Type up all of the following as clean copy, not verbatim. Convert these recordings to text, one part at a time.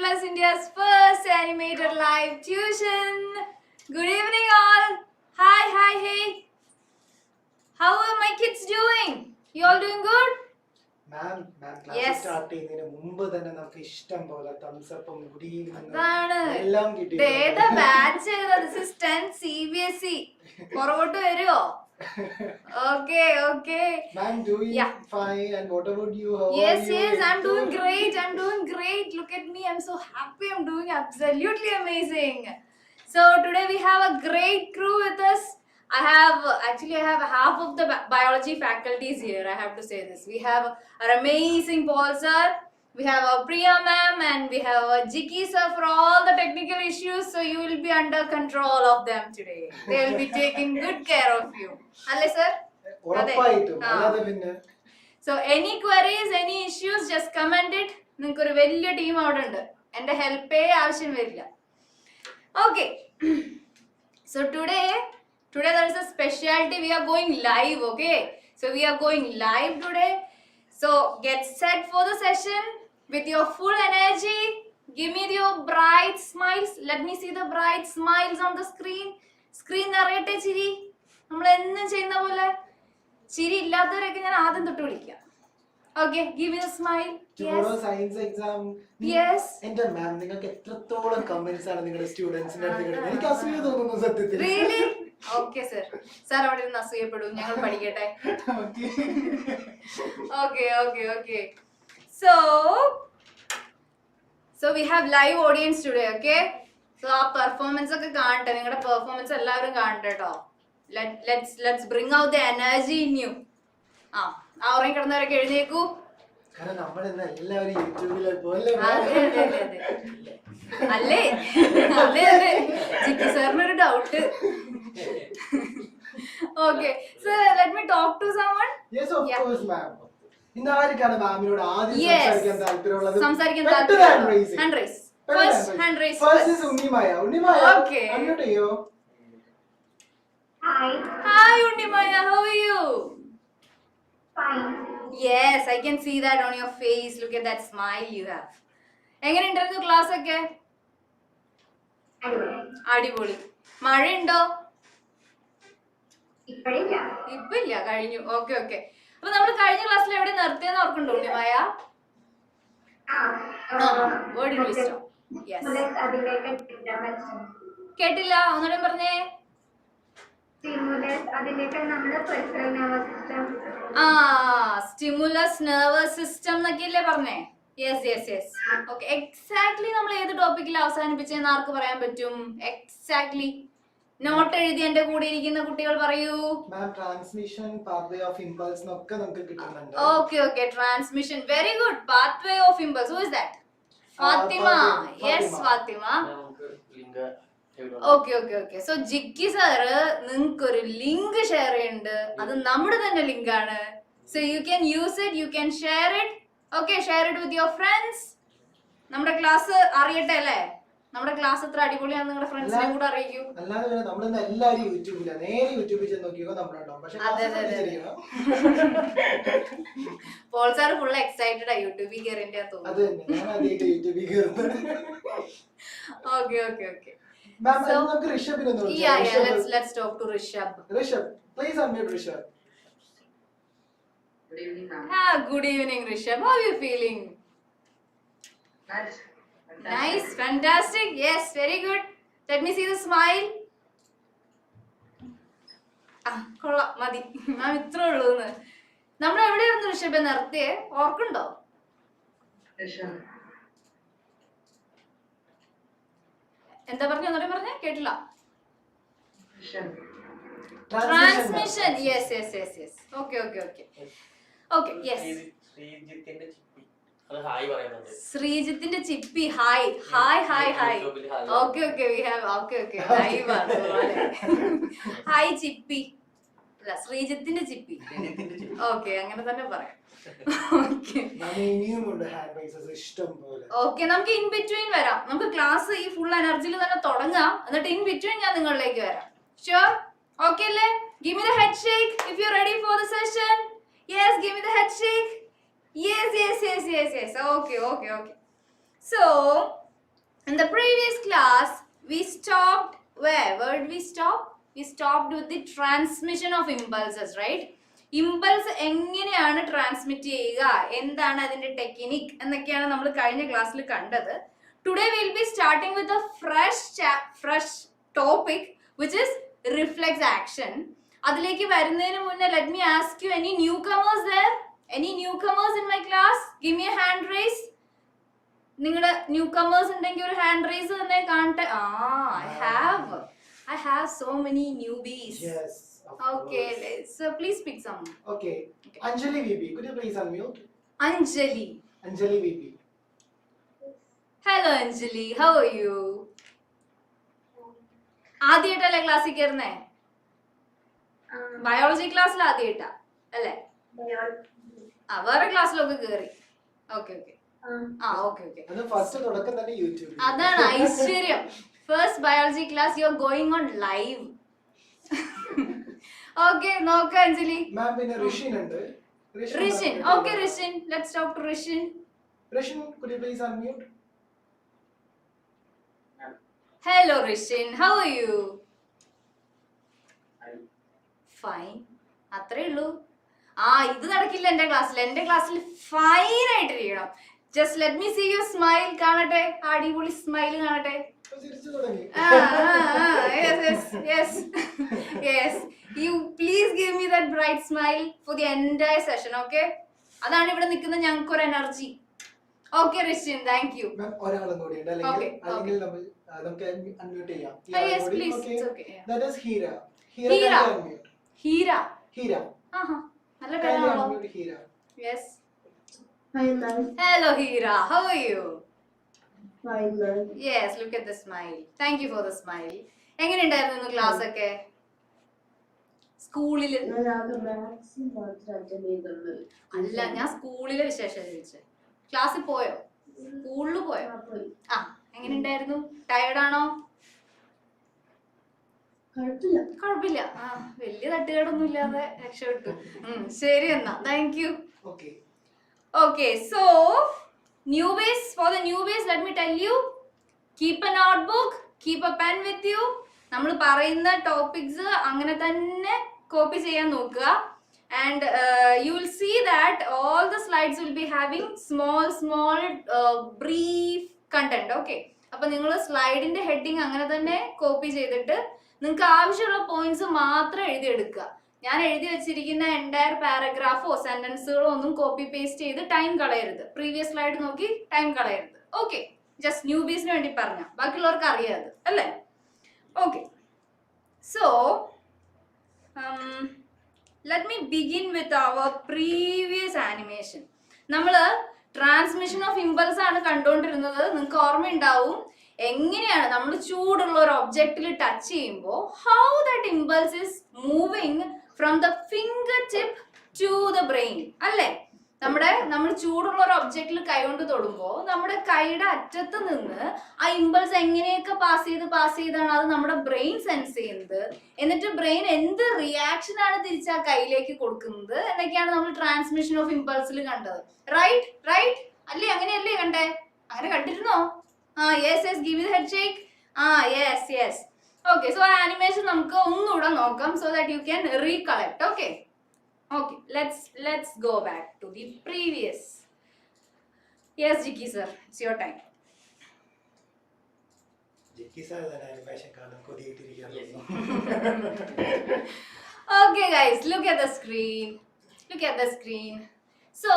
Plus India's first animated live tuition. Good evening all. Hi, hey. How are my kids doing? You all doing good? Ma'am, class start ചെയ്യുന്നതിന് മുമ്പ് തന്നെ നമുക്ക് ഇഷ്ടം പോലെ thumbs up ഉം good evening എല്ലാം കിട്ടി. ഏതാ ബാച്ച് ഏതാ? This is 10 CBSE. പുറകോട്ട് വരുമോ? Okay. Ma'am, doing fine. And what about you? How are you? Yes, I'm doing great. Look at me. I'm so happy. I'm doing absolutely amazing. So today we have a great crew with us. I have half of the biology faculties here. I have to say this. We have our amazing Paul sir. We have our Priya ma'am and we have our Jiki sir for all the technical issues. So you will be under control of them today. They will be taking good care of you. Alle sir? So any queries, any issues, just comment it. നിങ്ങൾക്ക് ഒരു വലിയ team അവിടെ ഉണ്ട്. എൻ്റെ ഹെൽപ്പേ ആവശ്യം വരില്ല. Okay. So today there is a specialty. We are going live, okay? So we are going live today. So get set for the session with your full energy. Give me your bright smiles. Let me see the bright smiles on the screen. Screen നിറയട്ടെ ചിരി. നമ്മൾ എന്നും ചെയ്യുന്ന പോലെ ചിരി ഇല്ലാത്തവരൊക്കെ ഞാൻ ആദ്യം തൊട്ട് വിളിക്കാം. Okay, give me a smile. Tomorrow science exam. Yes. എൻ്റെ മാം നിങ്ങൾക്ക് എത്രത്തോളം കമന്റ്സ് ആണ് നിങ്ങളുടെ സ്റ്റുഡൻസിന്റെ അടുത്ത് കിട്ടുന്നത്? എനിക്ക് അസൂയ തോന്നുന്നു സത്യത്തിൽ. Really? Okay sir. Sir അവിടെ നിന്ന് അസൂയപ്പെടും. ഞങ്ങൾ പഠിക്കട്ടെ. Okay. So we have live audience today, okay? So our performance ഒക്കെ കാണട്ടെ. നിങ്ങളുടെ പെർഫോമൻസ് എല്ലാവരും കാണട്ടെ കേട്ടോ. Let's bring out the energy in you. ഉറങ്ങി കിടന്നവരൊക്കെ എഴുന്നേക്കൂ. കാരണം നമ്മൾ ഇന്ന് എല്ലാവരും യൂട്യൂബിലെ പോലെ അല്ലേ ജിക്കി സാറിനൊരു doubt. Okay, so let me talk to someone. Yes, of course, ma'am. ഇന്ന് ആർക്കാണ് മാമിനോട് ആദ്യം സംസാരിക്കാൻ താല്പര്യമുള്ളത്? Hand raise. First is Unnimaya. Okay. Unmute ചെയ്യോ? Hi Unnimaya, how are you? Fine. Yes, I can see that on your face. Look at that smile you have. എങ്ങനെ ഉണ്ടായിരുന്നു class ഒക്കെ? അടിപൊളി. മഴയുണ്ടോ? ഇപ്പില്ല, കഴിഞ്ഞു. ഓക്കെ. അപ്പൊ നമ്മൾ കഴിഞ്ഞ ക്ലാസ്സിൽ എവിടെ നിർത്തിയെന്ന് ഓർക്കുന്നുണ്ടോ ഉണ്ണിമായ? Word wisdom. യെസ്. കേട്ടില്ല, ഒന്നുകൂടെ പറഞ്ഞേ. സ്റ്റിമുലസ് നെർവസ് സിസ്റ്റം എന്നൊക്കെയല്ലേ പറഞ്ഞേ? യെസ്. ഓക്കെ, എക്സാക്ട്ലി നമ്മൾ ഏത് ടോപ്പിക്കിൽ അവസാനിപ്പിച്ചെന്ന് ആർക്ക് പറയാൻ പറ്റും? എക്സാക്ട്ലി നോട്ട് എഴുതി എന്റെ കൂടെ ഇരിക്കുന്ന കുട്ടികൾ പറയൂ. ട്രാൻസ്മിഷൻ, പാത്വേ ഓഫ് ഇമ്പൾസ് ഒക്കെ നമുക്ക് കിട്ടുന്നുണ്ട്. Okay, transmission, very good. Pathway of impulse, who is that? Fathima. Yes, Fathima. Okay. So Jikki sir നിങ്ങൾക്കൊരു ലിങ്ക് ഷെയർ ചെയ്യുന്നുണ്ട്. അത് നമ്മുടെ തന്നെ ലിങ്ക് ആണ്. So you can use it, you can share it. Okay, share it with your friends. നമ്മുടെ class അറിയട്ടെ അല്ലേ? നമ്മുടെ ക്ലാസ് എത്ര അടിപൊളിയാണെന്ന് നിങ്ങളുടെ ഫ്രണ്ട്സിനെ കൂടെ അറിയിക്കൂ. അല്ലാതെ നമ്മളെല്ലാം എല്ലാവരും യൂട്യൂബിലാണ്. നേരെ യൂട്യൂബിൽ ചെന്ന് നോക്കിയോ നമ്മളുണ്ടാവും. പക്ഷേ പോൾ സാർ ഫുൾ എക്സൈറ്റഡ് ആ യൂട്യൂബിൽ കയറിന്റെ തോന്നുന്നു. അത് തന്നെ, ഞാൻ ആദ്യമായിട്ട് യൂട്യൂബിൽ കയറുന്നത്. ഓക്കെ. Ma'am, നമുക്ക് ഋഷഭിനെ ഒന്ന് വിളിക്കാം. Yeah, let's talk to Rishabh. Rishabh, please unmute Rishabh. Good evening, ma'am. Good evening, Rishabh. How are you feeling? Nice, fantastic. Yes, very good. Let me see the smile. കൊള്ളാം, മതി. ഞാൻ ഇത്രേ ഉള്ളൂന്ന്. നമ്മൾ എവിടെയായിരുന്നു ഋഷഭ നിർത്തിയേ? ഓർക്കുണ്ടോ? എന്താ പറഞ്ഞേ? കേട്ടില്ല. ട്രാൻസ്മിഷൻ. യെസ്. ഓക്കെ. യെസ്. ശ്രീജിത്തിന്റെ Chippi. Hi. Okay. We have live ആണ്. ഹായ് ചിപ്പി. അല്ല, ശ്രീജിത്തിന്റെ ചിപ്പി. ഓക്കെ, അങ്ങനെ തന്നെ പറയാം. ഓക്കെ, നമുക്ക് ഇൻ ബിറ്റ്വീൻ വരാം. നമുക്ക് ക്ലാസ് ഈ ഫുൾ എനർജിയിൽ തന്നെ തുടങ്ങാം. എന്നിട്ട് ഇൻ ബിറ്റ്വീൻ ഞാൻ നിങ്ങളിലേക്ക് വരാം. ഷുവർ? ഓക്കെ അല്ലേ? Give me the head shake if you are ready for the session. Yes, give me the head shake. Yes. Okay. So In the previous class, we stopped where did we stop? We stopped with the transmission of impulses, right? Impulse എങ്ങനെയാണ് transmit ചെയ്യുക, എന്താണ് അതിന്റെ technique എന്നൊക്കെയാണ് നമ്മൾ കഴിഞ്ഞ ക്ലാസ്സിൽ കണ്ടത്. Today we will be starting with a fresh topic which is reflex action. അതിലേക്ക് വരുന്നതിന് മുന്നേ let me ask you, any newcomers there? Any newcomers in my class? Give me a hand raise. നിങ്ങളുടെ ന്യൂകമേഴ്സ് ഉണ്ടെങ്കിൽ ഒരു ഹാൻഡ് റൈസ് തന്നെ കാണട്ടെ. I have so many newbies. Yes, of Okay, course. so please pick some. Okay. Anjali VP, could you please unmute? Anjali. Anjali VP. Hello Anjali, how are you? ആദ്യമായിട്ടല്ലേ ക്ലാസ്സിൽ കയറുന്നേ? Biology ക്ലാസ്സിൽ ആദ്യമായിട്ടാ അല്ലേ? വേറെ ക്ലാസ്സിലൊക്കെ കയറി. Okay. അത് ഫസ്റ്റ് തുടക്കം തന്നെ യൂട്യൂബിൽ. അതാണ് ഐശ്വര്യം. First biology class you are going on live. Okay, നോക്കാം അഞ്ജലി. മാം പിന്നെ ഋഷിൻ ഉണ്ട്. Rishin, okay Rishin, let's talk to Rishin. Rishin, could you please unmute? Hello Rishin, how are you? Fine. അത്രേ ഉള്ളൂ. ഇത് നടക്കില്ല എന്റെ ക്ലാസ്സിൽ. എന്റെ ക്ലാസ്സിൽ fine ആയിട്ടിരിക്കണം. Just let me see your smile. കാണട്ടെ, അടിപൊളി സ്മൈൽ കാണട്ടെ. Yes. You please give me that bright smile for the entire session, okay? അതാണ് ഇവിടെ നിൽക്കുന്ന ഞങ്ങൾക്ക് ഒരു energy. Okay Rishin, thank you. ഒരാളും കൂടി ഉണ്ട്, അല്ലെങ്കിൽ നമുക്ക് അൺമ്യൂട്ട് ചെയ്യാം. Yes please, it's okay. That is Hira. Hira. നല്ല പേരാണല്ലോ. Hira. Yes. Hi, ma'am. Hello Hira, how are you? Fine, ma'am. Yes, look at the smile. Thank you for the smile. എങ്ങനെയുണ്ടായിരുന്നു class ഒക്കെ സ്കൂളില്? അല്ല, ഞാൻ സ്കൂളിലെ വിശേഷം ചോദിച്ചത്. ക്ലാസ്സിൽ പോയോ? സ്കൂളിൽ പോയോ? എങ്ങനെയുണ്ടായിരുന്നു? ടയർഡാണോ? കുഴപ്പമില്ല. വലിയ തട്ടുകേടൊന്നും ഇല്ലാതെ രക്ഷപ്പെട്ടു. ശരി എന്നാ, thank you. Okay, so for the newbies, let me tell you, keep a notebook, keep a pen with you. നമ്മൾ പറയുന്ന ടോപ്പിക്സ് അങ്ങനെ തന്നെ കോപ്പി ചെയ്യാൻ നോക്കുക. And you will see that all the slides will be having small brief content. Okay, അപ്പൊ നിങ്ങൾ സ്ലൈഡിന്റെ heading അങ്ങനെ തന്നെ കോപ്പി ചെയ്തിട്ട് നിങ്ങൾക്ക് ആവശ്യമുള്ള പോയിന്റ്സ് മാത്രം എഴുതിയെടുക്കുക. ഞാൻ എഴുതി വെച്ചിരിക്കുന്ന എൻറ്റയർ പാരഗ്രാഫോ സെന്റൻസുകളോ ഒന്നും കോപ്പി പേസ്റ്റ് ചെയ്ത് ടൈം കളയരുത്. പ്രീവിയസ് സ്ലൈഡ് നോക്കി ടൈം കളയരുത്. ഓക്കെ, ജസ്റ്റ് ന്യൂബീസിന് വേണ്ടി പറഞ്ഞ, ബാക്കിയുള്ളവർക്ക് അറിയാതെ അല്ലേ? Okay, so let me begin with our previous animation. നമ്മൾ ട്രാൻസ്മിഷൻ ഓഫ് ഇമ്പൾസ് ആണ് കണ്ടുകൊണ്ടിരുന്നത്. നിങ്ങൾക്ക് ഓർമ്മയുണ്ടാവും എങ്ങനെയാണ് നമ്മൾ ചൂടുള്ള ഒരു ഒബ്ജക്റ്റിൽ ടച്ച് ചെയ്യുമ്പോൾ how that impulse is moving from the finger tip to the brain അല്ലേ? നമ്മൾ ചൂടുള്ള ഒരു ഒബ്ജക്റ്റിൽ കൈകൊണ്ട് തൊടുമ്പോൾ നമ്മുടെ കൈയുടെ അറ്റത്ത് നിന്ന് ആ ഇമ്പൾസ് എങ്ങനെയൊക്കെ പാസ് ചെയ്താണ് അത് നമ്മുടെ ബ്രെയിൻ സെൻസ് ചെയ്യുന്നത്. എന്നിട്ട് ബ്രെയിൻ എന്ത് റിയാക്ഷൻ ആണ് തിരിച്ച് ആ കൈയിലേക്ക് കൊടുക്കുന്നത് എന്നൊക്കെയാണ് നമ്മൾ ട്രാൻസ്മിഷൻ ഓഫ് ഇമ്പൾസിൽ കണ്ടത്. റൈറ്റ് അല്ലേ? അങ്ങനെയല്ലേ കണ്ടേ? അങ്ങനെ കണ്ടിരുന്നോ? Yes, give me the head shake. Yes. Okay, so animation നമുക്ക് ഒന്നുകൂടെ നോക്കാം so that you can recollect. Okay, let's go back to the previous. Yes, Jiki sir, it's your time. Jiki sir തന്നെ animation കാണാൻ കൊതിയിട്ടിരിക്കുന്നു. Okay guys, look at the screen. So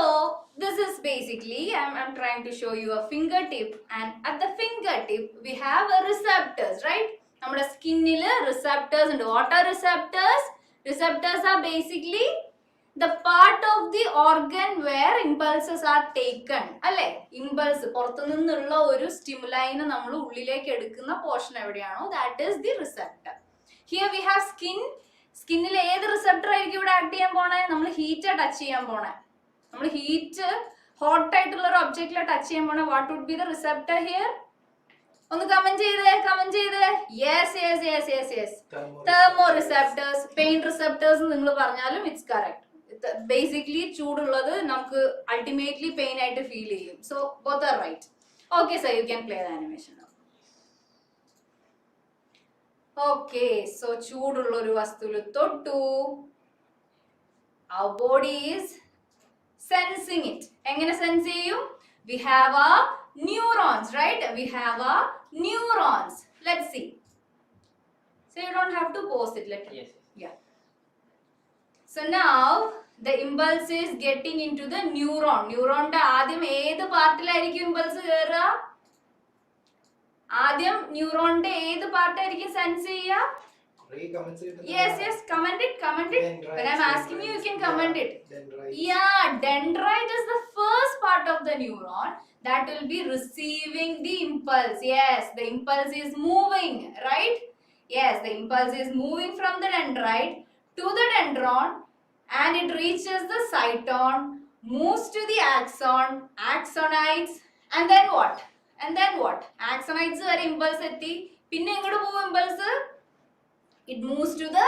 this is basically I'm trying to show you a fingertip, and at the fingertip we have a receptors, right? നമ്മുടെ സ്കിന്നിൽ receptors ഉണ്ട്. What are receptors? Receptors are basically the part of the organ where impulses are taken. അല്ലേ? Impulse പുറത്തു നിന്നുള്ള ഒരു സ്റ്റിമുലൈനെ നമ്മൾ ഉള്ളിലേക്ക് എടുക്കുന്ന പോർഷൻ എവിടെയാണോ that is the receptor. Here we have skin. സ്കിന്നിൽ ഏത് റിസെപ്റ്റർ ആയിരിക്കും ഇവിടെ ആക്ട് ചെയ്യാൻ പോണേ? നമ്മൾ ഹീറ്റ് ടച്ച് ചെയ്യാൻ പോണേ. നമ്മൾ ഹീറ്റ് ഹോട്ട് ആയിട്ടുള്ള ഒരു ഒബ്ജക്റ്റിലെ ടച്ച് ചെയ്യാൻ പോണേ. What would be the receptor here? ഒന്ന് കമന്റ് ചെയ്തേ. Yes. Thermo receptors, pain receptors നിങ്ങൾ പറഞ്ഞാലും ഇറ്റ്സ് കറക്റ്റ്. ബേസിക്കലി ചൂടുള്ളത് നമുക്ക് അൾട്ടിമേറ്റ്ലി പെയിൻ ആയിട്ട് ഫീൽ ചെയ്യും. So both are right. Okay sir, you can play the animation. Okay, so ചൂടുള്ള ഒരു വസ്തുവിൽ തൊട്ടു. Our body is sensing it. എങ്ങനെ സെൻസ് ചെയ്യും? We have our neurons, right? We have our neurons. Let's see. So you don't have to pause it. Yes. Yeah. So now the impulse is getting into the neuron. Neuronന്റെ ആദ്യം ഏത് പാർട്ടിലായിരിക്കും impulse കയറുക? ആദ്യം ന്യൂറോണിന്റെ ഏത് പാർട്ടായിരിക്കും sense ചെയ്യുക? Yes, comment it. When I'm asking you, you can comment it. Yeah, dendrite is the first part of the neuron that will be receiving the impulse. Yes, the impulse is moving, right? Yes, the impulse is moving from the dendrite to the dendron and it reaches the cyton, moves to the axon, axonites, and then what? Axonites വരെ impulse എത്തി. പിന്നെ എങ്ങോട്ട് പോകും impulse? It moves to the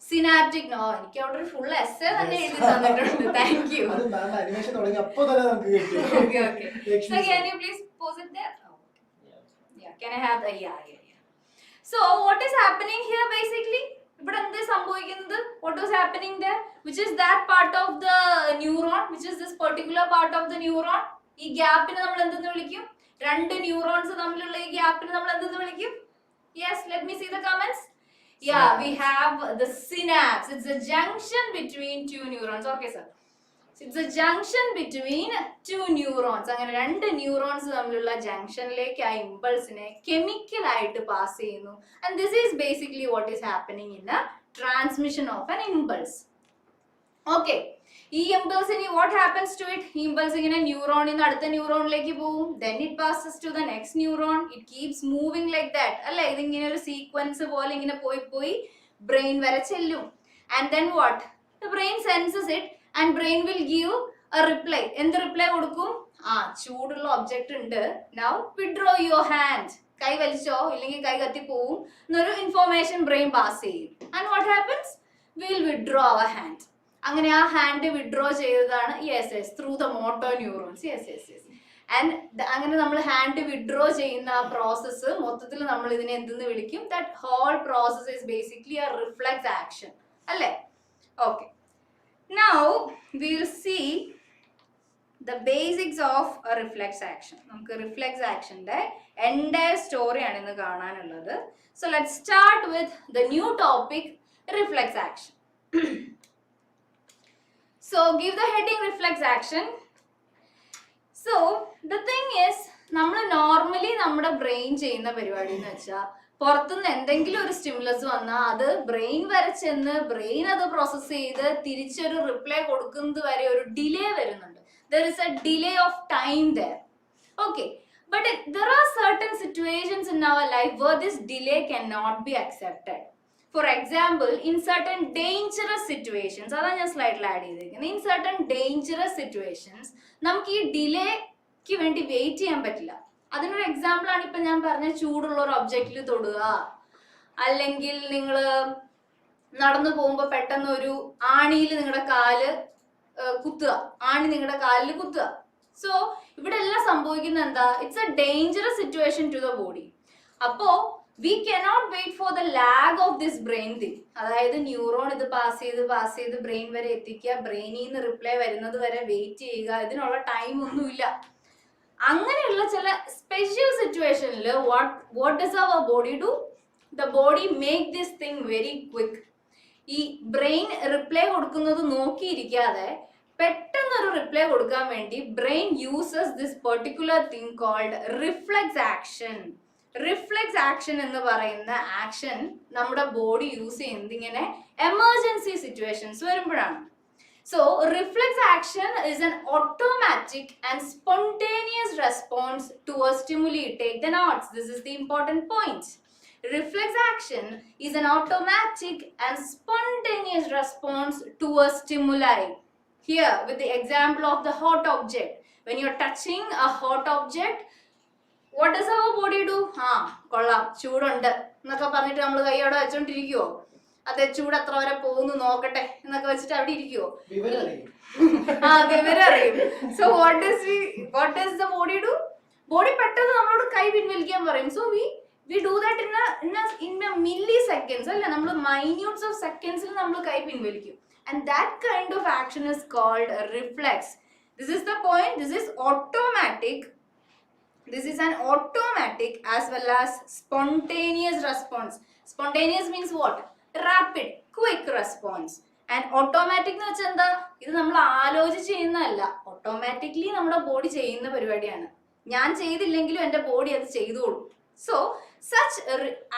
synaptic nerve. എനിക്ക് അവിടെ ഒരു full essay തന്നെ എഴുതി തന്നിട്ടുണ്ട്. Thank you. അത് മാം അനിമേഷൻ തുടങ്ങി അപ്പോൾ തന്നെ നമുക്ക് കിട്ടി. Okay. So can you please pause it there? Yeah. Can I have the yeah. So what is happening here basically? ഇവിടെ എന്ത് സംഭവിക്കുന്നത്? What was happening there? Which is that part of the neuron? Which is this particular part of the neuron? ഈ ഗ്യാപ്പിനെ നമ്മൾ എന്തെന്ന് വിളിക്കും? രണ്ട് neurons തമ്മിലുള്ള ഈ ഗ്യാപ്പിനെ നമ്മൾ എന്തെന്ന് വിളിക്കും? Yes, let me see the comments. Yeah, we have the synapse. It's a junction between two neurons. Okay, sir. So it's a junction between two neurons. അങ്ങനെ രണ്ട് ന്യൂറോൺസ് തമ്മിലുള്ള ജംഗ്ഷനിലേക്ക് ആ ഇമ്പൾസിനെ കെമിക്കൽ ആയിട്ട് പാസ് ചെയ്യുന്നു. And this is basically what is happening in the transmission of an impulse. Okay. ഈ ഇമ്പൾസിന് what happens to it? ഈ impulse ഇങ്ങനെ ന്യൂറോണിൽ നിന്ന് അടുത്ത ന്യൂറോണിലേക്ക് പോകും. Then it passes to the next neuron. It keeps moving like that. അല്ലേ? ഇതിങ്ങനെ ഒരു sequence പോലെ ഇങ്ങനെ പോയി ബ്രെയിൻ വരെ ചെല്ലും. And then what? The brain senses it and brain will give a reply. എന്ത് റിപ്ലൈ കൊടുക്കും? ചൂടുള്ള ഒബ്ജക്റ്റ് ഉണ്ട്. Now withdraw your hand. കൈ വലിച്ചോ ഇല്ലെങ്കിൽ കൈ കത്തി പോവും എന്നൊരു ഇൻഫോർമേഷൻ ബ്രെയിൻ പാസ് ചെയ്യും. And what happens? We will withdraw our hand. അങ്ങനെ ആ ഹാൻഡ് വിഡ്രോ ചെയ്തതാണ് through the motor neurons. And അങ്ങനെ നമ്മൾ ഹാൻഡ് വിഡ്രോ ചെയ്യുന്ന ആ പ്രോസസ്സ് മൊത്തത്തിൽ നമ്മൾ ഇതിനെ എന്തെന്ന് വിളിക്കും? That whole process is basically a reflex action അല്ലേ? Okay, now we will see the basics of a reflex action. നമുക്ക് റിഫ്ലെക്സ് ആക്ഷന്റെ എൻറ്റയർ സ്റ്റോറിയാണ് ഇന്ന് കാണാനുള്ളത്. So let's start with the new topic, reflex action. So give the heading reflex action. So the thing is, നമ്മൾ normally നമ്മുടെ brain ചെയ്യുന്ന പരിപാടി എന്ന് വെച്ചാൽ പുറത്തുനിന്ന് എന്തെങ്കിലും ഒരു സ്റ്റിമുലസ് വന്നാൽ അത് ബ്രെയിൻ വരെ ചെന്ന് ബ്രെയിൻ അത് പ്രോസസ് ചെയ്ത് തിരിച്ചൊരു റിപ്ലൈ കൊടുക്കുന്നത് വരെ ഒരു ഡിലേ വരുന്നുണ്ട്. There is a delay of time there. Okay, but there are certain situations in our life where this delay cannot be accepted. For example, in certain dangerous situations, അതാണ് ഞാൻ സ്ലൈഡിൽ add ചെയ്തിരിക്കുന്നത്. In certain dangerous situations നമുക്ക് ഈ ഡിലേക്ക് വേണ്ടി wait ചെയ്യാൻ പറ്റില്ല. അതിനൊരു എക്സാമ്പിൾ ആണ് ഇപ്പൊ ഞാൻ പറഞ്ഞ ചൂടുള്ള ഒരു ഒബ്ജക്റ്റിൽ തൊടുക, അല്ലെങ്കിൽ നിങ്ങൾ നടന്നു പോകുമ്പോൾ പെട്ടെന്ന് ഒരു ആണിയിൽ നിങ്ങളുടെ കാല് കുത്തുക, ആണി നിങ്ങളുടെ കാലിൽ കുത്തുക. സോ ഇവിടെ എല്ലാം സംഭവിക്കുന്നത് എന്താ? It's a dangerous situation to the body. അപ്പോ we cannot wait for the lag of this brain thing. അതായത് ന്യൂറോൺ ഇത് പാസ് ചെയ്ത് ബ്രെയിൻ വരെ എത്തിക്കുക, ബ്രെയിനിൽ നിന്ന് റിപ്ലൈ വരുന്നത് വരെ വെയിറ്റ് ചെയ്യുക, ഇതിനുള്ള ടൈം ഒന്നുമില്ല. അങ്ങനെയുള്ള ചില സ്പെഷ്യൽ സിറ്റുവേഷനിൽ what does our body do? The body make this thing very quick. ഈ ബ്രെയിൻ റിപ്ലൈ കൊടുക്കുന്നത് നോക്കിയിരിക്കാതെ പെട്ടെന്നൊരു റിപ്ലൈ കൊടുക്കാൻ വേണ്ടി brain uses this particular thing called reflex action. Reflex action എന്ന് പറയുന്ന ആക്ഷൻ നമ്മുടെ ബോഡി യൂസ് ചെയ്യുന്നത് ഇങ്ങനെ എമർജൻസി സിറ്റുവേഷൻസ് വരുമ്പോഴാണ്. So reflex action is an automatic and spontaneous response to a stimuli. Take the notes. This is the important point. Reflex action is an automatic and spontaneous response to a stimuli. Here with the example of the hot object. When you're touching a hot object, what does our body do? കൊള്ളാം, ചൂടുണ്ട് എന്നൊക്കെ പറഞ്ഞിട്ട് നമ്മൾ കൈയോടെ വെച്ചോണ്ടിരിക്കുവോ? അതെ, ചൂട് എത്ര വരെ പോകുന്നു നോക്കട്ടെ എന്നൊക്കെ വെച്ചിട്ട് അവിടെ ഇരിക്കുവോ? വിവരം അറിയും. So what does the body do? Body പെട്ടെന്ന് നമ്മളോട് കൈ പിൻവലിക്കാൻ പറയും. So we do that in a milliseconds അല്ല, നമ്മൾ minutes of seconds നമ്മൾ കൈ പിൻവലിക്കും. And that kind of action is called a reflex. This is the point. This is automatic. This is an automatic as well as spontaneous response. Spontaneous means what? Rapid, quick response. And automatic എന്ന് വെച്ചാൽ എന്താ? ഇത് നമ്മൾ ആലോചിച്ച് ചെയ്യുന്നതല്ല, automatically നമ്മുടെ body ചെയ്യുന്ന പരിപാടിയാണ്. ഞാൻ ചെയ്തില്ലെങ്കിലും എൻ്റെ ബോഡി അത് ചെയ്തോളും. So such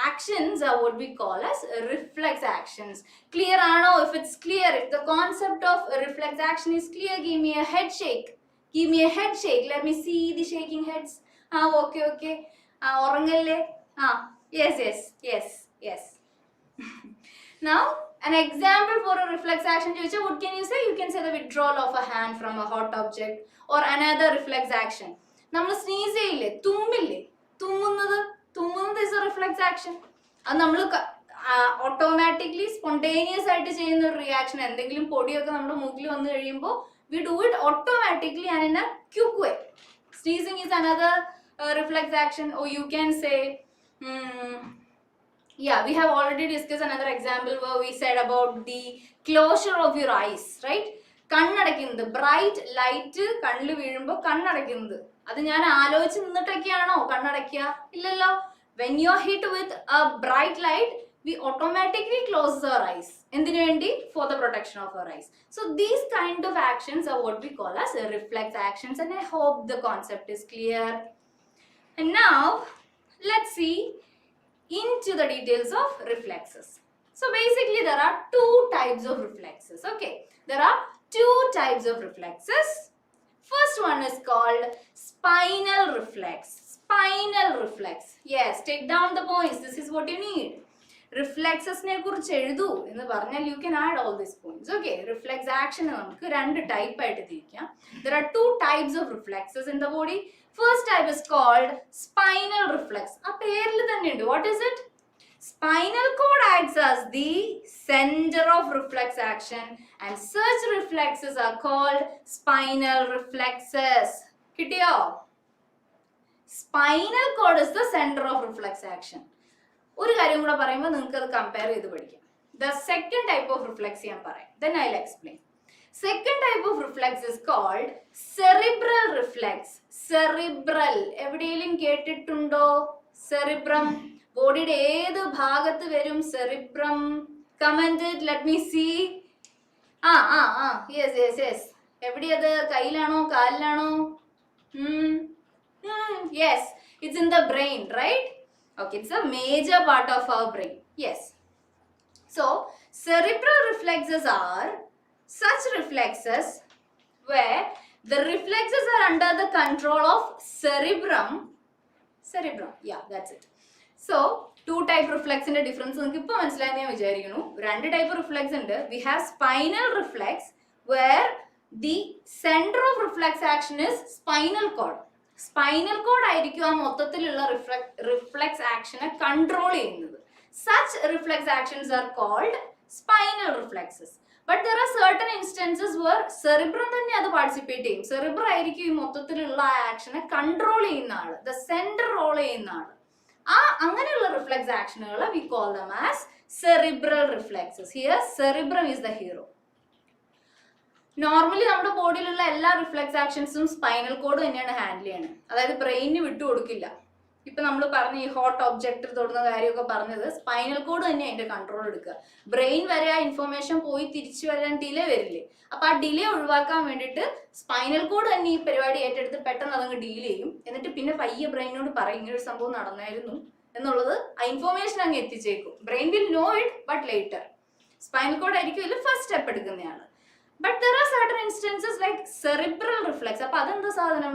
actions are what we call as reflex actions. Clear ആണോ? If it's clear, if the concept of reflex action is clear, give me a head shake. Give me a head shake. Let me see the shaking heads. Okay. ഉറങ്ങല്ലേ? Yes. Now, an example for a reflex action, what can you say? You can say the withdrawal of a hand from a hot object or another reflex action. നമ്മൾ sneeze ചെയ്യില്ലേ, തുമ്മില്ലേ, തുമ്മുന്നത് is a reflex action. അത് നമ്മൾ automatically spontaneous ആയിട്ട് ചെയ്യുന്ന ഒരു reaction. എന്തെങ്കിലും പൊടിയൊക്കെ നമ്മുടെ മൂക്കിൽ വന്നു കഴിയുമ്പോൾ we do it automatically and in a quick way. Sneezing is another reflex action. Or you can say we have already discussed another example where we said about the closure of your eyes, right? കണ്ണടയ്ക്കുന്നത്, bright light കണ്ണിൽ വീഴുമ്പോൾ കണ്ണടയ്ക്കുന്നത്, അത് ഞാൻ ആലോചിച്ച് നിന്നിട്ടൊക്കെയാണോ കണ്ണടയ്ക്കുക? ഇല്ലല്ലോ. when you are hit with a bright light, we automatically close our eyes. എന്തിനു വേണ്ടി? for the protection of our eyes. So these kind of actions are what we call as reflex actions, and I hope the concept is clear. And now let's see into the details of reflexes. So basically there are two types of reflexes. Okay, there are two types of reflexes. First one is called spinal reflex. Yes, take down the points. This is what you need. Reflexes ne kurichu ezhudu ennu parnal you can add all these points. Okay, reflex action namukku rendu type aayittu thirikkam. There are two types of reflexes in the body. First type is called spinal reflex. ആ പേരിൽ തന്നെ ഉണ്ട്. What is it? Spinal cord acts as the center of reflex action, and such reflexes are called spinal reflexes. കിട്ടിയോ? Spinal cord is the center of reflex action. ഒരു കാര്യം കൂടെ പറയുമ്പോൾ നിങ്ങൾക്ക് അത് കമ്പയർ ചെയ്ത് പഠിക്കാം. The second type of reflex ഞാൻ പറയാം, then I'll explain. Second type of reflex is called cerebral reflex. Cerebral എവിടെയെങ്കിലും കേട്ടിട്ടുണ്ടോ? Cerebrum. ബോഡിയുടെ ഏത് ഭാഗത്ത് വരും cerebrum? Comment it, let me see. Yes. എവിടെയത്? കയ്യിലാണോ കാലിലാണോ? Yes, it's in the brain, right? Okay, it's a major part of our brain. Yes. So cerebral reflexes are such reflexes where the reflexes are under the control of cerebrum. Yeah, that's it. So two type reflex inde difference നിങ്ങൾക്ക് ഇപ്പോൾ മനസ്സിലായി ഞാൻ വിചാരിക്കുന്നു. രണ്ട് type reflex ഉണ്ട്. We have spinal reflex where the center of reflex action is spinal cord. Spinal cord ആയിരിക്കും ആ മൊത്തത്തിലുള്ള reflex actionനെ control ചെയ്യുന്നത്. Such reflex actions are called spinal reflexes. But there are certain instances where cerebrum തന്നെ അത് participate ചെയ്യും. Cerebrum ആയിരിക്കും ഈ മൊത്തത്തിലുള്ള ആ ആക്ഷനെ കൺട്രോൾ ചെയ്യുന്ന ആള്, the center റോൾ ചെയ്യുന്ന ആള്. അങ്ങനെയുള്ള reflex actionകളെ we call them as cerebral reflexes. Here cerebrum is the hero. Normally നമ്മുടെ ബോഡിയിലുള്ള എല്ലാ റിഫ്ലെക്സ് ആക്ഷൻസും സ്പൈനൽ കോഡ് തന്നെയാണ് ഹാൻഡിൽ ചെയ്യുന്നത്. അതായത് ബ്രെയിനിന് വിട്ടു കൊടുക്കില്ല. ഇപ്പൊ നമ്മൾ പറഞ്ഞ ഈ ഹോട്ട് ഒബ്ജക്റ്റ് തൊടുന്ന കാര്യമൊക്കെ പറഞ്ഞത് സ്പൈനൽ കോഡ് തന്നെ അതിന്റെ കൺട്രോൾ എടുക്കുക. ബ്രെയിൻ വരെ ആ ഇൻഫർമേഷൻ പോയി തിരിച്ചു വരാൻ ഡിലേ വരില്ലേ, അപ്പൊ ആ ഡിലേ ഒഴിവാക്കാൻ വേണ്ടിയിട്ട് സ്പൈനൽ കോഡ് തന്നെ ഈ പരിപാടി ഏറ്റെടുത്ത് പെട്ടെന്ന് അതങ്ങ് ഡീൽ ചെയ്യും. എന്നിട്ട് പിന്നെ പയ്യെ ബ്രെയിനോട് പറയും ഇങ്ങനെ ഒരു സംഭവം നടന്നായിരുന്നു എന്നുള്ളത്, ആ ഇൻഫർമേഷൻ അങ്ങ് എത്തിച്ചേക്കും. Brain will know it but later. Spinal cord ആയിരിക്കും ഇതിൽ ഫസ്റ്റ് സ്റ്റെപ്പ് എടുക്കുന്നതാണ്. But there are certain instances like cerebral reflex. അപ്പോൾ അതെന്താ സാധനം?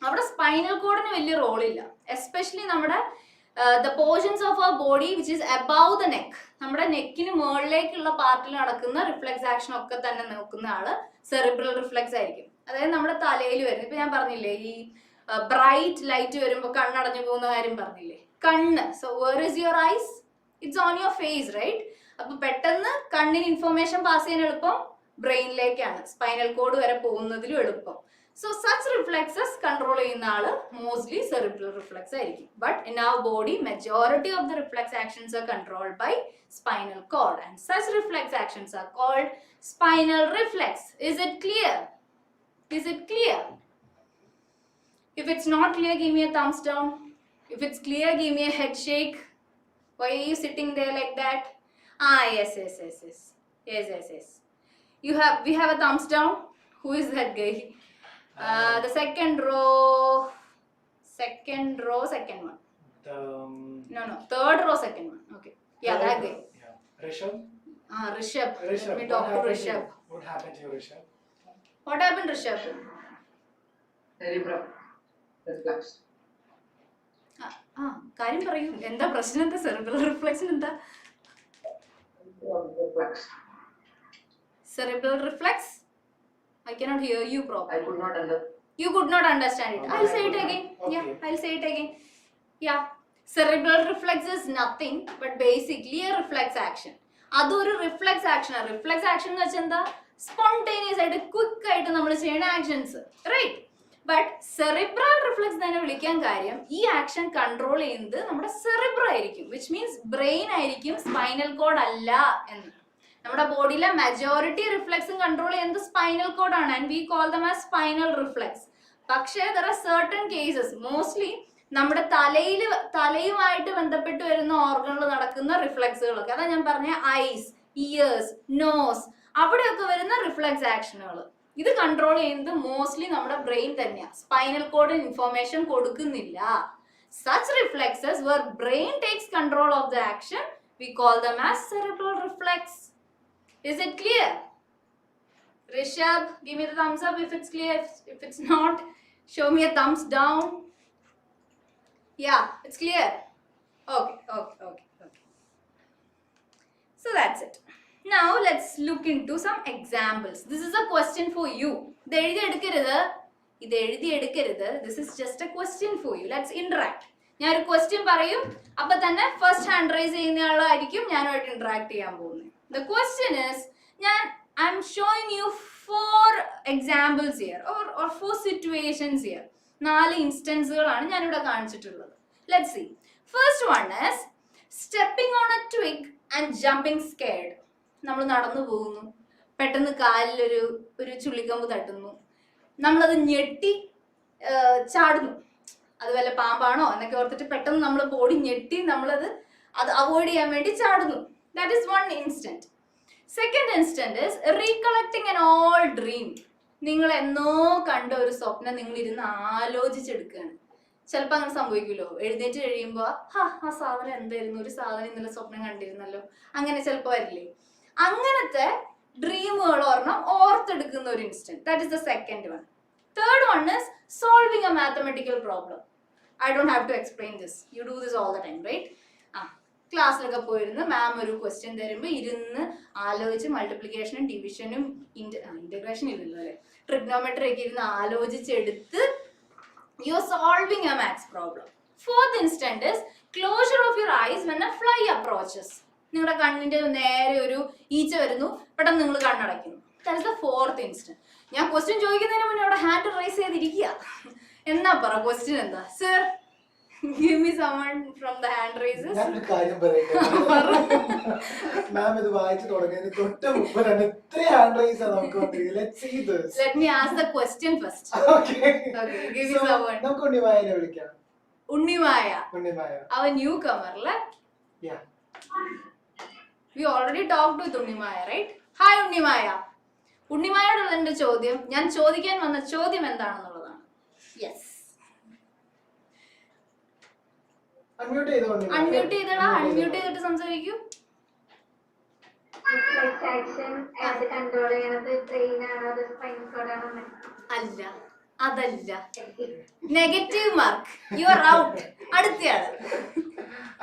അവിടെ സ്പൈനൽ കോഡിന് വലിയ റോളില്ല. എസ്പെഷ്യലി നമ്മുടെ the portions of our body which is above the neck, നമ്മുടെ നെക്കിന് മുകളിലേക്കുള്ള പാർട്ടിൽ നടക്കുന്ന റിഫ്ലെക്സ് ആക്ഷൻ ഒക്കെ തന്നെ നോക്കുന്ന ആള് സെറിബ്രൽ റിഫ്ലെക്സ് ആയിരിക്കും. അതായത് നമ്മുടെ തലയിൽ വരുന്നത്, ഇപ്പൊ ഞാൻ പറഞ്ഞില്ലേ ഈ ബ്രൈറ്റ് ലൈറ്റ് വരുമ്പോൾ കണ്ണടഞ്ഞു പോകുന്ന കാര്യം പറഞ്ഞില്ലേ, കണ്ണ്. So where is your eyes? It's on your face, right? അപ്പൊ പെട്ടെന്ന് കണ്ണിന് ഇൻഫർമേഷൻ പാസ് ചെയ്യാൻ എളുപ്പം ബ്രെയിനിലേക്കാണ്, സ്പൈനൽ കോഡ് വരെ പോകുന്നതിലും എളുപ്പം. So such reflexes control ചെയ്യുന്ന ആള് mostly cerebral reflex ആയിരിക്കും. But in our body, majority of the reflex actions are controlled by spinal cord, and such reflex actions are called spinal reflex. Is it clear? Is it clear? If it's not clear, give me a thumbs down. If it's clear, give me a head shake. Why are you sitting there like that? Yes. We have a thumbs down. Who is that guy? The second row, second one. No, third row, second one. Okay. Yeah, that guy. Yeah. Rishabh? Rishabh. Let me talk to Rishabh. What happened to you, Rishabh? What happened, Rishabh? Cerebral reflex. കാര്യം പറയൂ. എന്താ പ്രശ്നം? എന്താ cerebral റിഫ്ലെക്സിന് എന്താ? Reflex. Cerebral reflex? I cannot hear you properly. I could not understand. You could not understand it. I'll say it again. Okay. Yeah, I'll say it again. Yeah. Cerebral reflex is nothing but basically a reflex action. അതൊരു reflex action ആണ്. Reflex action എന്ന് വെച്ചാൽ എന്താ? Spontaneous ആയിട്ട് quick ആയിട്ട് നമ്മൾ ചെയ്യുന്ന actions, right? But cerebral reflex തന്നെ വിളിക്കാൻ കാര്യം ഈ ആക്ഷൻ കൺട്രോൾ ചെയ്യുന്നത് നമ്മുടെ സെറിബ്രം ആയിരിക്കും, വിച്ച് മീൻസ് ബ്രെയിൻ ആയിരിക്കും, സ്പൈനൽ കോഡ് അല്ല എന്ന്. നമ്മുടെ ബോഡിയിലെ മെജോറിറ്റി റിഫ്ലെക്സും കൺട്രോൾ ചെയ്യുന്നത് സ്പൈനൽ കോഡ് ആണ്, and we call them as spinal reflex. പക്ഷേ there are certain cases, mostly നമ്മുടെ തലയുമായിട്ട് ബന്ധപ്പെട്ട് വരുന്ന ഓർഗണിൽ നടക്കുന്ന റിഫ്ലെക്സുകളൊക്കെ, അതാ ഞാൻ പറഞ്ഞ ഐസ്, ഇയേഴ്സ്, നോസ്, അവിടെയൊക്കെ വരുന്ന റിഫ്ലെക്സ് ആക്ഷനുകൾ, ഇത് കൺട്രോൾ ചെയ്യുന്നത് മോസ്റ്റ്ലി നമ്മുടെ ബ്രെയിൻ തന്നെയാണ്. സ്പൈനൽ കോഡിന് ഇൻഫോർമേഷൻ കൊടുക്കുന്നില്ല. Such reflexes where brain takes control of the action, we call them as cerebral reflex. Is it clear? Rishabh, give me the thumbs up if it's clear. If it's not, show me a thumbs down. Yeah, it's clear. Okay. So that's it. Now let's look into some examples. This is a question for you. This is just a question for you. Let's interact. ഞാൻ ഒരു question പറയും, അപ്പൊ തന്നെ first hand raise ചെയ്യുന്ന ആളായിരിക്കും ഞാനുമായിട്ട് interact ചെയ്യാൻ പോകുന്നത്. The question is, I'm showing you 4 examples here or 4 situations here. 4 ഇൻസ്റ്റൻസുകളാണ് ഞാനിവിടെ കാണിച്ചിട്ടുള്ളത്. Let's see. First one is stepping on a twig and jumping scared. നമ്മൾ നടന്നു പോകുന്നു, പെട്ടെന്ന് കാലിൽ ഒരു ചുള്ളിക്കമ്പ് തട്ടുന്നു, നമ്മളത് ഞെട്ടി ചാടുന്നു. അത് വല്ല പാമ്പാണോ എന്നൊക്കെ ഓർത്തിട്ട് പെട്ടെന്ന് നമ്മൾ ബോഡി ഞെട്ടി നമ്മളത് അവോയ്ഡ് ചെയ്യാൻ വേണ്ടി ചാടുന്നു. That is one instant. Second instant is recollecting an old dream. നിങ്ങൾ എന്നോ കണ്ട ഒരു സ്വപ്നം നിങ്ങൾ ഇരുന്ന് ആലോചിച്ചെടുക്കുകയാണ്. ചിലപ്പോൾ അങ്ങനെ സംഭവിക്കുമല്ലോ, എഴുന്നേറ്റ് കഴിയുമ്പോൾ ആ സാധനം എന്തായിരുന്നു, ഒരു സാധനം ഇന്നലെ സ്വപ്നം കണ്ടിരുന്നല്ലോ, അങ്ങനെ ചിലപ്പോൾ വരില്ലേ? അങ്ങനത്തെ ഡ്രീമുകൾ ഒരെണ്ണം ഓർത്തെടുക്കുന്ന ഒരു instant. That is the second one. Third one is solving a mathematical problem. I don't have to explain this, you do this all the time, right? ക്ലാസ്സിലൊക്കെ പോയിരുന്ന് മാം ഒരു ക്വസ്റ്റ്യൻ തരുമ്പോൾ ഇരുന്ന് ആലോചിച്ച് മൾട്ടിപ്ലിക്കേഷനും ഡിവിഷനും ഇന്റഗ്രേഷൻ ഇല്ലല്ലോ അല്ലെ, ട്രിഗ്നോമെട്രി ഒക്കെ ഇരുന്ന് ആലോചിച്ചെടുത്ത് you are solving a maths problem. Fourth instant is closure of your eyes when a fly approaches. നിങ്ങളുടെ കണ്ണിന്റെ നേരെ ഒരു ഈച്ച വരുന്നു, പെട്ടെന്ന് നിങ്ങൾ കണ്ണടയ്ക്കുന്നു. That is the fourth instant. ഞാൻ ക്വസ്റ്റ്യൻ ചോദിക്കുന്നതിന് മുന്നേ അവിടെ ഹാൻഡ് റൈസ് ചെയ്തിരിക്കുക. എന്നാ പറ ക്വസ്റ്റ്യൻ എന്താ? Sir, give me someone from the hand raises. ഞാനൊരു കാര്യം പറയട്ടെ മാം, ഇത് വായിച്ചു തുടങ്ങിയതിന് തൊട്ട് മുമ്പ് തന്നെ ഇത്ര ഹാൻഡ് റൈസ് ആണ് നമുക്ക് വന്നിരിക്കുന്നത്. Let's see this. Let me ask the question first. Okay, give me someone. നമുക്ക് ഉണ്ണിമായനെ വിളിക്കാം. Unnimaya, our newcomer, le? Yeah. We already talked with Unnimaya, right? Hi Unnimaya. ഉണ്ണിമായോടുള്ള എന്റെ ചോദ്യം, ഞാൻ ചോദിക്കാൻ വന്ന ചോദ്യം എന്താണെന്നുള്ളതാണ്. Yes. അൺമ്യൂട്ട് ചെയ്തോണ്ട്. അൺമ്യൂട്ട് ചെയ്തടാ, അൺമ്യൂട്ട് ചെയ്തിട്ട് സംസാരിക്കൂ. അല്ല, അതല്ല. Negative mark. You are out.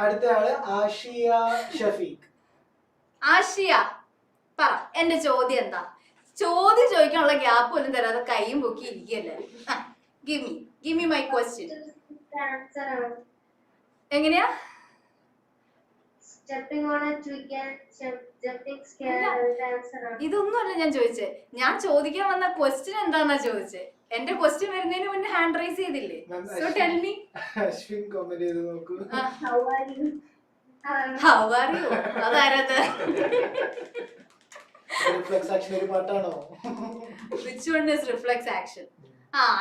അടുത്തയാള് ആഷിയ ഷഫീഖ്. ആഷിയ, പറ എന്റെ ചോദ്യം എന്താ? ചോദ്യം ചോദിക്കാനുള്ള ഗ്യാപ്പ് പോലും തരാതെ കൈയും പൊക്കി ഇരിക്കല്ലേ. Give me my question. എങ്ങനെയാ? ഇതൊന്നുമല്ല ഞാൻ ചോദിച്ചേ. ഞാൻ ചോദിക്കാൻ വന്ന ക്വസ്റ്റ്യൻ എന്താന്നാ ചോദിച്ചേ. എന്റെ ക്വസ്റ്റ്യൻ വരുന്നതിന് മുന്നേ ഹാൻഡ് റൈസ് ചെയ്തില്ലേ? So tell me. Ashwin comment ചെയ്ത് നോക്കൂ. How are you? How are you? അതാരത്? റിഫ്ലെക്സ് ആക്ഷൻ ഒരു പാട്ടാണോ? Which one is reflex action?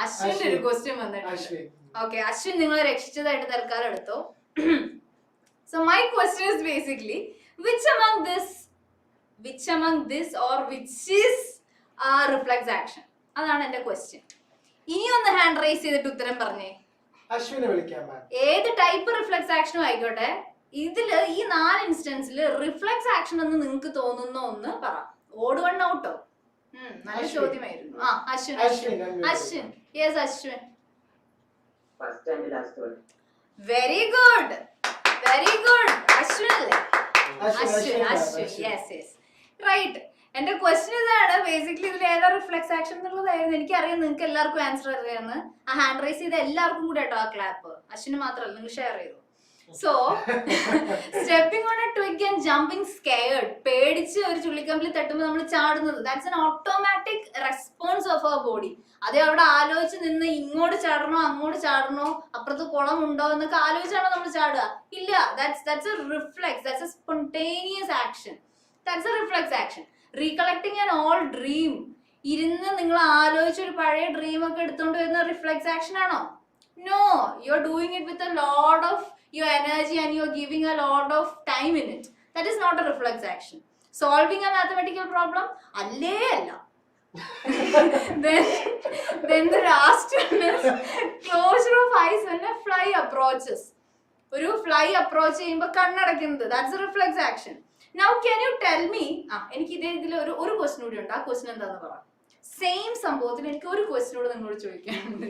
അശ്വിന്റെ ഒരു ക്വസ്റ്റ്യൻ വന്നിട്ടുണ്ട്. ഓക്കെ, അശ്വിൻ നിങ്ങളെ രക്ഷിച്ചതായിട്ട് തൽക്കാലം എടുത്തോ. So my question is basically which among this or which is reflex action? അതാണ് എന്റെ ക്വസ്റ്റ്യൻ. ഇനി ഒന്ന് ഹാൻഡ് റൈസ് ചെയ്തിട്ട് ഉത്തരം പറഞ്ഞേ. അശ്വിനെ വിളിക്കാം മാം. ഏത് ടൈപ്പ് റിഫ്ലെക്സ് ആക്ഷനും ആയിക്കോട്ടെ, ഇതില് ഈ 4 ഇൻസ്റ്റൻസിൽ റിഫ്ലെക്സ് ആക്ഷൻ എന്ന് നിങ്ങൾക്ക് തോന്നുന്ന ഒന്ന് പറ. ഓട് വൺ ഔട്ടോ? നല്ല ചോദ്യമായിരുന്നു. Ashwin. Yes Ashwin. First and last one. Very good. Ashwin അല്ലേ? അശ്വിൻ. യെസ്. റൈറ്റ്. എന്റെ ക്വസ്റ്റ്യൻ ഇതാണ്. ബേസിക്കലി ഇതിൽ ഏതാ റിഫ്ലെക്സ് ആക്ഷൻ എന്നുള്ളതായിരുന്നു. എനിക്കറിയാം നിങ്ങൾക്ക് എല്ലാവർക്കും ആൻസർ അറിയാമെന്ന്. ആ ഹാൻഡ് റൈസ് ചെയ്ത എല്ലാവർക്കും കൂടെ കേട്ടോ ആ ക്ലാപ്പ്. അശ്വിന് മാത്രമല്ല, നിങ്ങൾ ഷെയർ ചെയ്തു. So stepping on a twig and jumping scared. പേടിച്ച് ഒരു ചുള്ളിക്കമ്പിൽ തട്ടുമ്പോൾ നമ്മൾ ചാടുന്നത്, that's an automatic response of our body. അതേ അവിടെ ആലോചിച്ച് നിന്ന് ഇങ്ങോട്ട് ചാടണോ അങ്ങോട്ട് ചാടണോ അപ്പുറത്ത് കുളം ഉണ്ടോ എന്നൊക്കെ ആലോചിച്ചാണോ നമ്മൾ ചാടുക? ഇല്ല. That's a reflex. That's a spontaneous action. That's a reflex action. Recollecting an old dream. ഇരുന്ന് നിങ്ങൾ ആലോചിച്ചൊരു പഴയ ഡ്രീം ഒക്കെ എടുത്തോണ്ട് വരുന്ന റിഫ്ലെക്സ് ആക്ഷൻ ആണോ? No. You are doing it with a lot of your energy and you're giving a lot of time in it. That is not a reflex action. Solving a mathematical problem alle alla. then the last one is closure of eyes when a fly approaches. ഒരു fly approach ചെയ്യുമ്പോൾ കണ്ണടയ്ക്കുന്നത്, that's a reflex action. Now can you tell me, എനിക്ക് ഇതിൽ ഒരു question കൂടി ഉണ്ട്. ആ question എന്താന്ന് പറ. സെയിം സംഭവത്തിൽ എനിക്ക് ഒരു ക്വസ്റ്റ്യൻ കൂടെ നിങ്ങളോട് ചോദിക്കാനുണ്ട്.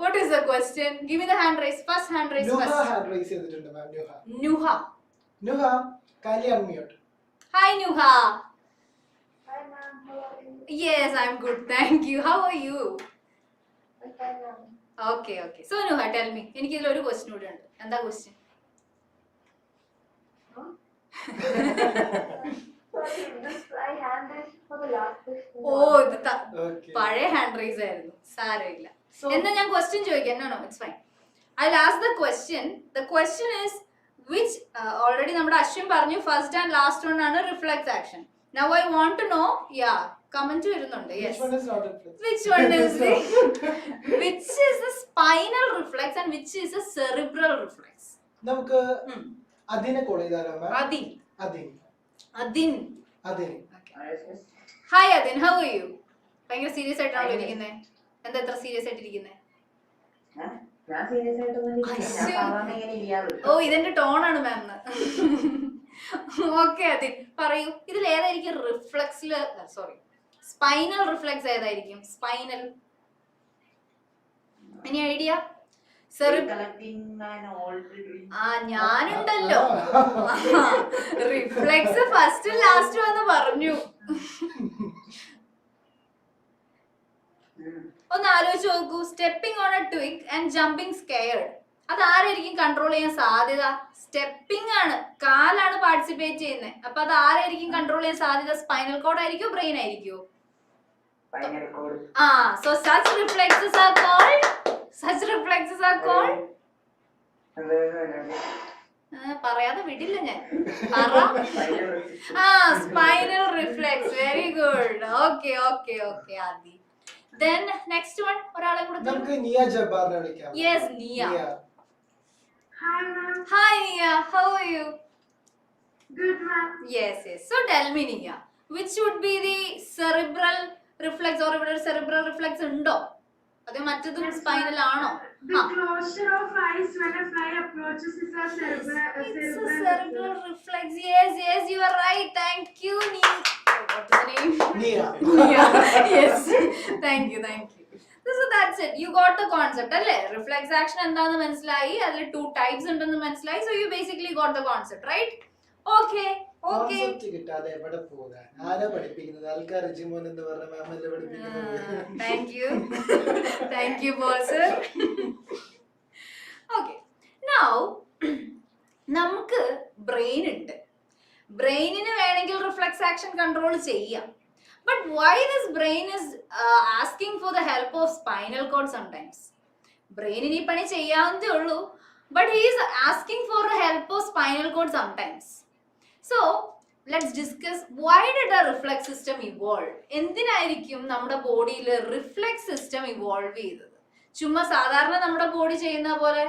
What is the question? Give me the hand raise. First hand raise. Nuha first. hand raise ചെയ്തിട്ടുണ്ട് മാം. Nuha. kindly unmute. Hi Nuha. Hi ma'am, how are you? Yes, I'm good. Thank you. How are you? I'm fine ma'am. Okay. So Nuha, tell me. എനിക്ക് ഇതിൽ ഒരു question കൂടി ഉണ്ട്. എന്താ question? Sorry, this I hand raised for the last question. ഇത് പഴയ hand raise ആയിരുന്നു. സാരമില്ല. എന്നാ ഞാൻ ക്വസ്റ്റ്യൻ ചോദിക്കാം. No, it's fine. I'll ask the question. The question is which already നമ്മുടെ അശ്വിൻ പറഞ്ഞു ഫസ്റ്റ് ആൻഡ് ലാസ്റ്റ് വൺ ആണ് reflex action. Now I want to know, comment വരുന്നുണ്ട്. Yes. Which one is not reflex? Which one is which is the spinal reflex and which is the cerebral reflex? നമുക്ക് അതിനെ call ചെയ്താലോ മാം? അതിൻ. Hi Adin, how are you? ഭയങ്കര serious ആയിട്ടാണല്ലോ ഇരിക്കുന്നത്. എന്താ ഇത്ര serious ആയിട്ടിരിക്കുന്നത്? ഓ, ഇതെന്റെ ടോണാണ് മാം. ഓക്കെ അതിൻ, പറയൂ. ഇതിൽ ഏതായിരിക്കും റിഫ്ലെക്സില്, സോറി സ്പൈനൽ റിഫ്ലെക്സ് ഏതായിരിക്കും? Spinal, any idea? ഞാനുണ്ടല്ലോ. റിഫ്ലെക്സ് ഫസ്റ്റ് ലാസ്റ്റ് വന്ന് പറഞ്ഞു. ഒന്ന് ആലോചിച്ച് നോക്കൂ. Stepping on a twig and jumping scared. അത് ആരായിരിക്കും കൺട്രോൾ ചെയ്യാൻ സാധ്യത? സ്റ്റെപ്പിംഗ് ആണ്, കാലാണ് പാർട്ടിസിപ്പേറ്റ് ചെയ്യുന്നത്. അപ്പൊ അത് ആരായിരിക്കും കൺട്രോൾ ചെയ്യാൻ സാധ്യത? സ്പൈനൽ കോഡ് ആയിരിക്കും, ബ്രെയിൻ ആയിരിക്കും? So such reflexes are called പറയാതെ വിടില്ല ഞാൻ. Spinal reflex. Very good. Okay Adi. Then next one, ഒരാളെ കൂടെ നമുക്ക് നിയ ജബ്ബാറിനെ വിളിക്കാം. Yes, Nia. Hi ma'am. Hi Nia, how are you? Good ma'am. Yes. So tell me Nia, which would be the cerebral reflex or ഇവിടെ cerebral reflex ഉണ്ടോ? അതോ മറ്റേതും spinal ആണോ? The closure of eyes when a fly approaches is a cerebral reflex. Yes, you are right. Thank you, Nia. What's the name? Nia. Yes. Thank you. So that's it. You got the concept, അല്ലേ? Reflex action എന്താണെന്ന് മനസ്സിലായി. അതിൽ 2 types ഉണ്ടെന്ന് മനസ്സിലായി. So you basically got the concept, right? Okay. Concept കിട്ടാതെ എവിടെ പോകാൻ? ആരാ പഠിപ്പിക്കുന്നത്? ആൽക്ക റിജിമോൻ എന്ന് പറഞ്ഞ മാം അല്ലേ പഠിപ്പിക്കുന്നത്? Thank you Paul sir. Okay. Now നമുക്ക് ബ്രെയിൻ ഉണ്ട്. ബ്രെയിനിന് വേണമെങ്കിൽ റിഫ്ലെക്സ് ആക്ഷൻ കൺട്രോൾ ചെയ്യാം. But why this brain is asking for the help of spinal cord sometimes? Brain in pani cheyyavunde ullu, but he is asking for the help of spinal cord sometimes. So let's discuss, why did the reflex system evolve? എന്തിനായിരിക്കും നമ്മുടെ ബോഡിയിൽ reflex system evolve ചെയ്തത്? ചുമ്മാ സാധാരണ നമ്മുടെ body ചെയ്യുന്ന പോലെ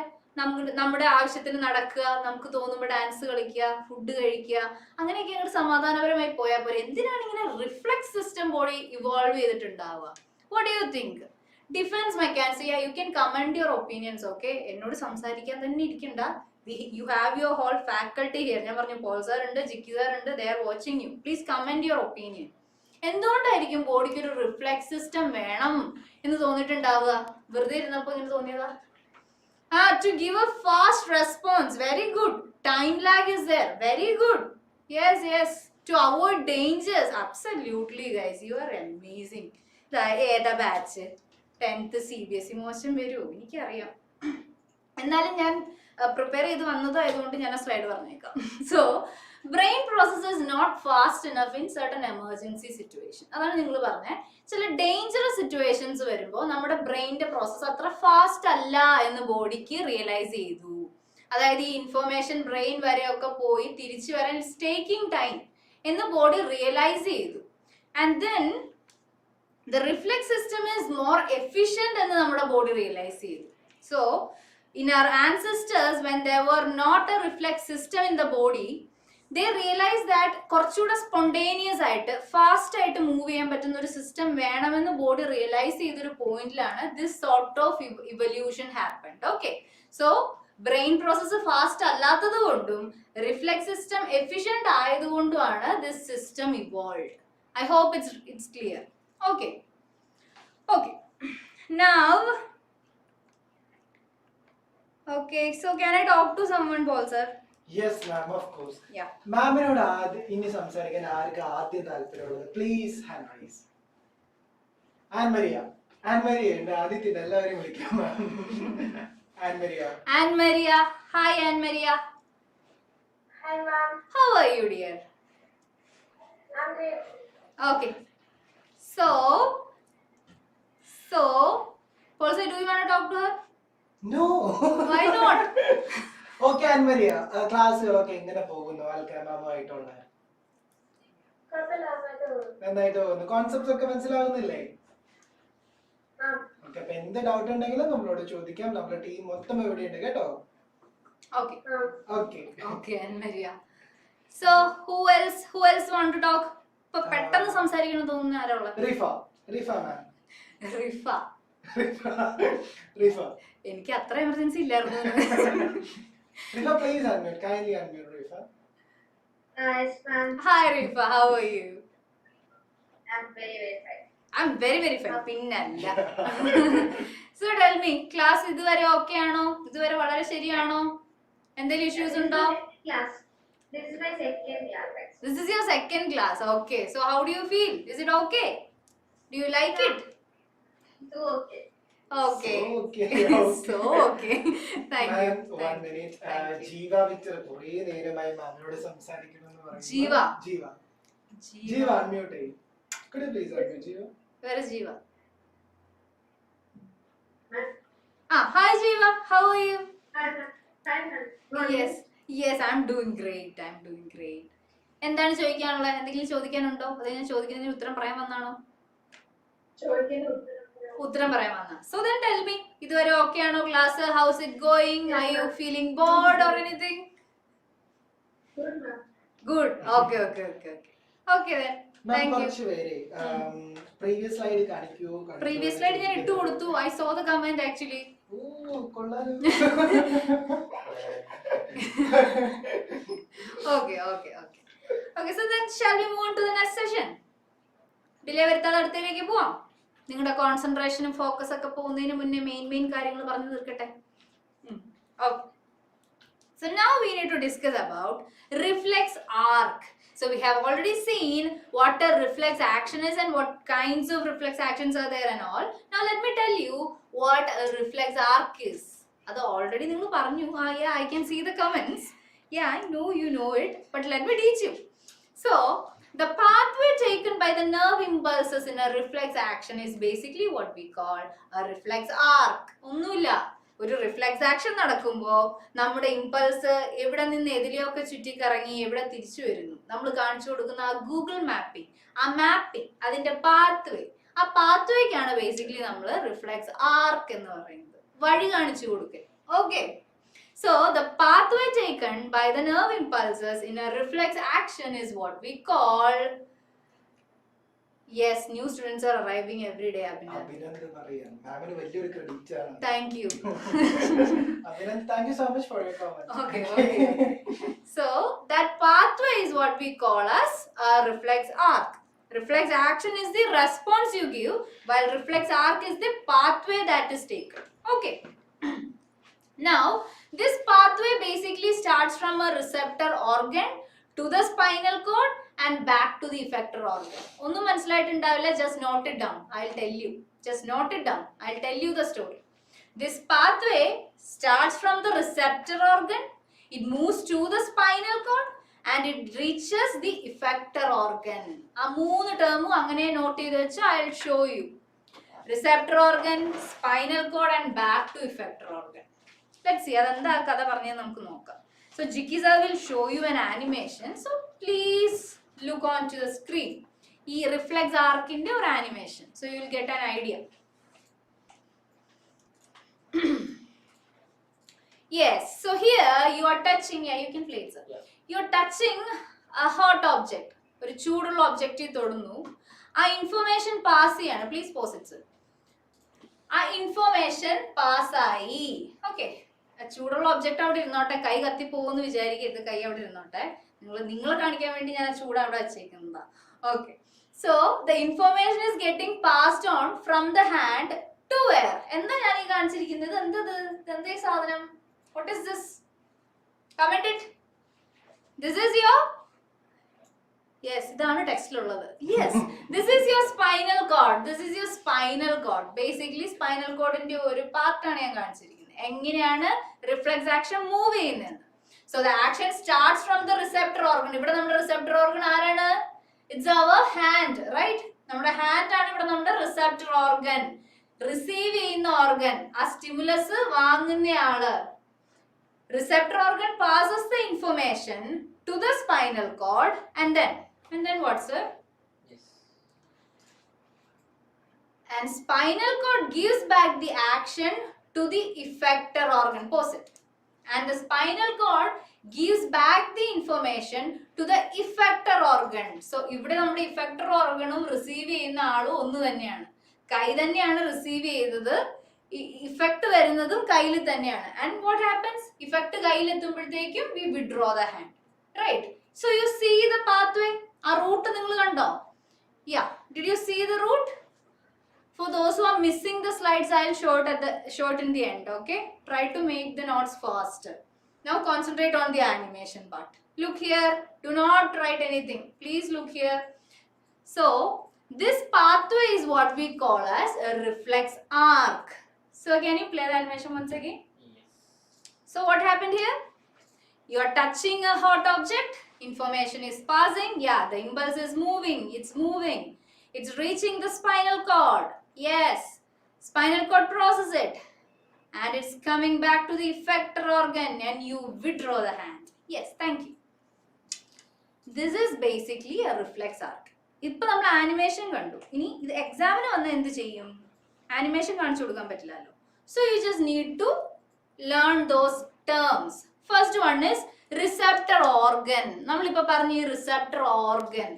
നമ്മുടെ ആവശ്യത്തിന് നടക്കുക, നമുക്ക് തോന്നുമ്പോൾ ഡാൻസ് കളിക്കുക, ഫുഡ് കഴിക്കുക, അങ്ങനെയൊക്കെ അങ്ങോട്ട് സമാധാനപരമായി പോയാൽ പോലെ എന്തിനാണ് ഇങ്ങനെ റിഫ്ലെക്സ് സിസ്റ്റം ബോഡി ഇവോൾവ് ചെയ്തിട്ടുണ്ടാവുക? What do you think? Defence mechanism, you can comment your opinions. Okay, എന്നോട് സംസാരിക്കാൻ തന്നെ ഇരിക്കണ്ട. You have your whole faculty here. ഞാൻ പറഞ്ഞു പോൾ സാർ ഉണ്ട്, ജിക്കി സാർ ഉണ്ട്, they are watching you. Please comment your opinion. എന്തുകൊണ്ടായിരിക്കും ബോഡിക്ക് ഒരു റിഫ്ലെക്സ് സിസ്റ്റം വേണം എന്ന് തോന്നിയിട്ടുണ്ടാവുക? വെറുതെ ഇരുന്നപ്പോൾ ഇങ്ങനെ തോന്നിയതാ? To give a fast response. Very good. Time lag is there. Very good. Yes. To avoid dangers. Absolutely, guys. You are amazing. ഏതാ batch? 10th CBSE മോശം വരുമോ? എനിക്കറിയാം. എന്നാലും ഞാൻ പ്രിപ്പയർ ചെയ്ത് വന്നതായതുകൊണ്ട് ഞാൻ ആ സ്ലൈഡ് പറഞ്ഞേക്കാം. So brain processes not fast enough in certain emergency situation. അതാണ് നിങ്ങൾ പറഞ്ഞത്. ചില ഡേഞ്ചറസ് സിറ്റുവേഷൻസ് വരുമ്പോൾ നമ്മുടെ ബ്രെയിനിന്റെ പ്രോസസ്സ് അത്ര ഫാസ്റ്റ് അല്ല എന്ന് ബോഡിക്ക് റിയലൈസ് ചെയ്തു. അതായത് ഈ ഇൻഫർമേഷൻ ബ്രെയിൻ വരെയൊക്കെ പോയി തിരിച്ചു വരാൻ ടേക്കിംഗ് ടൈം എന്ന് ബോഡി റിയലൈസ് ചെയ്തു. And then the reflex system is more efficient എന്ന് നമ്മുടെ ബോഡി റിയലൈസ് ചെയ്തു. So in our ancestors, when there were not a reflex system in the body, they realized that കുറച്ചുകൂടെ spontaneous ആയിട്ട് fast ആയിട്ട് move ചെയ്യാൻ പറ്റുന്ന ഒരു സിസ്റ്റം വേണമെന്ന് ബോഡി റിയലൈസ് ചെയ്തൊരു പോയിന്റിലാണ് this sort of evolution happened. Okay, so brain process fast അല്ലാത്തത് കൊണ്ടും റിഫ്ലെക്സ് സിസ്റ്റം എഫിഷ്യന്റ് ആയതുകൊണ്ടുമാണ് this system evolve. I hope it's clear. Okay, now okay, so can I talk to someone, Paul sir? Yes ma'am, of course. Yeah. മാമിനോട് ഇനി സംസാരിക്കാൻ ആർക്ക് ആദ്യം താല്പര്യമുള്ളത്? Please hand raise. Ann Maria ഉണ്ട്, ആദ്യത്തിന് എല്ലാവരും വിളിക്കാം. Anne-Maria. Hi Anne-Maria. Hi ma'am. How are you, dear? I'm great. Okay, so Paul sir, do you want to talk to her? No. Why not? Okay Ann Maria, ക്ലാസ്സുകളൊക്കെ എങ്ങനെ പോകുന്നു? ആൽക്കാമായിട്ടുള്ള നന്നായിട്ട് പോകുന്നു. കോൺസെപ്റ്റ്സ് ഒക്കെ മനസ്സിലാവുന്നില്ലേ? ഓക്കെ, അപ്പൊ എന്ത് ഡൗട്ട് ഉണ്ടെങ്കിലും നമ്മളോട് ചോദിക്കാം. നമ്മുടെ ടീം മൊത്തം ഇവിടെ ഉണ്ട് കേട്ടോ. Okay, Anne-Maria. So who else want to talk? ഇപ്പൊ പെട്ടെന്ന് സംസാരിക്കണം തോന്നുന്ന ആരാ ഉള്ളത്? റിഫ മാം. റിഫ, എനിക്ക് അത്ര എമർജൻസി ഇല്ലായിരുന്നു. Rifa, please unmute. Kindly unmute, Rifa. Yes ma'am. Hi Rifa, how are you? I'm very fine. I'm very fine. പിന്നല്ല. So tell me, class ഇതുവരെ ഓക്കെ ആണോ? ഇതുവരെ വളരെ ശരിയാണോ? എന്തെങ്കിലും ഇഷ്യൂസ് ഉണ്ടോ? Class. This is my second class. This is your second class. Okay. So how do you feel? Is it okay? Do you like it? So okay. Okay. So okay. Thank you. One minute. ജീവ വിത്ത് കുറേ നേരമായി മാമിനോട് സംസാരിക്കണമെന്ന് പറയുന്നു. ജീവ unmute ചെയ്യ്. Could you please unmute ജീവ? Where is Jeeva? Hi Jeeva. How are you? Yes, I'm doing great. എന്താണ് ചോദിക്കാനുള്ളത്? എന്തെങ്കിലും ചോദിക്കാനുണ്ടോ? അതോ ഞാൻ ചോദിക്കുന്നതിന് ഉത്തരം പറയാൻ വന്നാണോ? ഉത്തരം പറയാൻ വന്ന. So then tell me, ഇതുവരെ ഓക്കെ ആണോ class? How's it going? Are you feeling bored or anything? Good. Okay then. Thank you. Previous slide കാണിക്കൂ. Previous slide ഞാൻ ഇട്ടു കൊടുത്തു. I saw the comment actually. കൊള്ളാലോ. Okay, so then shall we move on to the next session? Delay വരുത്താതെ അടുത്തേക്ക് പോവാം. നിങ്ങളുടെ കോൺസെൻട്രേഷനും focus ഒക്കെ പോകുന്നതിന് മുന്നേ മെയിൻ കാര്യങ്ങൾ പറഞ്ഞു തീർക്കട്ടെ. Okay. So now we need to discuss about reflex arc. So we have already seen what a reflex action is and what kinds of reflex actions are there and all. Now let me tell you what a reflex arc is. That already ningal paranju. Yeah, I can see the comments. Yeah, I know you know it, but let me teach you. So The pathway taken by the nerve impulses in a reflex action is basically what we call a reflex arc. ഒന്നുമില്ല, ഒരു reflex action നടക്കുമ്പോൾ നമ്മുടെ impulse എവിടെ നിന്ന് എതിരെയൊക്കെ ചുറ്റിക്കറങ്ങി എവിടെ തിരിച്ചു വരുന്നു, നമ്മൾ കാണിച്ചു കൊടുക്കുന്ന ആ ഗൂഗിൾ മാപ്പിംഗ്, ആ മാപ്പിംഗ്, അതിന്റെ പാത്വേ, ആ പാത്വേക്കാണ് ബേസിക്കലി നമ്മൾ റിഫ്ലെക്സ് ആർക്ക് എന്ന് പറയുന്നത്, വഴി കാണിച്ചു കൊടുക്കൽ. Okay, so the pathway taken by the nerve impulses in a reflex action is what we call. Yes, new students are arriving every day, Abhinand. Abhinandan അറിയാം, മാമിന് വലിയൊരു ക്രെഡിറ്റ് ആണ്. Thank you. Abhinand, thank you so much for your comment. Okay. So that pathway is what we call as a reflex arc. Reflex action is the response you give, while reflex arc is the pathway that is taken. Okay. Now, this pathway basically starts from a receptor organ to the spinal cord and back to the effector organ. ഒന്നും മനസ്സിലായിട്ടുണ്ടാവില്ല, just note it down. I'll tell you. Just note it down. I'll tell you the story. This pathway starts from the receptor organ, it moves to the spinal cord and it reaches the effector organ. ആ മൂന്ന് ടേമും അങ്ങനെ not ചെയ്ത് വെച്ച് I'll show you. Receptor organ, spinal cord and back to effector organ. Let's see, അതെന്താ കഥ പറഞ്ഞത് നമുക്ക് നോക്കാം. So Jiki sir will show you an animation. So please look onto the screen. ഈ റിഫ്ലെക്സ് ആർക്കിന്റെ ഒരു animation. So you will get an idea. Yes, so here you are touching, yeah, you can play it, sir. Yeah. You are touching a hot object. ഒരു ചൂടുള്ള object തൊടുന്നു, ആ information pass ചെയ്യാണ്. Please pause it sir. ആ information പാസ്സായി. Okay, ചൂടുള്ള object അവിടെ ഇരുന്നോട്ടെ, കൈ കത്തിപ്പോകുമെന്ന് വിചാരിക്കരുത്, കൈ അവിടെ ഇരുന്നോട്ടെ. നിങ്ങളെ കാണിക്കാൻ വേണ്ടി ഞാൻ ആ ചൂട് അവിടെ വെച്ചേക്കുന്നതാ. Okay, so the information is getting passed on from the hand to where. എന്താ ഞാൻ ഈ കാണിച്ചിരിക്കുന്നത്? എന്താ ഈ സാധനം? What is this? Comment it. This is your, yes, ഇതാണ് ടെക്സ്റ്റിലുള്ളത്. Yes, this is your spinal cord. This is your spinal cord. Basically spinal കോർഡിന്റെ ഒരു പാർട്ടാണ് ഞാൻ കാണിച്ചിരിക്കുന്നത്, എങ്ങനെയാണ് റിഫ്ലെക്സ് ആക്ഷൻ മൂവ് ചെയ്യുന്നത്. So the action starts from the receptor organ. ഇവിടെ നമ്മുടെ റിസെപ്റ്റർ ഓർഗൻ ആരാണ്? It's our hand, right? നമ്മുടെ ഹാൻഡ് ആണ് ഇവിടെ നമ്മുടെ റിസെപ്റ്റർ ഓർഗൻ, റിസീവ് ചെയ്യുന്ന ഓർഗൻ, ആ സ്റ്റിമുലസ് വാങ്ങുന്നയാള്. Receptor organ passes the information to the spinal cord and then what, sir? Yes. And spinal cord gives back the action to the effector organ. Pause it. And the spinal cord gives back the information to the effector organ. So ഇവിടെ നമ്മുടെ effector organum receive ചെയ്യുന്ന ആളും ഒന്ന് തന്നെയാണ്. കൈ തന്നെയാണ് receive ചെയ്തത്, effect വരുന്നതും കയ്യിൽ തന്നെയാണ്. And what happens? ഇഫക്ട് കയ്യിലെത്തുമ്പോഴത്തേക്കും we withdraw the hand, right? So you see the pathway. ആ റൂട്ട് നിങ്ങൾ കണ്ടോ? Yeah, did you see the route? For those who are missing the slides, I'll show it in the end, okay? Try to make the notes faster. Now concentrate on the animation part. Look here, do not write anything. Please look here. So this pathway is what we call as a reflex arc. So can you play the animation once again? Yes. So what happened here? You are touching a hot object, information is passing, yeah, the impulse is moving, it's reaching the spinal cord, yes, spinal cord processes it, and it's coming back to the effector organ and you withdraw the hand. Yes, thank you. This is basically a reflex arc. ഇപ്പൊ നമ്മൾ animation കണ്ടു, ഇനി ഇത് എക്സാമിന് വന്നാൽ എന്ത് ചെയ്യും? Animation കാണിച്ചു കൊടുക്കാൻ പറ്റില്ലല്ലോ. So you just need to learn those terms. First one is receptor organ. നമ്മളിപ്പോ പറഞ്ഞ ഈ receptor organ,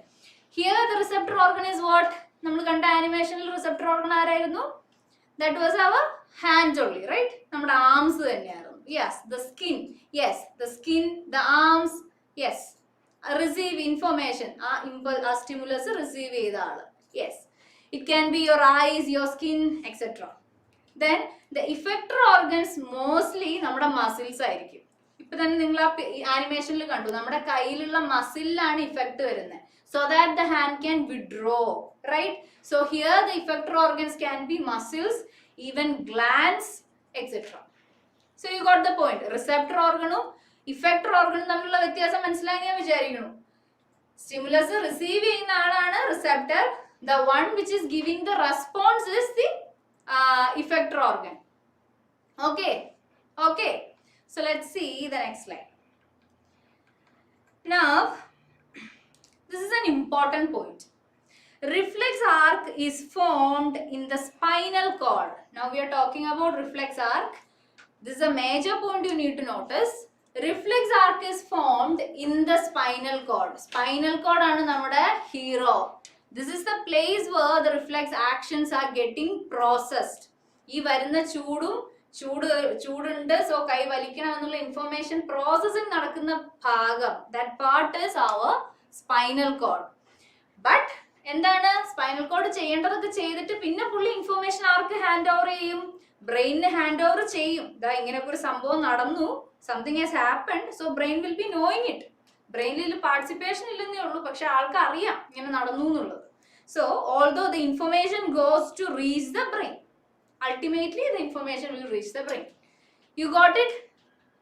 here the receptor organ is what? നമ്മൾ കണ്ട ആനിമേഷനിൽ റിസെപ്റ്റർ ഓർഗൻ ആരായിരുന്നു? That was our hands only, right? നമ്മുടെ ആംസ് തന്നെയായിരുന്നു. Yes, the skin, yes, the skin, the arms, yes, receive information, ആ സ്റ്റിമുലസ് റിസീവ് ചെയ്ത ആള്. Yes, it can be your eyes, your skin, etcetera. Then the effector organs mostly നമ്മുടെ muscles ആയിരിക്കും. ഇപ്പൊ തന്നെ നിങ്ങൾ ആ ആനിമേഷനിൽ കണ്ടു, നമ്മുടെ കയ്യിലുള്ള മസിലിലാണ് ഇഫക്ട് വരുന്നത്. So that the hand can withdraw, right? So here the effector organs can be muscles, even glands, etcetera. So you got the point. Receptor ഓർഗണും ഇഫക്ടർ ഓർഗണും തമ്മിലുള്ള വ്യത്യാസം മനസ്സിലായി ഞാൻ വിചാരിക്കുന്നു. Stimulus receive ചെയ്യുന്ന ആളാണ് receptor. The one which is giving the response is the effector organ. Okay. Okay. So let's see the next slide. Now, this is an important point. Reflex arc is formed in the spinal cord. Now we are talking about reflex arc. This is a major point you need to notice. Reflex arc is formed in the spinal cord. Spinal cord ആണ് നമ്മുടെ hero. This is the place where the reflex actions are getting processed. ഈ വരുന്ന ചൂടുണ്ട്, so കൈ വലിക്കണം എന്നുള്ള information processing നടക്കുന്ന ഭാഗം, that part is our spinal cord. But എന്താണ് സ്പൈനൽ കോഡ് ചെയ്യേണ്ടതൊക്കെ ചെയ്തിട്ട് പിന്നെ പുള്ളി ഇൻഫർമേഷൻ ആർക്ക് ഹാൻഡ് ഓവർ ചെയ്യും? ബ്രെയിനിന് ഹാൻഡ് ഓവർ ചെയ്യും. ഇതാ ഇങ്ങനെയൊക്കെ ഒരു സംഭവം നടന്നു, something has happened, so brain will be knowing it. ബ്രെയിനിൽ പാർട്ടിസിപ്പേഷൻ ഇല്ലെന്നേ ഉള്ളൂ, പക്ഷെ ആൾക്ക് അറിയാം ഇങ്ങനെ നടന്നു എന്നുള്ളത്. So although the information goes to reach the brain, ultimately the information will reach the brain. You got it?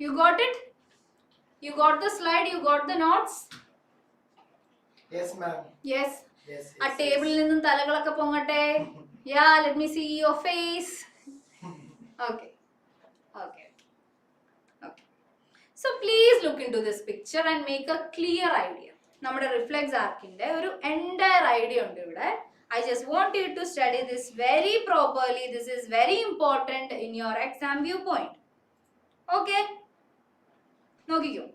You got it? You got the slide? You got the notes? Yes, ma'am. Yes. Yes. ആ ടേബിളിൽ നിന്നും തലകളൊക്കെ പൊങ്ങട്ടെ. Yeah, let me see your face. Okay. Okay. Okay. So please look into this picture and make a clear idea. നമ്മുടെ reflex ആർക്കിന്റെ ഒരു entire idea ഉണ്ട് ഇവിടെ. I just want you to study this very properly. This is very important in your exam viewpoint. Okay? നോക്കിക്കോ.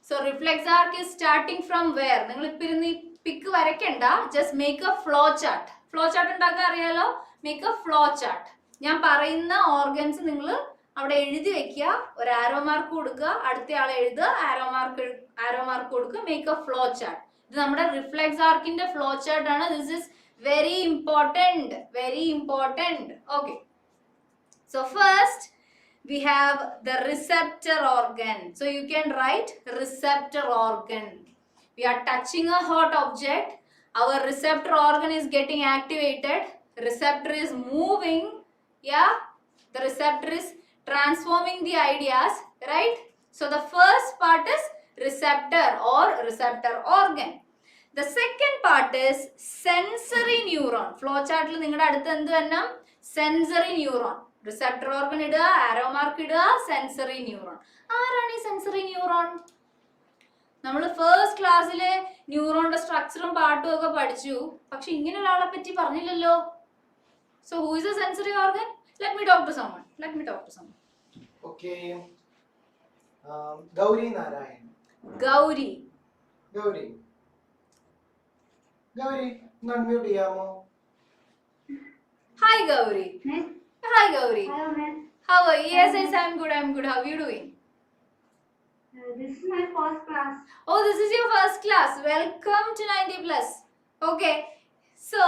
So reflex arc is starting from where? നിങ്ങൾ ഇപ്പം ഇരുന്ന് ഈ പിക്ക് വരയ്ക്കണ്ട. Just make a flow chart. Flow chart ഉണ്ടാക്കാൻ അറിയാലോ? Make a flow chart. ഞാൻ പറയുന്ന organs നിങ്ങൾ അവിടെ എഴുതി വെക്കുക, ഒരു ആരോ മാർക്ക് കൊടുക്കുക, അടുത്ത ആളെ എഴുതുക, ആരോ മാർക്ക് കൊടുക്കുക, മേക്ക് എ ഫ്ലോ ചാർട്ട്. ഇത് നമ്മുടെ റിഫ്ലെക്സ് ആർക്കിന്റെ ഫ്ലോ ചാർട്ട് ആണ്. This is very important, very important. Okay, so first we have the receptor organ. So you can write receptor organ. We are touching a hot object, our receptor organ is getting activated, receptor is moving, yeah, the receptor is transforming the ideas, right? So the first part is receptor or receptor organ. The second part is sensory neuron. Flow chart il ningade adutha endu vannam? Sensory neuron. Receptor organ iduക, arrow mark iduക, sensory neuron. ആരാണ് ഈ sensory neuron? നമ്മൾ first ക്ലാസ്സിലെ ന്യൂറോണിന്റെ സ്ട്രക്ചറും പാട്ടും ഒക്കെ പഠിച്ചു, പക്ഷെ ഇങ്ങനെ ഒരാളെ പറ്റി പറഞ്ഞില്ലല്ലോ. So who is a sensory organ? Let me talk to someone. Okay. Gauri Narayan. Gauri. Gauri, unmute ചെയ്യാമോ? Hi Gauri. Hi Gauri. Hello, ma'am. How are you? Yes, I'm good. How are you doing? This is my first class. Oh, this is your first class. Welcome to 90 plus. Okay. So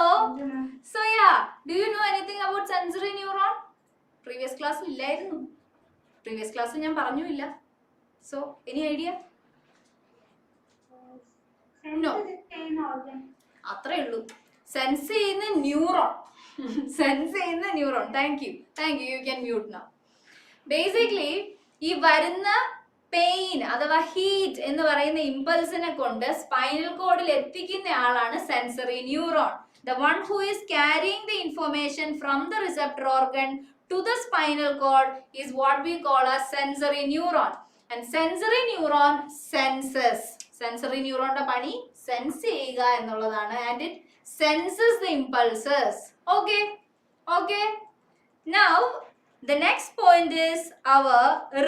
yeah, do you know anything about sensory neuron? Previous class ഇല്ലായിരുന്നു. Previous class ഞാൻ പറഞ്ഞുമില്ല. So, any idea? No. അത്രേ ഉള്ളൂ. Sense ചെയ്യുന്ന neuron. Thank you. You can mute now. Basically ഈ വരുന്ന pain അഥവാ heat എന്ന് പറയുന്ന ഇമ്പൾസിനെ കൊണ്ട് സ്പൈനൽ കോഡിൽ എത്തിക്കുന്ന ആളാണ് sensory neuron. The one who is carrying the information from the receptor organ to the spinal cord is what we call as sensory neuron. And sensory neuron senses. Sensory neuron ന്റെ പണി sense ചെയ്യുക എന്നുള്ളതാണ്. And it senses the impulses. Okay. Now the next point is our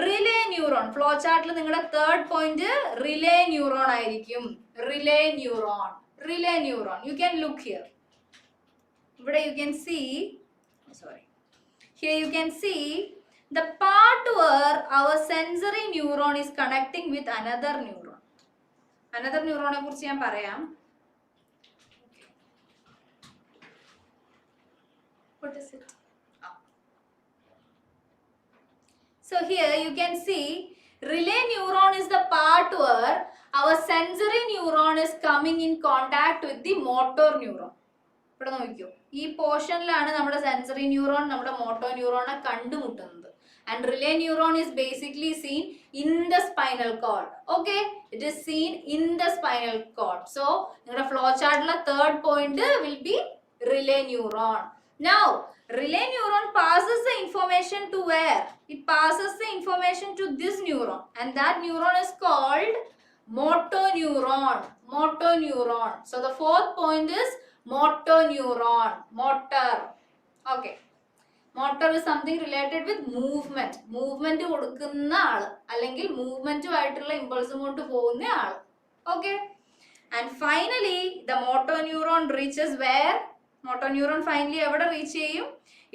relay neuron. Flow chart ൽ നിങ്ങളുടെ third point relay neuron ആയിരിക്കും. Relay neuron. You can look here. Here you can see the part where our sensory neuron is connecting with another neuron. Another neuron കുറിച്ച് ഞാൻ പറയാം. What is it? So here you can see relay neuron is the part where our sensory neuron is coming in contact with the motor neuron. ഇവിടെ നോക്കിയോ, ഈ പോർഷനിലാണ് നമ്മുടെ sensory neuron നമ്മുടെ motto ന്യൂറോണെ കണ്ടുമുട്ടുന്നത്. And relay neuron is basically seen in the spinal cord. Okay, it is seen in the spinal cord. So, your flowchart la third point will be relay neuron. Now, relay neuron passes the information to where? It passes the information to this neuron, and that neuron is called motoneuron. Motoneuron. So, the fourth point is motoneuron. Motor. Okay. Motor is something related with movement. Movement കൊടുക്കുന്ന ആള് അല്ലെങ്കിൽ മൂവ്മെന്റുമായിട്ടുള്ള ഇമ്പൾസും കൊണ്ട് പോകുന്ന ആള്. Okay. And finally, the motoneuron reaches where? Motoneuron finally എവിടെ reach ചെയ്യും?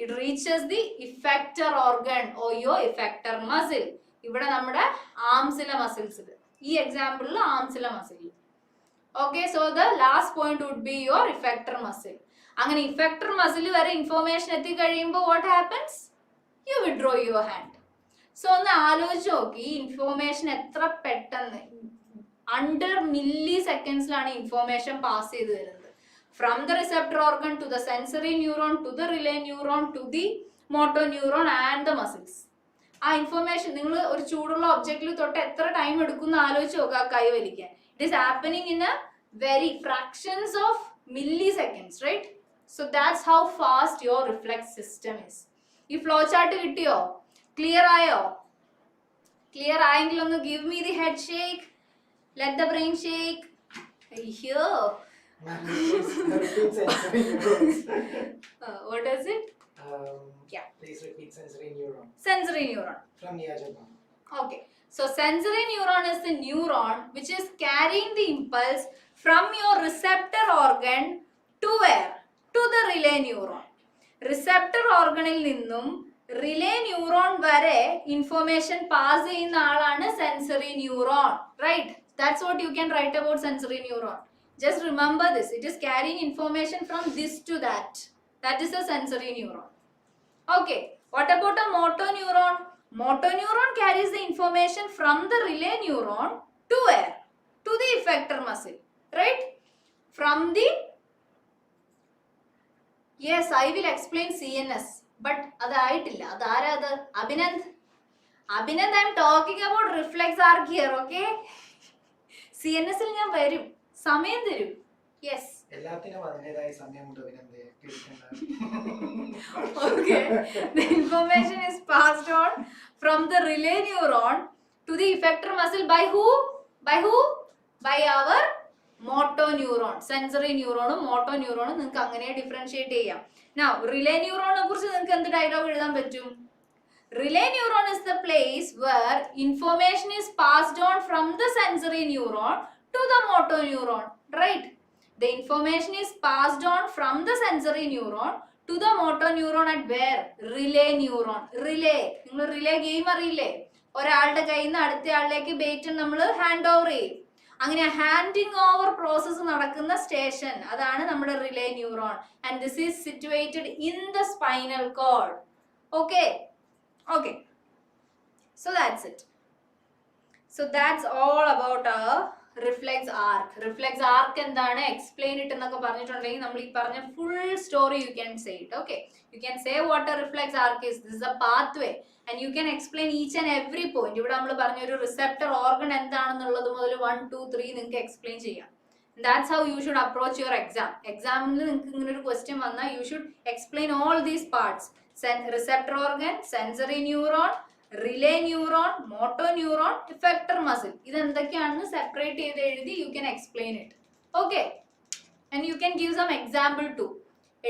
It reaches the effector organ or your effector muscle. ഇവിടെ നമ്മുടെ ആംസിലെ മസിൽസ്. ഈ എക്സാമ്പിളിൽ ആംസിലെ muscle. Okay, so the last point would be your effector muscle. അങ്ങനെ effector muscle വരെ information എത്തി കഴിയുമ്പോൾ what happens? You withdraw your hand. So ഒന്ന് ആലോചിച്ച് നോക്കി ഈ ഇൻഫോർമേഷൻ എത്ര പെട്ടെന്ന് under millisecondsലാണ് ഇൻഫോർമേഷൻ പാസ് ചെയ്ത് വരുന്നത്. From the receptor organ to the sensory neuron to the relay neuron to the motor neuron and the muscles. ആ ഇൻഫോർമേഷൻ നിങ്ങൾ ഒരു ചൂടുള്ള ഒബ്ജക്റ്റിൽ തൊട്ട് എത്ര ടൈം എടുക്കും എന്ന് ആലോചിച്ച് നോക്കുക കൈ വലിക്കാൻ. It is happening in a very fractions of milliseconds, right? So that's how fast your reflex system is. ഈ ഫ്ലോ ചാർട്ട് കിട്ടിയോ? ക്ലിയർ ആയോ? ക്ലിയർ ആയെങ്കിൽ ഒന്ന് give me the head shake. Let the brain shake. Here. Repeat sensory neurons. What is it? Yeah. Please repeat sensory neuron. Sensory neuron. From Japan. Okay. So sensory neuron is the neuron which is carrying the impulse from your receptor organ to where? To the relay neuron. Receptor organil ninnum relay neuron vare information pass ചെയ്യുന്ന ആളാണ് sensory neuron. Right? That's what you can write about sensory neuron. Just remember this. It is carrying information from this to that. That is the sensory neuron. Okay. What about a motor neuron? Motor neuron carries the information from the relay neuron to where? To the effector muscle. Right? From the... Yes, I will explain CNS. But അതായിട്ടില്ല. അതാരത്? Abhinand. Abhinand, I am talking about reflex arc here. Okay? CNS ൽ ഞാൻ വരും. സമയം തരും. Yes. എല്ലാത്തിനും അതിൻ്റെതായ സമയമുണ്ട് അഭിനന്ദേ. Okay. The information is passed on from the relay neuron to the effector muscle by who? By who? By our motoneuron. Sensory neuron ഉം motoneuron ഉം നിങ്ങൾക്ക് അങ്ങനെ ഡിഫറൻഷിയേറ്റ് ചെയ്യാം. Now, relay neuron നെ കുറിച്ച് നിങ്ങൾക്ക് എന്ത് ഡയലോഗ് എഴുതാൻ പറ്റും? Relay neuron is the place where information is passed on from the sensory neuron to the motoneuron. Right? The information is passed on from the sensory neuron to the motor neuron at where? Relay neuron. Relay. നിങ്ങൾ relay game അറിയില്ലേ? ഒരാളുടെ കയ്യിൽ നിന്ന് അടുത്ത ആളിലേക്ക് ബേറ്റ് നമ്മൾ hand over ചെയ്യും. അങ്ങനെ handing over process നടക്കുന്ന സ്റ്റേഷൻ അതാണ് നമ്മുടെ relay neuron. And this is situated in the spinal cord. Okay okay, so that's it. So that's all about our reflex arc. Reflex arc എന്താണ്, എക്സ്പ്ലെയിൻ ഇറ്റ് എന്നൊക്കെ പറഞ്ഞിട്ടുണ്ടെങ്കിൽ നമ്മൾ ഈ പറഞ്ഞ full story you can say it. Okay, you can say what a reflex arc is. This is a pathway and you can explain each and every point. ഇവിടെ നമ്മൾ പറഞ്ഞ ഒരു റിസെപ്റ്റർ ഓർഗൺ എന്താണെന്നുള്ളത് മുതൽ 1, 2, 3 നിങ്ങൾക്ക് എക്സ്പ്ലെയിൻ ചെയ്യാം. That's how you should approach your exam. എക്സാമിൽ നിങ്ങൾക്ക് ഇങ്ങനെ ഒരു ക്വസ്റ്റ്യൻ വന്നാൽ you should explain all these parts. Receptor organ, sensory neuron, relay neuron, motor neuron, effector muscle, ഇതെന്തൊക്കെയാണെന്ന് സെപ്പറേറ്റ് ചെയ്ത് എഴുതി you can explain it. Okay, and you can give some example too.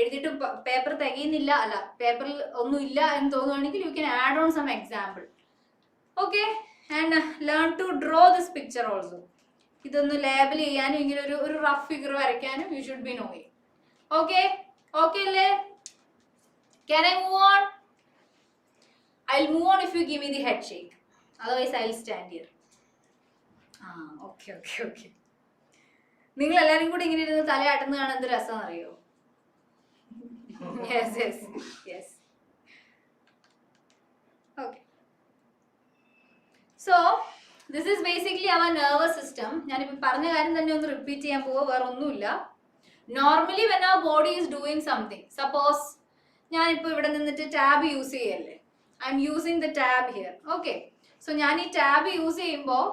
എഴുതിയിട്ട് paper തികയുന്നില്ല, അല്ല പേപ്പറിൽ ഒന്നും ഇല്ല എന്ന് തോന്നുകയാണെങ്കിൽ you can add on some example. Okay, and learn to draw this picture also. ഇതൊന്ന് ലേബൽ ചെയ്യാനും ഇങ്ങനെ ഒരു റഫ് ഫിഗർ വരയ്ക്കാനും you should be knowing. Okay okay അല്ലേ? Can I move on? I'll move on if you give me the head shake. Otherwise, I'll stand here. Okay, okay, okay. നിങ്ങൾ എല്ലാവരും കൂടി ഇങ്ങനെ ഇരുന്ന് തലയാട്ടുന്ന കാണാൻ എന്ത് രസമെന്ന് അറിയോ? Yes, yes, yes. Okay. So, this is basically our nervous system. ഞാനിപ്പോൾ പറഞ്ഞ കാര്യം തന്നെ ഒന്ന് റിപ്പീറ്റ് ചെയ്യാൻ പോവുക, വേറെ ഒന്നുമില്ല. Normally, when our body is doing something, suppose ഞാനിപ്പോൾ ഇവിടെ നിന്നിട്ട് ടാബ് യൂസ് ചെയ്യല്ലേ, I'm using the tab here. Okay, so ഞാൻ ഈ tab യൂസ് ചെയ്യുമ്പോൾ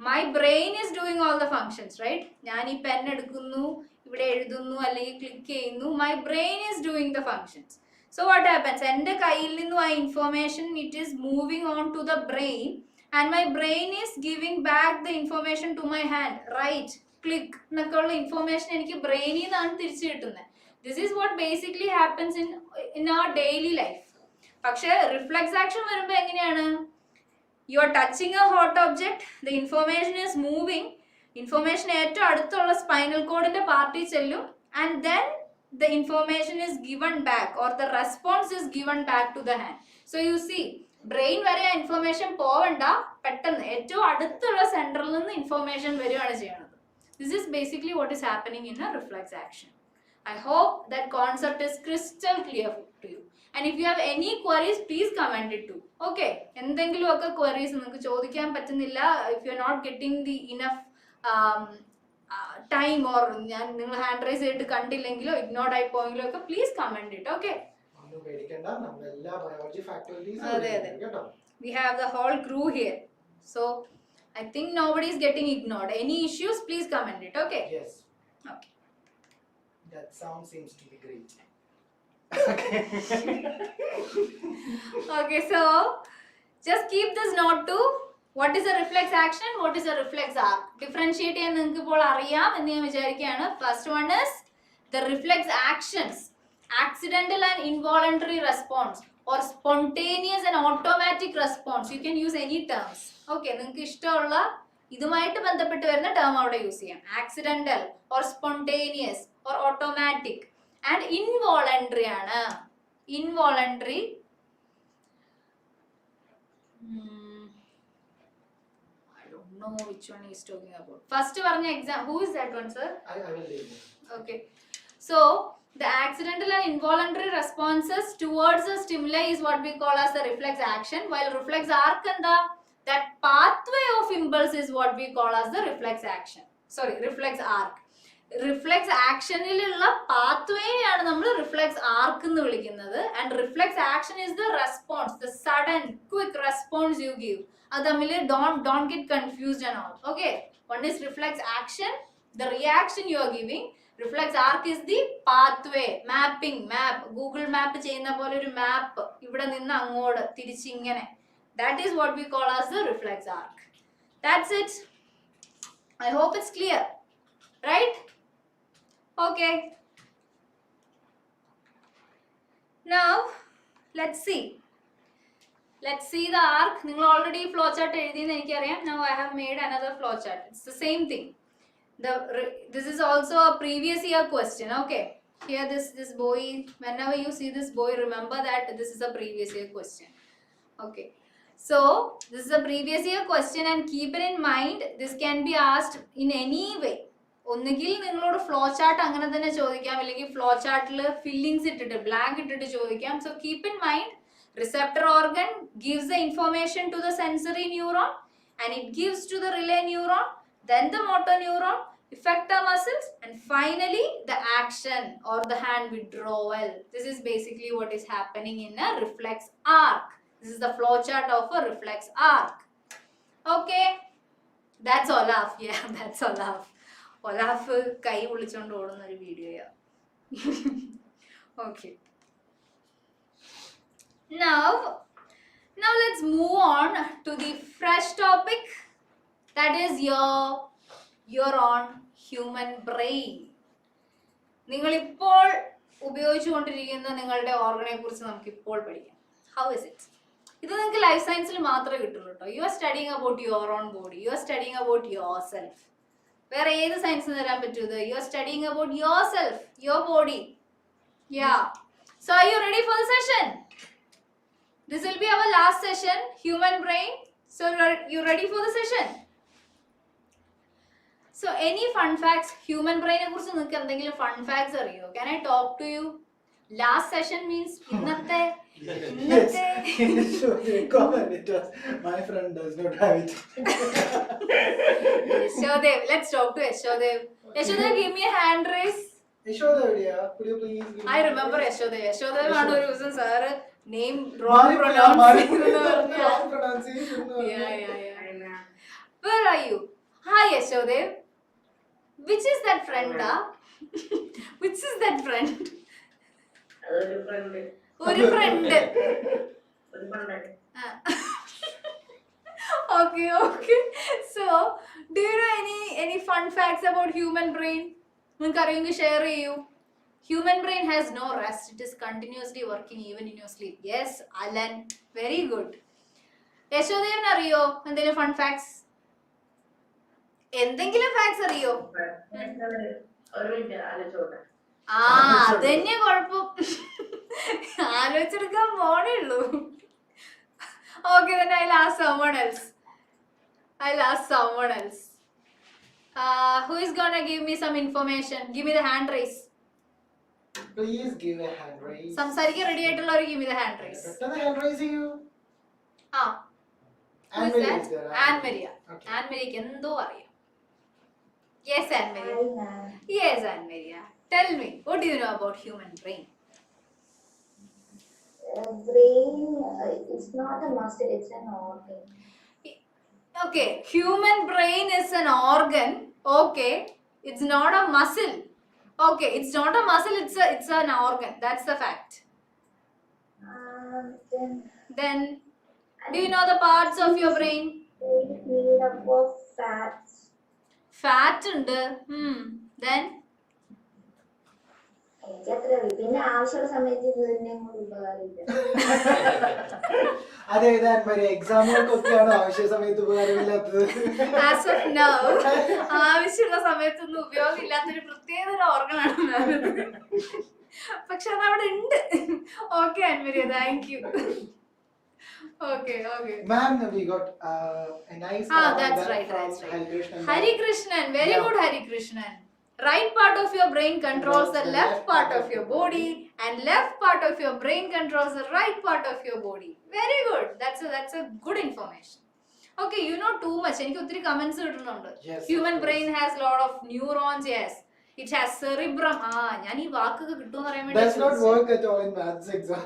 my brain is doing all the functions, right? ഞാൻ ഈ പെൻ എടുക്കുന്നു, ഇവിടെ എഴുതുന്നു, അല്ലെങ്കിൽ ക്ലിക്ക് ചെയ്യുന്നു. My brain is doing the functions. So what happens? എൻ്റെ കയ്യിൽ നിന്നും ആ information, it is moving on to the brain, and my brain is giving back the information to my hand. Right, click എന്നൊക്കെ ഉള്ള information എനിക്ക് ബ്രെയിനിൽ നിന്നാണ് തിരിച്ചു കിട്ടുന്നത്. This is what basically happens in our daily life. പക്ഷേ reflex action വരുമ്പോൾ എങ്ങനെയാണ്? You are touching a hot object, the information is moving, information ഏറ്റവും അടുത്തുള്ള സ്പൈനൽ കോഡിന്റെ പാർട്ടിൽ ചെല്ലും, and then the information is given back, or the response is given back to the hand. So you see, brain വരെ ആ information പോവണ്ട, പെട്ടെന്ന് ഏറ്റവും അടുത്തുള്ള സെന്ററിൽ നിന്ന് information വരികയാണ് ചെയ്യുന്നത്. This is basically what is happening in a reflex action. I hope that concept is crystal clear to you. And if you have any queries, please comment it too. Okay, എന്തെങ്കിലും ഒക്കെ queries നിങ്ങൾക്ക് ചോദിക്കാൻ പറ്റുന്നില്ല, if you are not getting the enough time, or ഞാൻ നിങ്ങൾ hand raise ചെയ്തിട്ട് കണ്ടില്ലെങ്കിലോ ignored ആയി പോയെങ്കിലോ ഒക്കെ പ്ലീസ് കമന്റ് ഇറ്റ്. ഓക്കെ, ഒന്നും പേടിക്കണ്ട, നമ്മൾ എല്ലാ ബയോളജി ഫാക്കൽറ്റീസും അതെ അതെ, കേട്ടോ. we have the whole crew here, so I think nobody is getting ignored. Any issues, please comment it. Okay, Yes, okay. that sound seems to be great. Okay, so just keep this note too. What is a reflex action? What is a reflex arc? Differentiate ചെയ്യാൻ നിങ്ങൾക്ക് ഇപ്പോൾ അറിയാം എന്ന് ഞാൻ വിചാരിക്കുകയാണ്. First one is the reflex actions, accidental and involuntary response, or spontaneous and automatic response. You can use any terms. Okay, നിങ്ങൾക്ക് ഇഷ്ടമുള്ള ഇതുമായിട്ട് ബന്ധപ്പെട്ട് വരുന്ന ടേം അവിടെ യൂസ് ചെയ്യാം. Accidental or spontaneous or automatic and involuntary ആണ്. Involuntary. I don't know which one he is talking about. First പറഞ്ഞ exam, who is that one, sir? I will leave it. Okay, so the accidental and involuntary responses towards a stimuli is what we call as the reflex action, while reflex arc and that pathway of impulse is what we call as the reflex action. Sorry, reflex arc. Reflex ആക്ഷനിലുള്ള പാത്വേയാണ് നമ്മൾ reflex arc എന്ന് വിളിക്കുന്നത്. And reflex action is the response, the sudden quick response you give. അത് തമ്മിൽ don't get confused and all. Okay, one is reflex action, the reaction you are giving. Reflex arc is the pathway, mapping, map, Google map ചെയ്യുന്ന പോലെ ഒരു മാപ്പ്, ഇവിടെ നിന്ന് അങ്ങോട്ട് തിരിച്ചിങ്ങനെ. That is what we call as the reflex arc. That's it. I hope it's clear, right? Okay, now let's see the arc. നിങ്ങൾ already flow chart എഴുതിയെന്ന് എനിക്കറിയാം. Now I have made another flow chart. It's the same thing. This is also a previous year question. Okay, here this boy, whenever you see this boy, remember that this is a previous year question. Okay, so this is a previous year question, and keep it in mind, this can be asked in any way. ഒന്നുകിൽ നിങ്ങളോട് flow chart അങ്ങനെ തന്നെ ചോദിക്കാം, അല്ലെങ്കിൽ flow ചാർട്ടിൽ fillings ഇട്ടിട്ട് blank ഇട്ടിട്ട് ചോദിക്കാം. So keep in mind, receptor organ gives the information to the sensory neuron, and it gives to the relay neuron, then the motor neuron, effector muscles, and finally the action or the hand withdrawal. This is basically what is happening in a reflex arc. This is the flow chart of a reflex arc. Okay, that's Olaf. Yeah, that's Olaf. Olaf കൈ വിളിച്ചോണ്ട് ഓടുന്ന ഒരു വീഡിയോയാ. Okay, now let's move on to the fresh topic, that is your own human brain. നിങ്ങൾ ഇപ്പോൾ ഉപയോഗിച്ചുകൊണ്ടിരിക്കുന്ന നിങ്ങളുടെ ഓർഗനെ കുറിച്ച് നമുക്ക് ഇപ്പോൾ പഠിക്കാം. How is it? ഇത് നിങ്ങൾക്ക് ലൈഫ് സയൻസിൽ മാത്രമേ കിട്ടുള്ളൂ കേട്ടോ. You are studying about your own body. You are studying about yourself. വേറെ ഏത് സയൻസ് തരാൻ പറ്റൂ ഇത്? You are studying about yourself, your body. Yeah, so are you ready for the session? This will be our last session, human brain. So you ready for the session? So any fun facts, human ബ്രെയിനെ കുറിച്ച് നിങ്ങൾക്ക് എന്തെങ്കിലും fun facts അറിയോ? Can I talk to you? Last session means ഇന്നത്തെ. Yes, comment it was. My friend does not have it. Yashodev, let's talk to Yashodev. Yashodev, give me a hand raise. Yashodev, could you please give I remember Yashodev. Yashodev ആണ് ഒരു ദിവസം sir name wrong pronunciation. wrong pronunciation. Ayla. Where are you? Hi Yashodev. Which is that friend? Which is that friend? അതൊരു front ഒരു friend. ഒരു front Okay. So, do you know any fun facts about human brain? നിങ്ങൾക്ക് അറിയുമെങ്കിൽ share ചെയ്യൂ. Human brain has no rest. It is continuously working even in your sleep. Yes, Alan. Very good. യശോദേവന് അറിയോ എന്തെങ്കിലും fun facts? എന്തെങ്കിലും facts അറിയോ? ഒരു minute ആലോചിച്ചോട്ടെ അത് തന്നെ കുഴപ്പം. ആലോചിച്ചെടുക്കാൻ പോണേ ഉള്ളൂ. Okay, then I'll ask someone else. Who is gonna give me some information? Give me the hand raise. Please give a hand raise. സംസാരിക്കാൻ ready ആയിട്ടുള്ളവർ give me the hand raise. പെട്ടെന്ന് hand raise ചെയ്യൂ. Who is that? Anne Maria. Okay. Anne Mariaക്ക് എന്തോ അറിയാം. Yes, Anne Maria. Hi, ma'am. Yes, Anne Maria. Tell me, what do you know about human brain? Brain, it's not a muscle, it's an organ. Okay, human brain is an organ. Okay, it's not a muscle. Okay, it's not a muscle, it's an organ. That's the fact. Then, do you know the parts of your brain? It's made up of fats. Fat ഉണ്ട്. Then, എനിക്കത്ര അറിയില്ല. പിന്നെ ആവശ്യമുള്ള സമയത്ത് ഇത് തന്നെ കൂടി ഉപകാരമില്ല. അതെഴുതാൻ വരെ എക്സാമുകൾക്കൊക്കെയാണ് ആവശ്യ സമയത്ത് ഉപകാരമില്ലാത്തത്. as of now, ആവശ്യമുള്ള സമയത്തൊന്നും ഉപയോഗമില്ലാത്തൊരു പ്രത്യേക ഒരു ഓർഗനാണ്. പക്ഷെ അത് അവിടെ ഉണ്ട്. Okay Anwariya, thank you. Okay. Ma'am, we got a nice That's from right. Hari Hari Krishnan, very good Hari Krishnan. Right part of your brain controls the left part of your body, and left part of your brain controls the right part of your body. Very good. That's a good information. Okay, you know too much. എനിക്ക് ഒത്തിരി comments കിട്ടുന്നുണ്ട്. Yes, Human of course. brain has lot of neurons. Yes, it has cerebrum. ഞാൻ ഈ വാക്കൊക്കെ കിട്ടുമെന്ന് അറിയാൻ does not വേണ്ടി work at all in maths exam.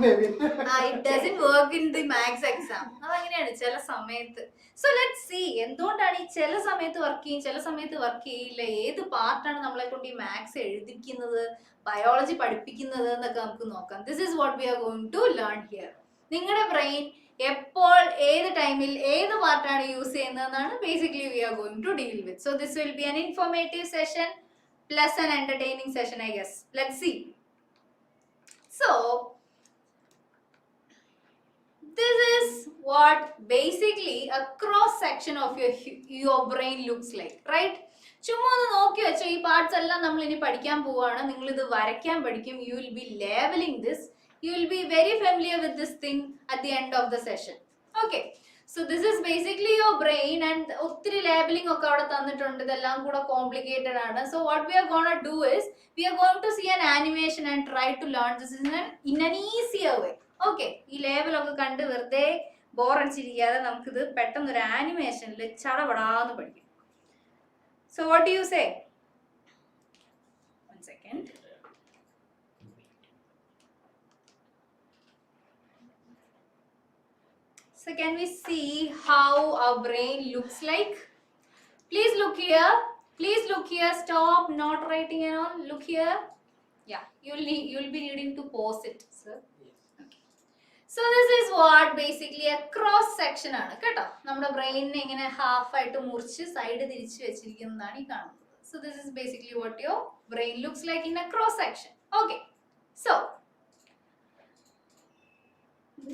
it doesn't work in the maths exam. അതങ്ങനെയാണ് ചില സമയത്ത്. So let's see എന്തുകൊണ്ടാണ് ഈ ചില സമയത്ത് വർക്ക് ചെയ്യും ചില സമയത്ത് വർക്ക് ചെയ്യില്ല, ഏത് പാർട്ടാണ് നമ്മളെ കൊണ്ട് ഈ മാത്സ് എഴുതിക്കുന്നത്, ബയോളജി പഠിപ്പിക്കുന്നത് എന്നൊക്കെ നമുക്ക് നോക്കാം. This is what we are going to learn here. നിങ്ങളുടെ ബ്രെയിൻ എപ്പോൾ ഏത് ടൈമിൽ ഏത് പാർട്ടാണ് use ചെയ്യുന്നതെന്നാണ് basically we are going to deal with. So this will be an informative session plus an entertaining session, I guess. Let's see. So this is what basically a cross section of your brain looks like, right? ചുമ്മാ ഒന്ന് നോക്കി വെച്ചോ, ഈ parts എല്ലാം നമ്മൾ ഇനി പഠിക്കാൻ പോവാണ്. നിങ്ങൾ ഇത് വരയ്ക്കാൻ പഠിക്കും. You will be labeling this. You will be very familiar with this thing at the end of the session. Okay. So this is basically your brain, and ഒത്തിരി labeling ഒക്കെ അവിടെ തന്നിട്ടുണ്ട്. ഇതെല്ലാം കൂടെ complicated ആണ്. So what we are going to do is we are going to see an animation and try to learn this in an easier way. Okay, ഈ ലേബലൊക്കെ കണ്ട് വെറുതെ ബോറടിച്ചിരിക്കാതെ നമുക്കിത് പെട്ടെന്നൊരു ആനിമേഷനിൽ ചടപടാന്ന് പഠിക്കും. So what do you say? One second. So can we see how our brain looks like? Please look here. Stop not writing and all. Look here. Yeah, you'll be needing to pause it, sir. So this is what basically a cross section ആണ് കേട്ടോ. നമ്മുടെ ബ്രെയിനിനെ ഇങ്ങനെ half ആയിട്ട് മുറിച്ച് side തിരിച്ച് വെച്ചിരിക്കുന്നതാണ് ഈ കാണുന്നത്. So this is basically what your brain looks like in a cross section. Okay. So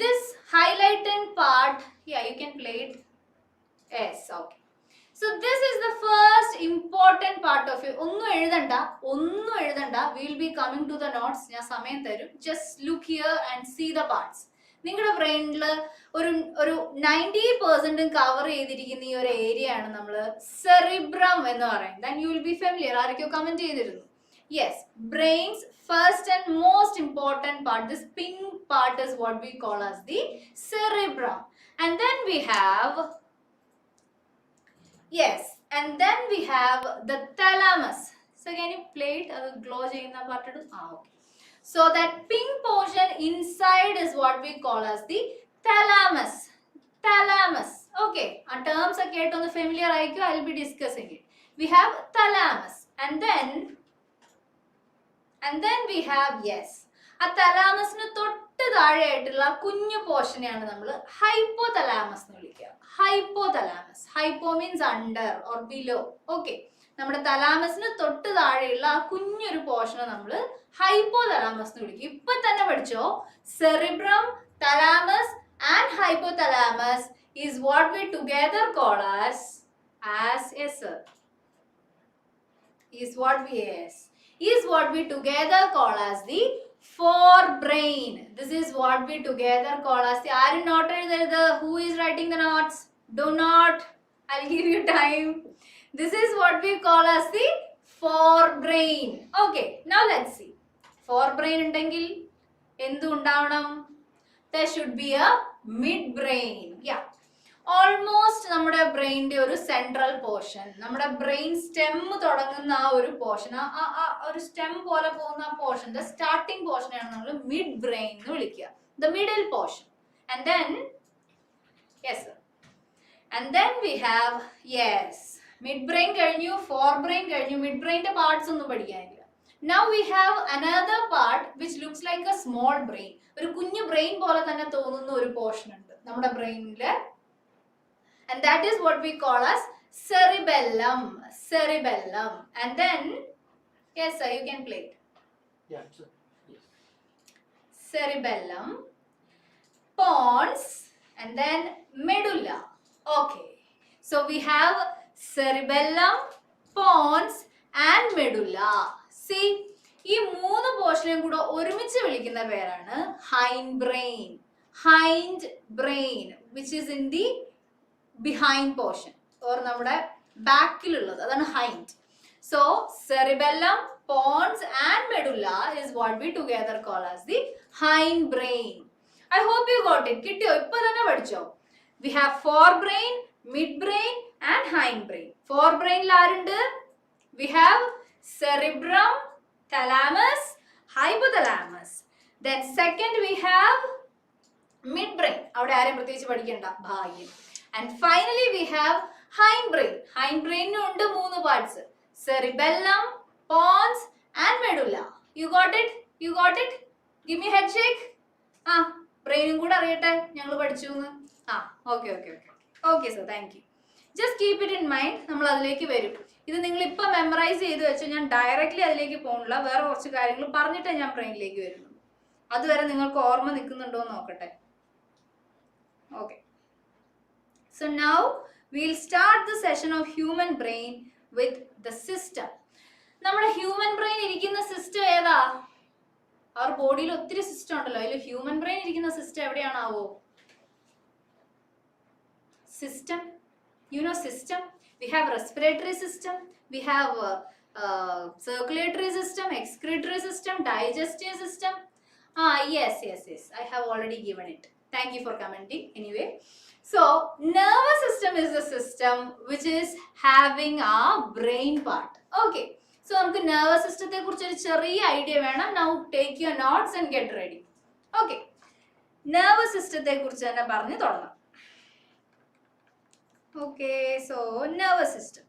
this highlighted part, yeah, you can play it. Yes, okay. So this is the first important part of it. ഒന്നും എഴുതണ്ട. We will be coming to the notes. ഞാൻ സമയം തരും. Just look here and see the parts. നിങ്ങളുടെ ബ്രെയിനിൽ ഒരു 90% cover ചെയ്തിരിക്കുന്ന ഈ ഒരു ഏരിയ ആണ് നമ്മൾ സെറിബ്രം എന്ന് പറയുന്നത്. Then you will be familiar. ആരൊക്കെയോ കമന്റ് ചെയ്തിരുന്നു. Yes, brain's first and most important part, this pink part is what we call as the cerebrum. And then we have the thalamus. So can you play it? Glow cheyna part edu. Okay. So that pink portion inside is what we call as the thalamus. Thalamus. Okay. Our terms are get on the familiar IQ. I will be discussing it. We have thalamus. And then we have, yes, ആ തലാമസിന് തൊട്ട് താഴെയായിട്ടുള്ള കുഞ്ഞു പോർഷനെയാണ് നമ്മൾ hypothalamus എന്ന് വിളിക്കുക. Hypothalamus. Hypo means under or below. Okay. നമ്മുടെ തലാമസിന് തൊട്ട് താഴെയുള്ള ആ കുഞ്ഞൊരു പോർഷനെ നമ്മൾ ഹൈപ്പോതലാമസ് എന്ന് വിളിക്കും. ഇപ്പൊ തന്നെ പഠിച്ചോ, cerebrum, thalamus and hypothalamus is what we together call as yes sir, is what we together call as the forebrain. This is what we together call as the, are you not the, who is writing the notes? Do not, I'll give you time. This is what we call as the forebrain. Okay, now let's see. Forebrain ഉണ്ടെങ്കിൽ എന്തു ഉണ്ടാവണം? There should be a midbrain. Yeah. Almost നമ്മുടെ ബ്രെയിനിന്റെ ഒരു central portion, നമ്മുടെ brain stem തുടങ്ങുന്ന ആ ഒരു portion, ഒരു സ്റ്റെം പോലെ പോകുന്ന ആ പോർഷന്റെ സ്റ്റാർട്ടിംഗ് പോർഷനെയാണ് നമ്മൾ മിഡ് ബ്രെയിൻ എന്ന് വിളിക്കുക. The middle portion. And then yes and then we have, yes, midbrain കഴിഞ്ഞു, ഫോർ ബ്രെയിൻ കഴിഞ്ഞു, മിഡ് ബ്രെയിന്റെ പാർട്സ് ഒന്നും പഠിക്കാനില്ല. Now we have another part which looks like a small brain. ഒരു കുഞ്ഞു ബ്രെയിൻ പോലെ തന്നെ തോന്നുന്ന ഒരു പോർഷൻ ഉണ്ട് നമ്മുടെ ബ്രെയിനില്. And that is what we call as cerebellum. Cerebellum. And then, yes sir, you can play it. Yeah, sir. Yes. Cerebellum, pons, and then medulla. Okay. So we have cerebellum, pons, and medulla. See, ഈ മൂന്ന് പോർഷനെയും കൂടെ ഒരുമിച്ച് വിളിക്കുന്ന പേരാണ് hind brain. Hind brain, which is in the behind portion or നമ്മുടെ ബാക്കിലുള്ളത്, അതാണ് hind. So cerebellum, pons and medulla is what we together call as the hind brain. I hope you got it. കിട്ടിയോ? ഇപ്പൊ തന്നെ പഠിച്ചോ? We have forebrain, midbrain and hindbrain. Forebrainൽ ആരുണ്ട്? We have cerebrum, thalamus, hypothalamus. Then second we have midbrain. അവിടെ ആരെയും പ്രത്യേകിച്ച് പഠിക്കണ്ട, ഭാഗ്യം. And finally we have hindbrain. Hindbrain ഉണ്ട് മൂന്ന് parts. Cerebellum, pons and medulla. You got it? You got it? Give me a head shake. ബ്രെയിനും കൂടെ അറിയട്ടെ ഞങ്ങൾ പഠിച്ചു എന്ന്. Okay, sir, thank you. Just keep it in mind. നമ്മൾ അതിലേക്ക് വരും. ഇത് നിങ്ങൾ ഇപ്പൊ മെമ്മറൈസ് ചെയ്ത് വെച്ചോ. ഞാൻ ഡയറക്റ്റ്ലി അതിലേക്ക് പോകണില്ല. വേറെ കുറച്ച് കാര്യങ്ങൾ പറഞ്ഞിട്ടേ ഞാൻ ബ്രെയിനിലേക്ക് വരുന്നു. അതുവരെ നിങ്ങൾക്ക് ഓർമ്മ നിൽക്കുന്നുണ്ടോ എന്ന് നോക്കട്ടെ. Okay. So now we'll start the session of human brain with the system. നമ്മുടെ ഹ്യൂമൻ ബ്രെയിൻ ഇരിക്കുന്ന സിസ്റ്റം ഏതാ? അവർ ബോഡിയിൽ ഒത്തിരി സിസ്റ്റം ഉണ്ടല്ലോ. അതിൽ ഹ്യൂമൻ ബ്രെയിൻ ഇരിക്കുന്ന system എവിടെയാണാവോ? System, you know system. We have respiratory system. We have circulatory system, excretory system, digestive system. Yes. I have already given it. Thank you for commenting. Anyway. So, nervous system is the system which is having a brain part. Okay. So, നമുക്ക് nervous system te kurichu oru cheriya idea venam. Now, take your notes and get ready. Okay. Nervous system te kurichu enna paranju thodangam. Okay. So, nervous system.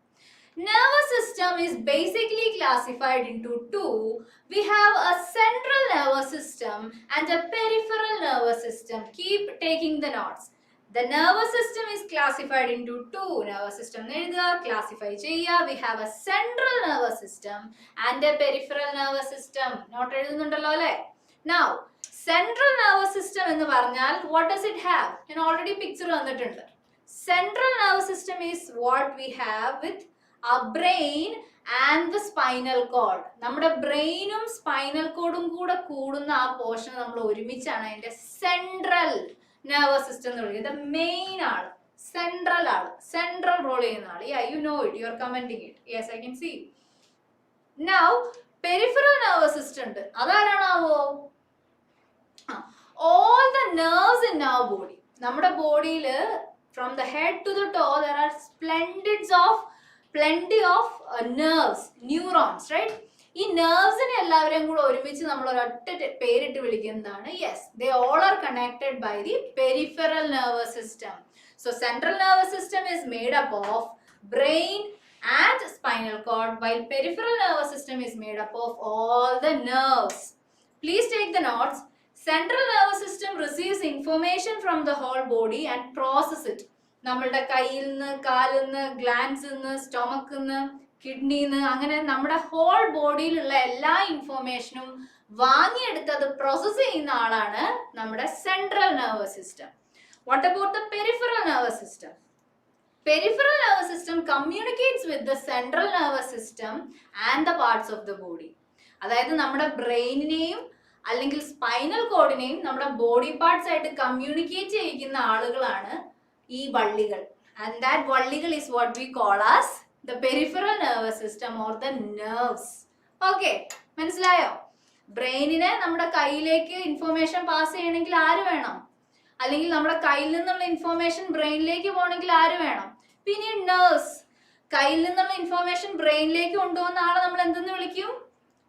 Nervous system is basically classified into two. We have a central nervous system and a peripheral nervous system. Keep taking the notes. The nervous system is classified into two. Nervous system classify cheya. We have a central nervous system and a peripheral nervous system. Not എഴുതുന്നുണ്ടല്ലോ അല്ലേ? Now, central nervous system എന്ന് പറഞ്ഞാൽ what does it have? ഞാൻ already picture വന്നിട്ടുണ്ട്. Central nervous system is what we have with a brain and the spinal cord. നമ്മുടെ ബ്രെയിനും spinal കോഡും കൂടെ കൂടുന്ന ആ പോർഷൻ നമ്മൾ ഒരുമിച്ചാണ് അതിന്റെ സെൻട്രൽ nervous system എന്ന് വിളിക്കുന്നത്. മെയിൻ ആള്, സെൻട്രൽ ആള്, സെൻട്രൽ റോൾ ചെയ്യുന്ന ആള്. Yeah, you know it. You are commenting it. Yes, I can see. Now, peripheral nervous system ഉണ്ട്. അതാരാണാവോ? All the nerves in our body. നമ്മുടെ ബോഡിയിൽ from the head to the toe there are plenty of nerves, neurons, right? ഈ നെർവ്സിനെ എല്ലാവരെയും കൂടെ ഒരുമിച്ച് നമ്മൾ ഒരൊറ്റ പേരിട്ട് വിളിക്കുന്നതാണ്. Yes, they all are connected by the peripheral nervous system. So central nervous system is made up of brain and spinal cord, while peripheral nervous system is made up of all the nerves. Please take the notes. Central nervous system receives information from the whole body and process it. നമ്മളുടെ കയ്യിൽ നിന്ന്, കാലിൽ നിന്ന്, ഗ്ലാൻസിൽ നിന്ന്, സ്റ്റൊമക്കിൽ നിന്ന്, കിഡ്നിയിൽ നിന്ന്, അങ്ങനെ നമ്മുടെ ഹോൾ ബോഡിയിലുള്ള എല്ലാ ഇൻഫോർമേഷനും വാങ്ങിയെടുത്ത് അത് പ്രോസസ് ചെയ്യുന്ന ആളാണ് നമ്മുടെ central nervous system. What about the peripheral nervous system? Peripheral nervous system communicates with the central nervous system and the parts of the body. അതായത് നമ്മുടെ ബ്രെയിനിനെയും അല്ലെങ്കിൽ സ്പൈനൽ കോഡിനെയും നമ്മുടെ ബോഡി പാർട്സ് ആയിട്ട് കമ്മ്യൂണിക്കേറ്റ് ചെയ്യിക്കുന്ന ആളുകളാണ് ഈ വള്ളികൾ. And that വള്ളികൾ is what we call as the peripheral nervous system or the nerves. Okay, മനസ്സിലായോ? ബ്രെയിനിനെ നമ്മുടെ കയ്യിലേക്ക് ഇൻഫോർമേഷൻ പാസ് ചെയ്യണമെങ്കിൽ ആര് വേണം? അല്ലെങ്കിൽ നമ്മുടെ കയ്യിൽ നിന്നുള്ള ഇൻഫോർമേഷൻ ബ്രെയിനിലേക്ക് പോകണമെങ്കിൽ ആര് വേണം? പിന്നെ നെർവ്സ്. കയ്യിൽ നിന്നുള്ള ഇൻഫോർമേഷൻ ബ്രെയിനിലേക്ക് കൊണ്ടുപോകുന്ന ആളെ നമ്മൾ എന്തെന്ന് വിളിക്കും?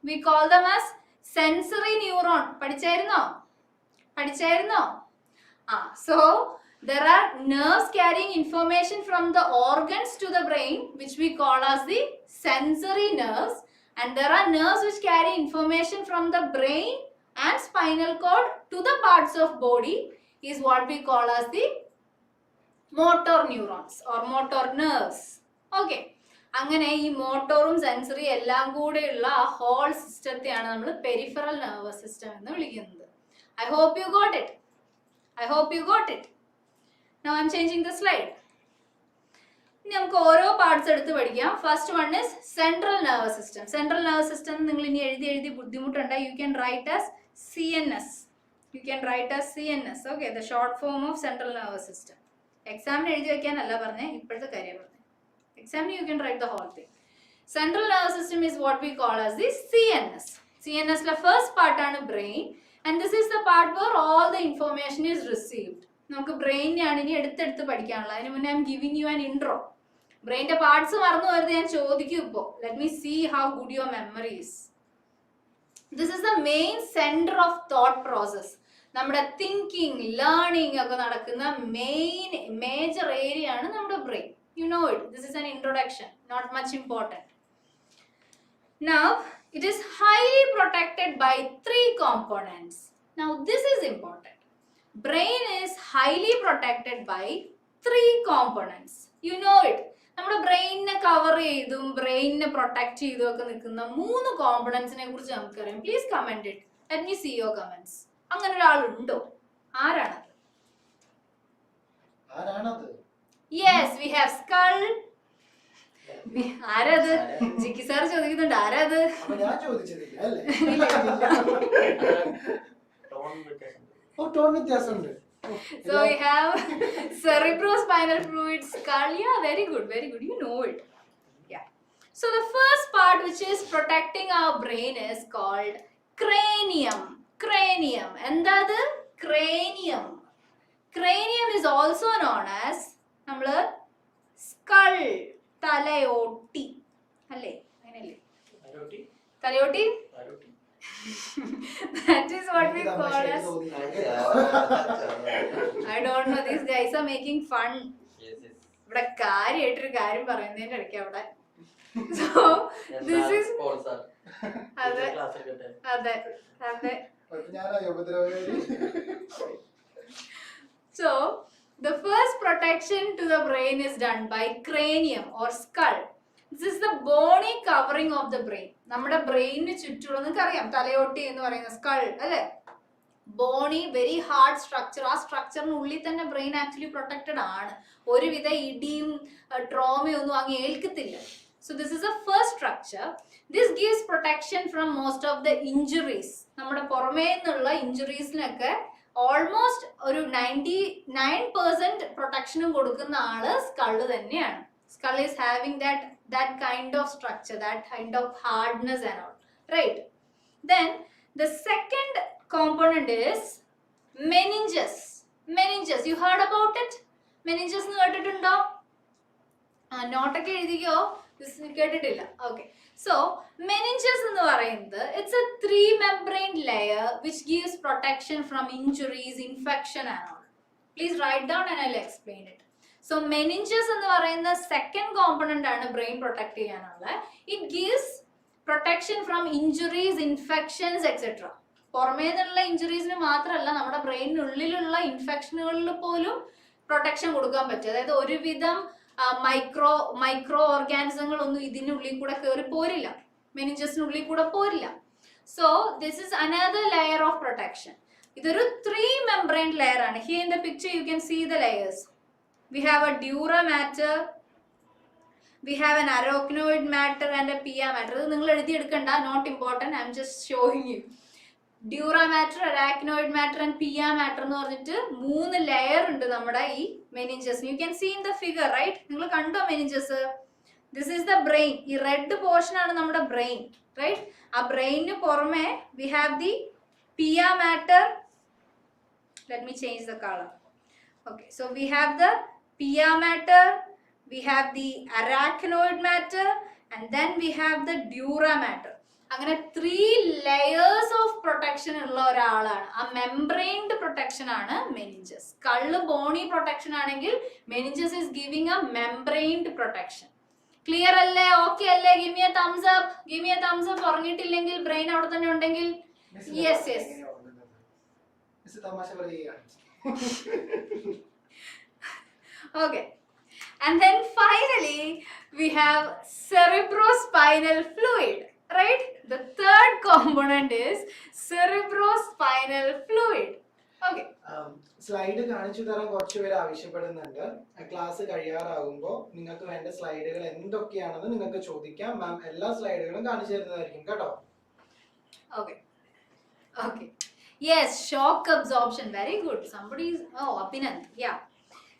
We call them as sensory neuron. പഠിച്ചായിരുന്നോ? So there are nerves carrying information from the organs to the brain, which we call as the sensory nerves, and there are nerves which carry information from the brain and spinal cord to the parts of body, is what we call as the motor neurons or motor nerves. Okay, അങ്ങനെ ഈ മോട്ടോറും sensory എല്ലാം കൂടെയുള്ള ആ whole സിസ്റ്റത്തെയാണ് നമ്മൾ peripheral nervous system എന്ന് വിളിക്കുന്നത്. I hope you got it. Now I'm changing the slide. ഇനി നമുക്ക് ഓരോ പാർട്സ് എടുത്ത് പഠിക്കാം. First one is central nervous system. Central nervous system നിങ്ങൾ ഇനി എഴുതി ബുദ്ധിമുട്ടുണ്ട്. You can write as CNS. Okay, the short form of central nervous system. Exam എഴുതി വെക്കാനല്ല പറഞ്ഞേ, ഇപ്പോഴത്തെ കാര്യം പറഞ്ഞേ. Exam you can write the whole thing. Central nervous system is what we call as the CNS. CNS la first part ആണ് brain, and this is the part where all the information is received. നമുക്ക് brain ആണ് ഇനി എടുത്തെടുത്ത് പഠിക്കാനുള്ളത്. അതിന് മുന്നേ I'm giving you an intro. ബ്രെയിൻ്റെ parts മറന്നു വരുന്നത് ഞാൻ ചോദിക്കും ഇപ്പോൾ. Let me see how good your memory is. This is the main center of thought process. നമ്മുടെ തിങ്കിങ്, ലേണിംഗ് ഒക്കെ നടക്കുന്ന മേജർ ഏരിയ ആണ് നമ്മുടെ brain. You know it. This is an introduction, not much important. Now, it is highly protected by 3 components. Now, this is important. Brain is highly protected by 3 components. You know it. നമ്മുടെ ബ്രെയിനിനെ cover ചെയ്തും ബ്രെയിനിനെ protect ചെയ്തും ഒക്കെ നിൽക്കുന്ന 3 കോമ്പണൻസിനെ കുറിച്ച് നമുക്കറിയാം. Please comment it. Let me see your comments. അങ്ങനെ ഒരാളുണ്ടോ? ആരാണത്? Yes, we have skull. ആരത്? ജിക്കി സാർ ചോദിക്കുന്നുണ്ട്, ആരത്? ഞാൻ ചോദിച്ചതില്ല അല്ലേ? ടോൺ വ്യത്യാസമുണ്ട്. So we have cerebrospinal fluid, skull. Yeah, very good. You know it. Yeah. So the first part which is protecting our brain is called cranium. Endadu? Cranium is also known as nammal skull. Talayoti. Alle? Angalle? Talayoti? That is what we call as. I don't know. These guys are making fun. ഇവിടെ കാര്യമായിട്ടൊരു കാര്യം പറയുന്നതിന്റെ ഇടയ്ക്ക് അവിടെ. So this is. അതെ. So the first protection to the brain is done by cranium or skull. This is the bony covering of the brain. നമ്മുടെ ബ്രെയിനിന് ചുറ്റുള്ള നിങ്ങൾക്കറിയാം തലയോട്ടി എന്ന് പറയുന്ന സ്കൾ അല്ലേ? Bony, very hard structure. ആ സ്ട്രക്ചറിനുള്ളിൽ തന്നെ ബ്രെയിൻ ആക്ച്വലി പ്രൊട്ടക്റ്റഡ് ആണ്. ഒരുവിധ ഇടിയും ട്രോമയും ഒന്നും അങ്ങ് ഏൽക്കത്തില്ല. So this is the first structure. This gives protection from most of the injuries. നമ്മുടെ പുറമേ നിന്നുള്ള ഇഞ്ചുറീസിനൊക്കെ ഓൾമോസ്റ്റ് ഒരു 99% പ്രൊട്ടക്ഷനും കൊടുക്കുന്ന ആള് സ്കള് തന്നെയാണ്. Skull is having that kind of structure, that kind of hardness and all, right? Then the second component is meninges. You heard about it? Meninges nu kettittundo? Note okke ezhudikko. കേട്ടിട്ടില്ല. Okay, so meninges എന്ന് പറയുന്നത് it's A 3 membrane layer which gives protection from injuries, infection and all. Please write down and I'll explain it. So meninges എന്ന് പറയുന്ന second component ആണ് brain protect ചെയ്യാനുള്ള. It gives protection from injuries, infections etcetera. പുറമേ നിന്നുള്ള ഇഞ്ചുറീസിന് മാത്രമല്ല, നമ്മുടെ ബ്രെയിനിനുള്ളിലുള്ള ഇൻഫെക്ഷനുകളിൽ പോലും protection കൊടുക്കാൻ പറ്റും. അതായത് ഒരുവിധം മൈക്രോ ഓർഗാനിസങ്ങളൊന്നും ഇതിനുള്ളിൽ കൂടെ കയറി പോരില്ല, മെനിഞ്ചസിനുള്ളിൽ കൂടെ പോരില്ല. So this is another layer of protection. ഇതൊരു 3 membrane ലെയർ ആണ്. Here in the picture you can see the layers. We have a dura matter, we have an arachnoid matter and a pia matter. ഇത് നിങ്ങൾ എഴുതി എടുക്കണ്ട, not important, I'm just showing you. Dura mater, arachnoid mater and pia mater എന്ന് പറഞ്ഞിട്ട് 3 layer ഉണ്ട് നമ്മുടെ ഈ meninges. You can see in the figure, right? നിങ്ങൾ കണ്ടോ meninges? This is the brain. ഈ റെഡ് പോർഷൻ ആണ് നമ്മുടെ ബ്രെയിൻ, റൈറ്റ്? ആ ബ്രെയിനിന് പുറമെ we have the pia mater. Let me change the colour. Okay, so we have the pia matter, we have the arachnoid matter and then we have the dura matter. അങ്ങനെ 3 layers of protection ഉള്ള ഒരാളാണ്. ആ മെംബ്രെയിൻഡ് protection ആണ് meninges. കള്ള് Boney protection ആണെങ്കിൽ meninges is giving a membrained protection. Clear അല്ലേ? Okay അല്ലേ? give me a thumbs up, give me a thumbs up. ഉറങ്ങിയിട്ടില്ലെങ്കിൽ ബ്രെയിൻ അവിടെ തന്നെ ഉണ്ടെങ്കിൽ യെസ് യെസ്. തമാശ പറയുകയാണ്. Okay, and then finally we have cerebrospinal fluid, right? The third component is cerebrospinal fluid. Okay, slide കാണിച്ചു തരാൻ കുറച്ച് പേര് ആവശ്യപ്പെടുന്നുണ്ട്. ക്ലാസ് കഴിയാറാകുമ്പോൾ നിങ്ങൾക്ക് വേണ്ട സ്ലൈഡുകൾ എന്തൊക്കെയാണെന്ന് നിങ്ങൾക്ക് ചോദിക്കാം. മാം എല്ലാ സ്ലൈഡുകളും കാണിച്ചു തരുന്നതായിരിക്കും കേട്ടോ. okay, okay. Yes, shock absorption, very good. Somebody is, oh, Abhinand, yeah.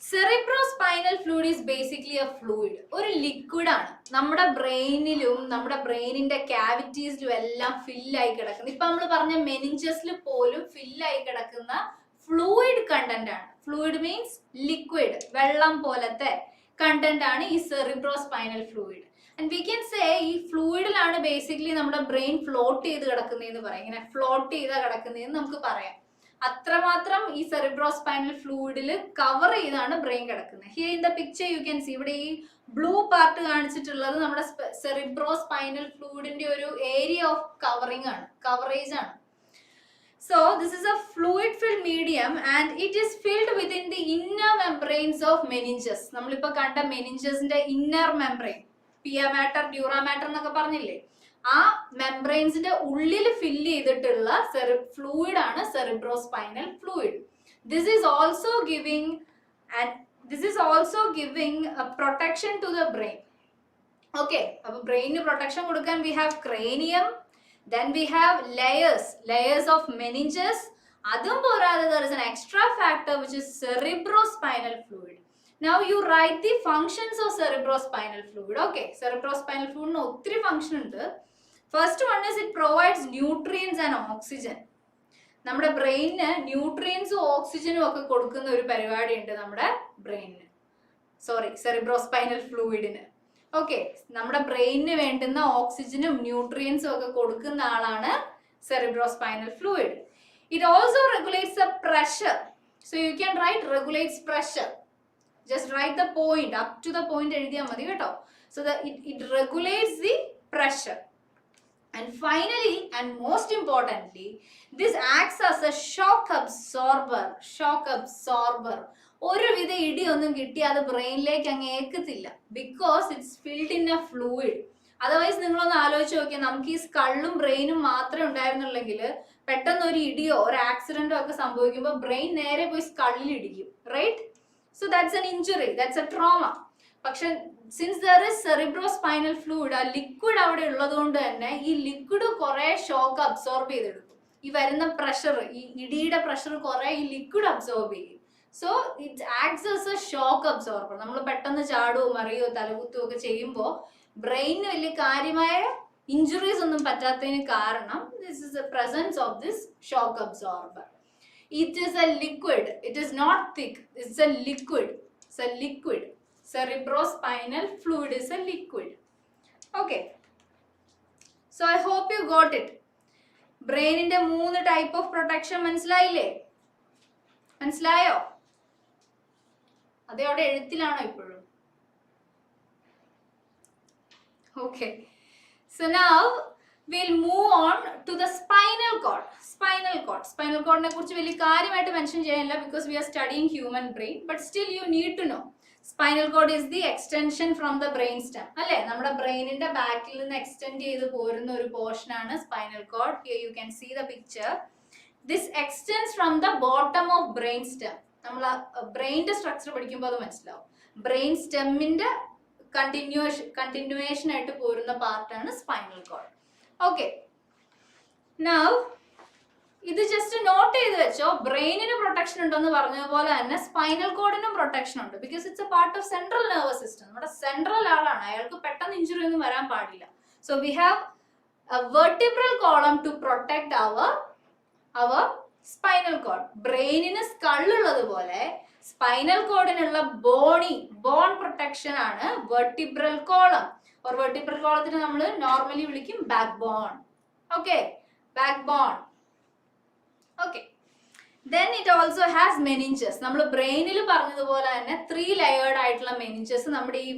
Cerebrospinal fluid is basically a fluid. ഒരു ലിക്വിഡ് ആണ്. നമ്മുടെ ബ്രെയിനിലും നമ്മുടെ ബ്രെയിനിന്റെ ക്യാവിറ്റീസിലും എല്ലാം ഫില്ലായി കിടക്കുന്ന, ഇപ്പൊ നമ്മൾ പറഞ്ഞ മെനിഞ്ചസിൽ പോലും ഫില്ലായി കിടക്കുന്ന ഫ്ലൂയിഡ് കണ്ടന്റ് ആണ്. ഫ്ലൂയിഡ് മീൻസ് ലിക്വിഡ്, വെള്ളം പോലത്തെ കണ്ടന്റ് ആണ് ഈ cerebrospinal fluid. And we can say ഈ ഫ്ലൂയിഡിലാണ് ബേസിക്കലി നമ്മുടെ ബ്രെയിൻ ഫ്ലോട്ട് ചെയ്ത് കിടക്കുന്നതെന്ന് പറയാം. ഇങ്ങനെ ഫ്ലോട്ട് ചെയ്താ കിടക്കുന്നതെന്ന് നമുക്ക് പറയാം. അത്രമാത്രം ഈ സെറിബ്രോസ്പൈനൽ ഫ്ലൂയിഡിൽ കവർ ചെയ്താണ് ബ്രെയിൻ കിടക്കുന്നത്. Here in the picture you can see, ഇവിടെ ഈ ബ്ലൂ പാർട്ട് കാണിച്ചിട്ടുള്ളത് നമ്മുടെ സെറിബ്രോസ്പൈനൽ ഫ്ലൂയിഡിന്റെ ഒരു ഏരിയ ഓഫ് കവറിംഗ് ആണ്, കവറേജ് ആണ്. So this is a fluid filled medium and it is filled within the inner membranes of meninges. നമ്മളിപ്പോ കണ്ട മെനിഞ്ചസിന്റെ inner membrane, pia mater, dura mater എന്നൊക്കെ പറഞ്ഞില്ലേ, ആ മെംബ്രെയിൻസിന്റെ ഉള്ളിൽ ഫില്ല് ചെയ്തിട്ടുള്ള ഫ്ലൂയിഡ് ആണ് cerebrospinal fluid. This is also giving a protection to the brain. Okay, അപ്പൊ ബ്രെയിനിന് പ്രൊട്ടക്ഷൻ കൊടുക്കാൻ we have cranium, then we have layers of meninges. അതും പോരാതെ there is an extra factor which is cerebrospinal fluid. Now you write the functions of cerebrospinal fluid. Okay, cerebrospinal fluid ന് ഒത്തിരി function ഉണ്ട്. First one is it provides nutrients and oxygen. നമ്മുടെ ബ്രെയിനിന് ന്യൂട്രിയൻസും ഓക്സിജനും ഒക്കെ കൊടുക്കുന്ന ഒരു പരിപാടി ഉണ്ട് നമ്മുടെ ബ്രെയിനിന്, സെറിബ്രോസ്പൈനൽ ഫ്ലൂയിഡിന്. ഓക്കെ, നമ്മുടെ ബ്രെയിനിന് വേണ്ടുന്ന ഓക്സിജനും ന്യൂട്രിയൻസും ഒക്കെ കൊടുക്കുന്ന ആളാണ് cerebrospinal fluid. It also regulates the pressure. So you can write regulates pressure. Just write the point, up to the point എഴുതിയാൽ മതി കേട്ടോ. So it regulates the pressure. And finally and most importantly, this acts as a shock absorber. ഒരുവിധ ഇടിയൊന്നും കിട്ടി അത് ബ്രെയിനിലേക്ക് അങ്ങ് ഏക്കത്തില്ല, because it's filled in a fluid. Otherwise നിങ്ങളൊന്ന് ആലോചിച്ച് നോക്കിയാൽ, നമുക്ക് ഈ സ്കള്ളും ബ്രെയിനും മാത്രമേ ഉണ്ടായിരുന്നുള്ളെങ്കിൽ പെട്ടെന്ന് ഒരു ഇടിയോ ഒരു ആക്സിഡന്റോ ഒക്കെ സംഭവിക്കുമ്പോൾ ബ്രെയിൻ നേരെ പോയി സ്കള്ളിൽ ഇടിക്കും, right? So that's an injury, that's a trauma. പക്ഷെ since there is cerebrospinal fluid, ആ ലിക്വിഡ് അവിടെ ഉള്ളത് കൊണ്ട് തന്നെ ഈ ലിക്വിഡ് കുറെ ഷോക്ക് അബ്സോർബ് ചെയ്തെടുക്കും. ഈ വരുന്ന പ്രഷർ, ഈ ഇടിയുടെ പ്രഷർ കുറെ ഈ ലിക്വിഡ് അബ്സോർബ് ചെയ്യും. So it acts as A shock absorber. നമ്മൾ പെട്ടെന്ന് ചാടുകയോ മറിയോ തലകുത്തുകയോ ഒക്കെ ചെയ്യുമ്പോൾ ബ്രെയിനിന് വലിയ കാര്യമായ ഇഞ്ചുറീസ് ഒന്നും പറ്റാത്തതിന് കാരണം this is the presence of this shock absorber. It is a liquid, it is not thick, it's a liquid. Cerebrospinal fluid is a liquid. Okay. So I hope you got it. ബ്രെയിനിന്റെ 3 type of protection മനസ്സിലായില്ലേ? മനസ്സിലായോ? അതേ അവിടെ എഴുത്തിലാണോ ഇപ്പോഴും? Okay. So now we'll move on to the spinal cord. Spinal cord ne kurichu velli കാര്യമായിട്ട് mention ചെയ്യാനില്ല because we are studying human brain, but still you need to know. Spinal cord is the extension from the brain stem. അല്ലേ? നമ്മുടെ ബ്രെയിനിന്റെ ബാക്കിൽ നിന്ന് extend ചെയ്ത് പോരുന്ന ഒരു portion ആണ് spinal cord. Here you can see the picture. This extends from the bottom of brain stem. നമ്മൾ ബ്രെയിനിന്റെ structure പഠിക്കുമ്പോൾ അത് മനസ്സിലാവും. ബ്രെയിൻ സ്റ്റെമ്മിന്റെ കണ്ടിന്യൂവേഷൻ ആയിട്ട് പോരുന്ന പാർട്ടാണ് സ്പൈനൽ കോഡ്. ഓക്കെ, നൗ ഇത് ജസ്റ്റ് നോട്ട് ചെയ്ത് വെച്ചോ. ബ്രെയിനിന് പ്രൊട്ടക്ഷൻ ഉണ്ടെന്ന് പറഞ്ഞതുപോലെ തന്നെ സ്പൈനൽ കോഡിനും പ്രൊട്ടക്ഷൻ ഉണ്ട്. Because it's a part of central nervous system. നമ്മുടെ സെൻട്രൽ ആളാണ്, അയാൾക്ക് പെട്ടെന്ന് ഇഞ്ചുറി ഒന്നും വരാൻ പാടില്ല. So we have a vertebral column to protect our spinal cord. ബ്രെയിനിന് സ്കൾ ഉള്ളതുപോലെ സ്പൈനൽ കോഡിനുള്ള ബോൺ പ്രൊട്ടക്ഷൻ ആണ് വെർട്ടിബ്രൽ കോളം. ഓർ വെർട്ടിബ്രൽ കോളത്തിന് നമ്മൾ നോർമലി വിളിക്കും backbone. Okay, back bone. Okay, then it also has meninges. നമ്മൾ ബ്രെയിനിൽ പറഞ്ഞതുപോലെ തന്നെ 3 ലെയേർഡ് ആയിട്ടുള്ള മെനിഞ്ചസ് നമ്മുടെ ഈ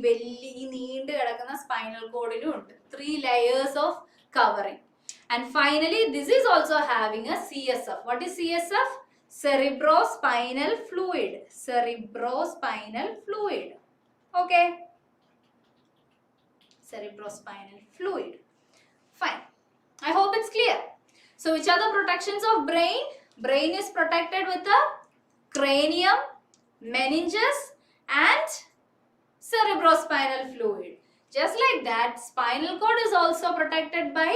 നീണ്ടു കിടക്കുന്ന സ്പൈനൽ കോഡിലും ഉണ്ട്. 3 layers of covering. And finally this is also having a CSF. What is CSF? Cerebrospinal fluid. Cerebrospinal fluid. Okay, cerebrospinal fluid. Fine, I hope it's clear. So which are the protections of brain? Brain is protected with a cranium, meninges and cerebrospinal fluid. Just like that, spinal cord is also protected by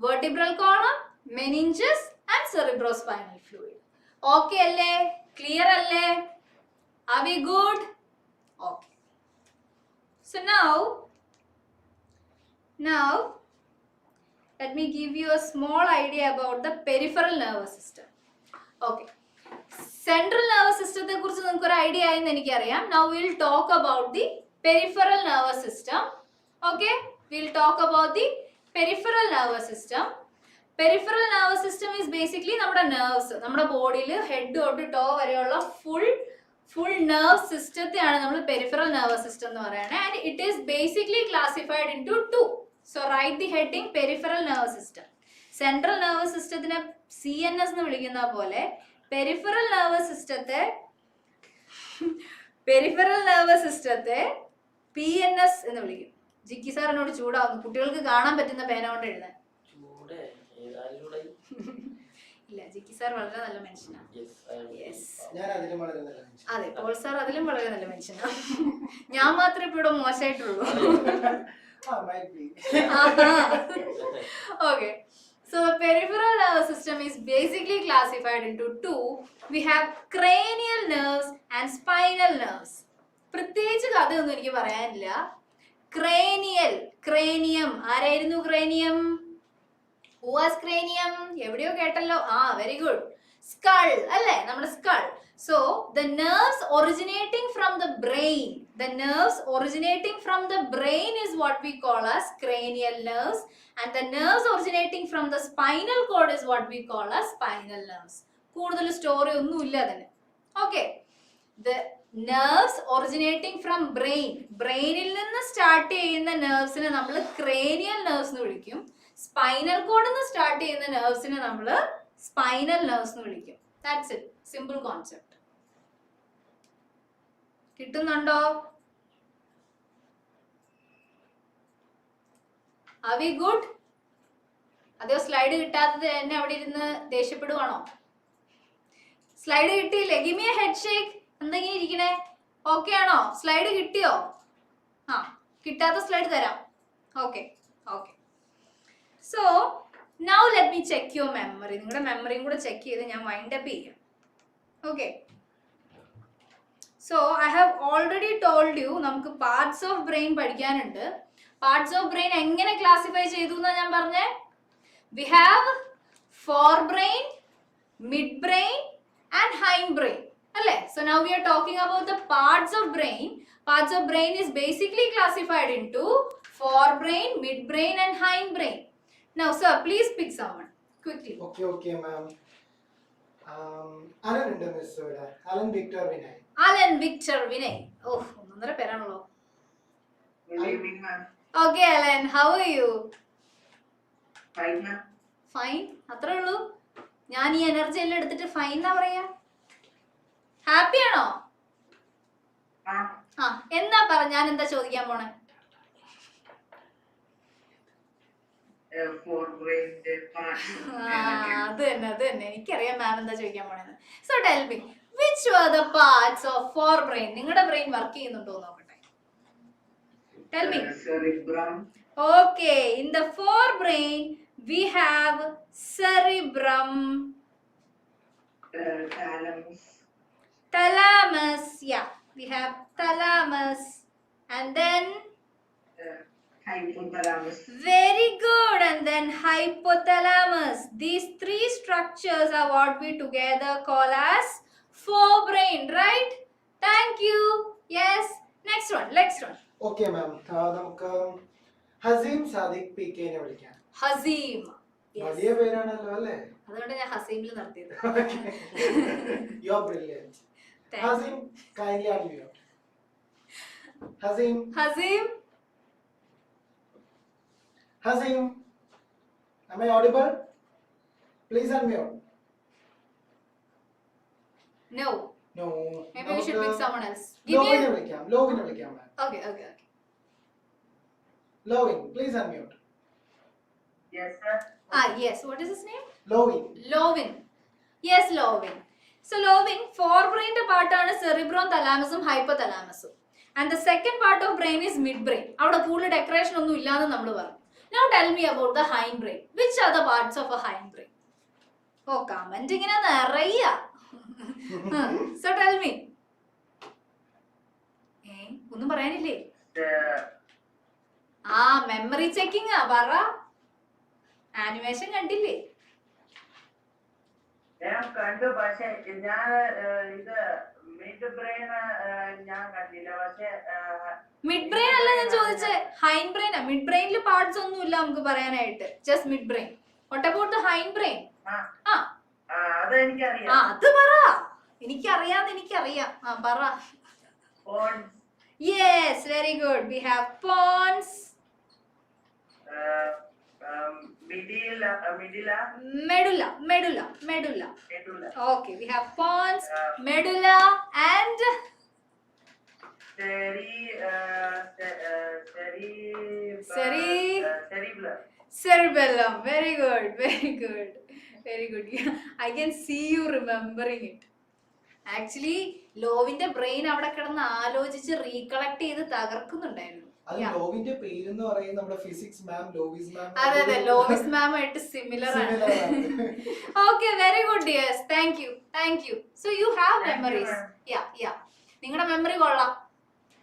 vertebral column, meninges and cerebrospinal fluid. Okay alle? Clear alle? Are we good? Okay. So now let me give you a small idea about the peripheral nervous system. Okay, central nervous system te kurichu ningalku oru idea ayenu enikariya. Now we will talk about the peripheral nervous system. Okay, we will talk about the peripheral nervous system. Peripheral nervous system is basically നമ്മുടെ nerves, നമ്മുടെ ബോഡിയിൽ head തൊട്ട് to വരെയുള്ള full nerve സിസ്റ്റത്തെയാണ് നമ്മൾ peripheral nervous system എന്ന് പറയുന്നത്. And it is basically classified into 2. So write the heading peripheral nervous system. Central nervous systemത്തിനെ CNS എന്ന് വിളിക്കുന്ന പോലെ peripheral nervous systemത്തെ PNS എന്ന് വിളിക്കും. ജിക്കി സാറിനോട് ചൂടാവുന്നു, കുട്ടികൾക്ക് കാണാൻ പറ്റുന്ന പേന കൊണ്ട് എഴുതാൻ. ഇല്ല, ജിക്കി സാർ വളരെ നല്ല മനുഷ്യനാണ്. അതെ, പോൾ സാർ അതിലും വളരെ നല്ല മനുഷ്യനാണ്. ഞാൻ മാത്രമേ ഇപ്പൊ ഇവിടെ മോശമായിട്ടുള്ളൂ. Okay, so the peripheral nervous system is basically classified into 2. We have cranial nerves and spinal nerves. പ്രത്യേകിച്ച് കഥയൊന്നും എനിക്ക് പറയാനില്ല. cranium ആരായിരുന്നു? cranium. Who was cranium? എവിടെയോ കേട്ടല്ലോ. Very good. skull അല്ലേ, നമ്മുടെ skull. So the nerves originating from the brain is what we call as cranial nerves, and the nerves originating from the spinal cord is what we call as spinal nerves. കൂടുതൽ story ഒന്നും ഇല്ല അതിന്. Okay, the nerves originating from brainil നിന്ന് start ചെയ്യുന്ന nervesനെ നമ്മൾ cranial nerves എന്ന് വിളിക്കും. Spinal കോഡിൽ നിന്ന് സ്റ്റാർട്ട് ചെയ്യുന്ന nervesനെ നമ്മൾ spinal nerves എന്ന് വിളിക്കും. That's it, simple concept. കിട്ടുന്നുണ്ടോ? Are we good? അതെയോ സ്ലൈഡ് കിട്ടാത്തത് എന്നെ അവിടെ ഇരുന്ന് ദേഷ്യപ്പെടുവാണോ? സ്ലൈഡ് കിട്ടിയില്ലേ? Give me a head shake. എന്തെങ്കിലും ഇരിക്കണേ? ഓക്കെ ആണോ? സ്ലൈഡ് കിട്ടിയോ? കിട്ടാത്ത സ്ലൈഡ് തരാം. Okay. So now let me check your memory. നിങ്ങളുടെ മെമ്മറിയും കൂടെ ചെക്ക് ചെയ്ത് ഞാൻ വൈൻഡ് അപ്പ് ചെയ്യാം. Okay, so I have already told you നമുക്ക് പാർട്സ് ഓഫ് ബ്രെയിൻ പഠിക്കാനുണ്ട്. പാർട്സ് ഓഫ് ബ്രെയിൻ എങ്ങനെ ക്ലാസിഫൈ ചെയ്തു എന്നാ ഞാൻ പറഞ്ഞേ? We have forebrain, midbrain and hindbrain അല്ലേ? So now we are talking about the parts of brain. Parts of brain is basically classified into forebrain, midbrain and hindbrain. Now sir, please pick someone quickly. Okay, ma'am. Alan ഉണ്ട് miss ഇവിടെ. Alan Victor Vinay. Alan Victor Vinay. Oh, ഒന്നര പേരാണല്ലോ. Good evening, ma'am. Okay Alan, how are you? Fine, ma'am. Fine. അത്രേ ഉള്ളൂ. ഞാൻ ഈ energy എല്ലാം എടുത്തിട്ട് fine എന്നാ പറയാ. ഹാപ്പി ആണോ? ആ എന്നാ പറ, ഞാൻ എന്താ ചോദിക്കാൻ പോണേ? അത് തന്നെ എനിക്കറിയാം മാം എന്താ ചോദിക്കാൻ പോണെന്ന്. So tell me, which are the parts of forebrain? നിങ്ങളുടെ ബ്രെയിൻ വർക്ക് ചെയ്യുന്നുണ്ടോ നോക്കട്ടെ. Tell me. Cerebrum. Okay, in the forebrain we have cerebrum, thalamus, yeah, we have thalamus, and then Hypothalamus. very good, and then hypothalamus. These three structures are what we together call as forebrain, right? Thank you. Yes, next one. Okay, ma'am. നമുക്ക് Haseem Sadiq PK നെ വിളിക്കാം. Hazim. Yes. വലിയ പേരാണല്ലോ അല്ലേ? അതുകൊണ്ട് ഞാൻ ഹസീമിൽ നിർത്തിയത്. You are brilliant. Thank Hazim, kindly unmute. Hazim, am I audible? Please unmute. No. No. Maybe we should pick someone else. Give me. Lovin വിളിക്കാം ma'am. Okay. Lovin, please unmute. Yes, sir. Yes. What is his name? Lovin. Yes, Lovin. So Lovin, forebrain part ആണ് cerebrum, thalamusum, hypothalamusum. And the second part of brain is midbrain. അവിടെ കൂടുതൽ decoration ഒന്നും ഇല്ലാന്ന് നമ്മൾ പറഞ്ഞു. Now tell me about the hindbrain. Which are the parts of a hindbrain? Oh, comment ഇങ്ങനെ നിറയ. So tell me. ഒന്നും പറയാനില്ലേ? Memory checking പറ. Animation കണ്ടില്ലേ? ഞാൻ കണ്ടു, പക്ഷെ ഞാൻ ഇത് മിഡ് ബ്രെയിൻ ഞാൻ കണ്ടില്ല. പക്ഷെ മിഡ് ബ്രെയിൻ അല്ല ഞാൻ ചോദിച്ചേ, ഹൈൻഡ് ബ്രെയിൻ. മിഡ് ബ്രെയിനിൽ പാർട്സ് ഒന്നും ഇല്ല നമുക്ക് പറയാനായിട്ട്, just mid brain. What about the hind brain? അത് എനിക്കറിയാം. അത് പറ. എനിക്കറിയാം. പറ. Pons. Yes, very good. We have pons. Medulla. Okay, we have pons, medulla and cerebellum. Very good. I can see you remembering it. Actually, ലോവിന്റെ brain അവിടെ കിടന്ന് ആലോചിച്ച് റീകളക്ട് ചെയ്ത് തകർക്കുന്നുണ്ടായിരുന്നു. ലോവിന്റെ പേര് എന്ന് പറയുന്നത് നമ്മുടെ ഫിസിക്സ് മാം, ലോവിസ് മാം. അതെ, ലോവിസ് മാം ആയിട്ട് സിമിലർ ആണ്. Okay, very good dears. Thank you. So you have memories. Yeah. നിങ്ങളുടെ മെമ്മറി കൊള്ളാം.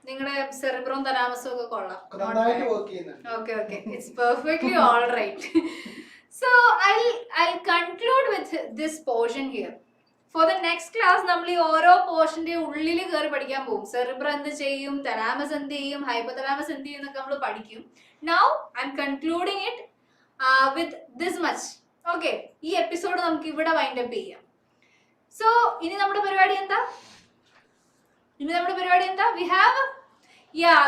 നിങ്ങളുടെ സെറിബ്രം തലാമസും ഒക്കെ കൊള്ളാം. നന്നായിട്ട് വർക്ക് ചെയ്യുന്നുണ്ട്. Okay. It's perfectly all right. So I'll conclude with this portion here. For the next class നമ്മൾ ഈ ഓരോ പോർഷന്റെ ഉള്ളിൽ കയറി പഠിക്കാൻ പോകും. സെറിബ്രം എന്ത് ചെയ്യും, തലാമസ് എന്ത് ചെയ്യും, ഹൈപ്പോതലാമസ് എന്ത് ചെയ്യും എന്നൊക്കെ നമ്മൾ പഠിക്കും. Now I'm concluding it with this much. Okay, ഈ എപ്പിസോഡ് നമുക്ക് ഇവിടെ വൈൻഡ് അപ്പ് ചെയ്യാം. സോ ഇനി നമ്മുടെ പരിപാടി എന്താ?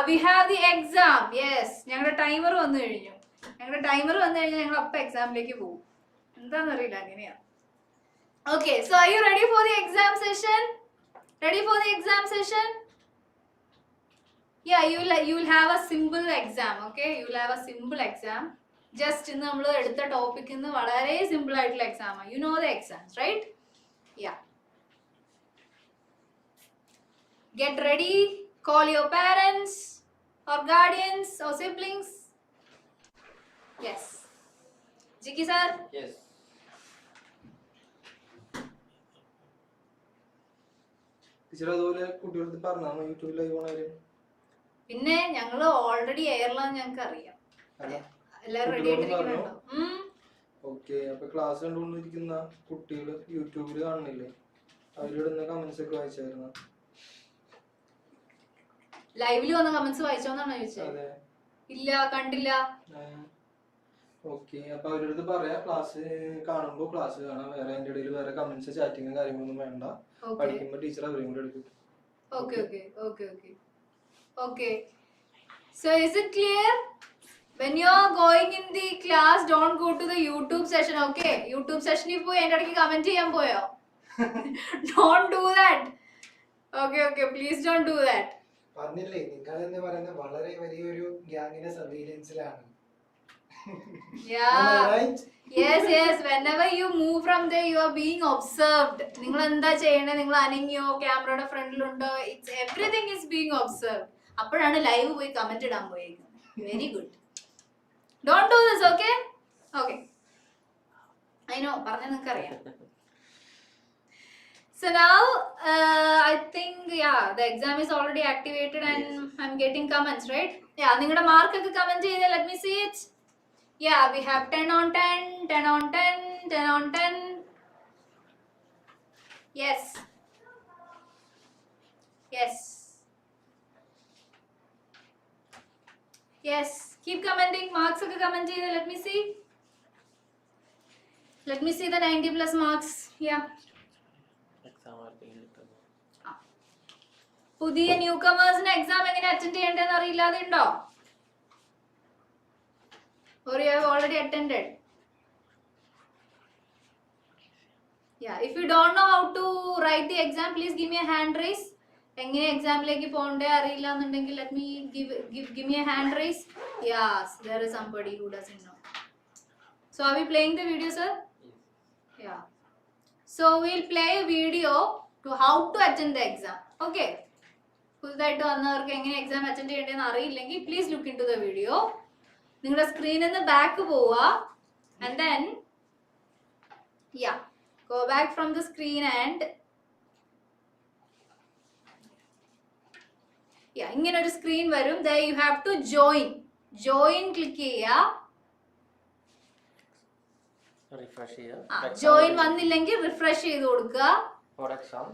We have the exam. Yes, ഞങ്ങളുടെ ടൈമർ വന്നു കഴിഞ്ഞു. ഞങ്ങൾ അപ്പം എക്സാമിലേക്ക് പോകും. എന്താണെന്നറിയില്ല, അങ്ങനെയാ. Okay, so are you ready for the exam session? Yeah, you will have a simple exam. Okay, you will have a simple exam. Just in നമ്മൾ എടുത്ത ടോപ്പിക് ഇന്ന് വളരെ സിമ്പിൾ ആയിട്ടുള്ള എക്സാം ആണ്. You know the exams, right? Yeah. Get ready. Call your parents or guardians or siblings. Yes. Jiki sir? Yes. Teacher അതുപോലെ കുട്ടികൾക്ക് പറഞ്ഞാൽ യൂട്യൂബിൽ ലൈവ് ആണെങ്കിലും പിന്നെ ഞങ്ങള് ഓൾറെഡി എയർലാന്ന് ഞങ്ങൾക്ക് അറിയാം. എല്ലാവരും റെഡി ആയിട്ടിരിക്കുന്നുണ്ടോ? ഓക്കെ. അപ്പൊ ക്ലാസ് കണ്ടുകൊണ്ടിരിക്കുന്ന കുട്ടികൾ യൂട്യൂബിൽ കാണുന്നില്ലേ, അവരിടുന്ന കമന്റ്സ് ഒക്കെ വായിച്ചായിരുന്നു? ലൈവില് വന്ന കമന്റ്സ് വായിച്ചോന്നാണോ ചോദിച്ചത്? അതെ. ഇല്ല, കണ്ടില്ല. ഓക്കെ, അപ്പൊ അവരുടെ അടുത്ത് പറയാ ക്ലാസ് കാണുമ്പോ ക്ലാസ് കാണാം, വേറെ അതിന്റെ ഇടയിൽ വേറെ കമന്റ്സ് ചാറ്റിങ് കാര്യങ്ങളൊന്നും വേണ്ട, പഠിക്കുമ്പോ ടീച്ചർ അവരെയും കൂടെ എടുക്കും. Okay. So is it clear? When you're going in the class, don't go to the YouTube session, okay? YouTube session il poi ende idakku comment cheyan poyo. Don't do that. Okay, please don't do that. പറഞ്ഞില്ലേ, നിങ്ങൾ എന്ന് പറയുന്നത് വളരെ വലിയൊരു ഗ്യാങ്ങിന്റെ സർവീലൻസിലാണ്. Yeah. Right? Yes. Whenever you move from there, you are being observed. നിങ്ങൾ എന്താ ചെയ്യണേ, നിങ്ങൾ അനങ്ങിയോ, ക്യാമറയുടെ ഫ്രണ്ടിലുണ്ടോ, it's everything is being observed. അപ്പോഴാണ് ലൈവ് പോയി കമന്റ് ഇടാൻ പോയേക്കുന്നത്. Very good. Don't do this, okay? I know, പറഞ്ഞ നിങ്ങൾക്ക് അറിയാം. So now, I think, the exam is already activated and I'm getting comments, right? Yeah, നിങ്ങളുടെ മാർക്ക് ഒക്കെ comment ചെയ്തേ, let me see it. Yeah, we have 10 on 10, 10 on 10, 10 on 10. Yes. Keep commenting. Marks ഒക്കെ comment ചെയ്തേ, let me see. Let me see the 90 plus marks. Yeah. പുതിയ new കമേഴ്സിന് exam എങ്ങനെ attend ചെയ്യേണ്ടതെന്ന് അറിയില്ലാതെ ഉണ്ടോ? Or you have already attended? Yeah, if you don't know how to write the exam, please give me a hand raise. എങ്ങനെ എക്സാമിലേക്ക് പോകണ്ടേ അറിയില്ല എന്നുണ്ടെങ്കിൽ let me give me a hand raise. Yes, there is somebody who doesn't know. So are we playing the video, sir? Yeah. So we'll play a video to how to attend the exam. Okay. പുതുതായിട്ട് വന്നവർക്ക് എങ്ങനെ exam attend ചെയ്യേണ്ടതെന്ന് അറിയില്ലെങ്കിൽ please look into the video. നിങ്ങളുടെ സ്ക്രീനിൽ നിന്ന് back പോവുക and then go back from the screen and ഇങ്ങനെ ഒരു സ്ക്രീൻ വരും. There you have to join click ചെയ്യുക. റിഫ്രഷ് join വന്നില്ലെങ്കിൽ റിഫ്രഷ് ചെയ്ത് കൊടുക്കുക.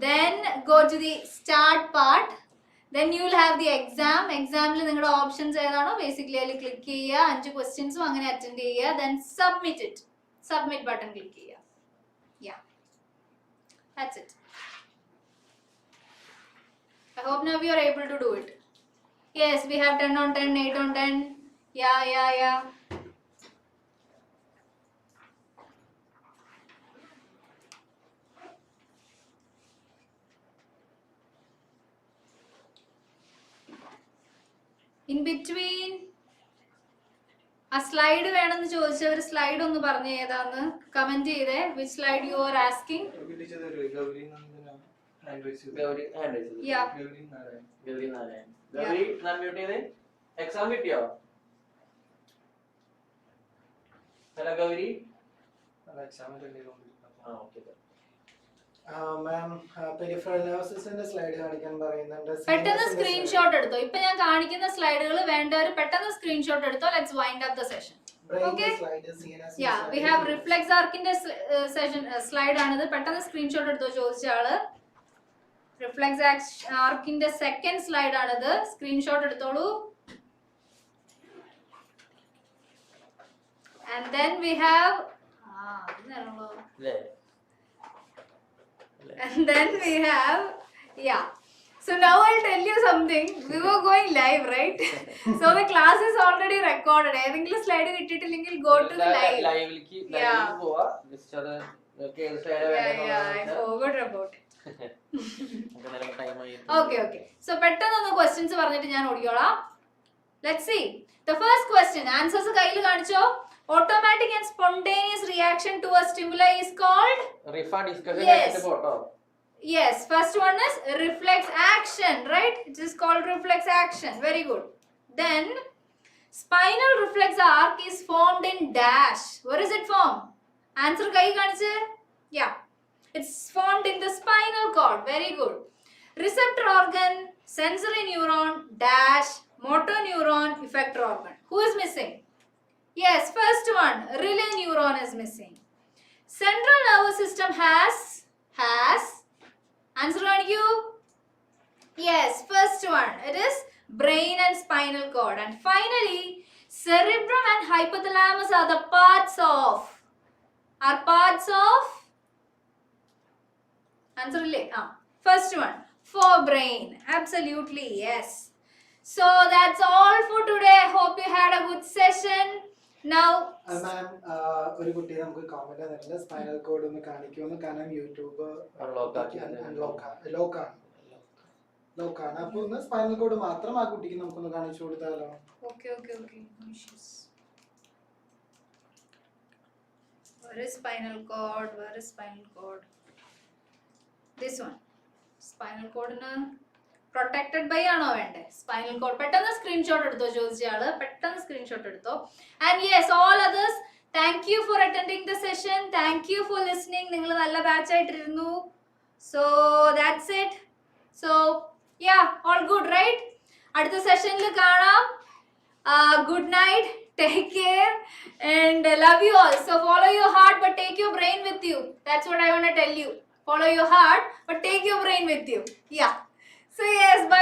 Then go to the start part. Then you will have the exam. Examൽ നിങ്ങളുടെ options ഏതാണോ basically അതിൽ ക്ലിക്ക് ചെയ്യുക. 5 ക്വസ്റ്റ്യൻസും അങ്ങനെ അറ്റൻഡ് ചെയ്യുക. Then submit ബട്ടൺ ക്ലിക്ക് ചെയ്യുക. That's it. I hope now you are able to do it. Yes, we have 10 on 10, 8 on 10. Yeah. In between ആ slide വേണമെന്ന് ചോദിച്ചവർ സ്ലൈഡ് ഒന്ന് പറഞ്ഞു ഏതാന്ന് കമന്റ് ചെയ്തേ. Which slide you are asking? Exam കിട്ടിയോ? Hello Gauri. പെട്ടെന്ന് screenshot എടുത്തോ. ഇപ്പൊ ഞാൻ കാണിക്കുന്ന സ്ലൈഡുകൾ വേണ്ടവർ പെട്ടെന്ന് സ്ക്രീൻഷോട്ട് എടുത്തോ. Let's wind up the session. Okay? Yeah, we have reflex arcന്റെ സെഷൻ സ്ലൈഡ് ആണിത്. പെട്ടെന്ന് സ്ക്രീൻഷോട്ട് എടുത്തോ ചോദിച്ച ആള്. റിഫ്ലെക്സ് ആർക്കിന്റെ സെക്കൻഡ് സ്ലൈഡ് ആണിത്. സ്ക്രീൻഷോട്ട് എടുത്തോളൂ. And then we have so now I'll tell you something. We were going live, right? So the class is already recorded. ഏതെങ്കിലും slide കിട്ടിയിട്ടില്ലെങ്കിൽ go to the live. ലൈവിലേക്ക് പോവാ. I forgot about it. Okay. So പെട്ടെന്ന് ഒന്ന് questions പറഞ്ഞിട്ട് ഞാൻ ഓടിക്കോളാം. Let's see. The first question. Answers കയ്യിൽ കാണിച്ചോ? Automatic and spontaneous reaction to a stimuli is called? Yes, first one is reflex action, right? It is called reflex action. Very good. Then spinal reflex arc is formed in dash. Where is it formed? Answer kai kaniche? Yeah. It's formed in the spinal cord. Very good. Receptor organ, sensory neuron, dash, motor neuron, effector organ. Who is missing? Yes, first one, relay neuron is missing. Central nervous system has answer on you. Yes, first one, it is brain and spinal cord. And finally, cerebrum and hypothalamus are the parts of. Answer le. First one, forebrain. Absolutely, yes. So that's all for today. I hope you had a good session. Now, മാം ഒരു കുട്ടി നമുക്ക് comment തന്നിട്ടുണ്ട് spinal cord ഒന്ന് കാണിക്കുമെന്ന് കാരണം YouTube ലോക്കാണ് അപ്പൊ ഒന്ന് spinal cord മാത്രം ആ കുട്ടിക്ക് നമുക്കൊന്ന് കാണിച്ചു കൊടുത്താലോ? okay. No issues. Where is spinal cord? This one. Spinal cord protected by ആണോ വേണ്ടേ? സ്പൈനൽ കോഡ് പെട്ടെന്ന് സ്ക്രീൻഷോട്ട് എടുത്തോ ചോദിച്ചയാള്, പെട്ടെന്ന് സ്ക്രീൻഷോട്ട് എടുത്തോ. And yes, all others, thank you for attending the session, thank you for listening. നിങ്ങൾ നല്ല batch ആയിട്ടിരുന്നു. So that's it. So yeah, all good right? അടുത്ത സെഷനിൽ കാണാം. Good night, take care, and love you all. So follow your heart but take your brain with you. That's what I want to tell you. Follow your heart but take your brain with you. Yeah. So yes, bye.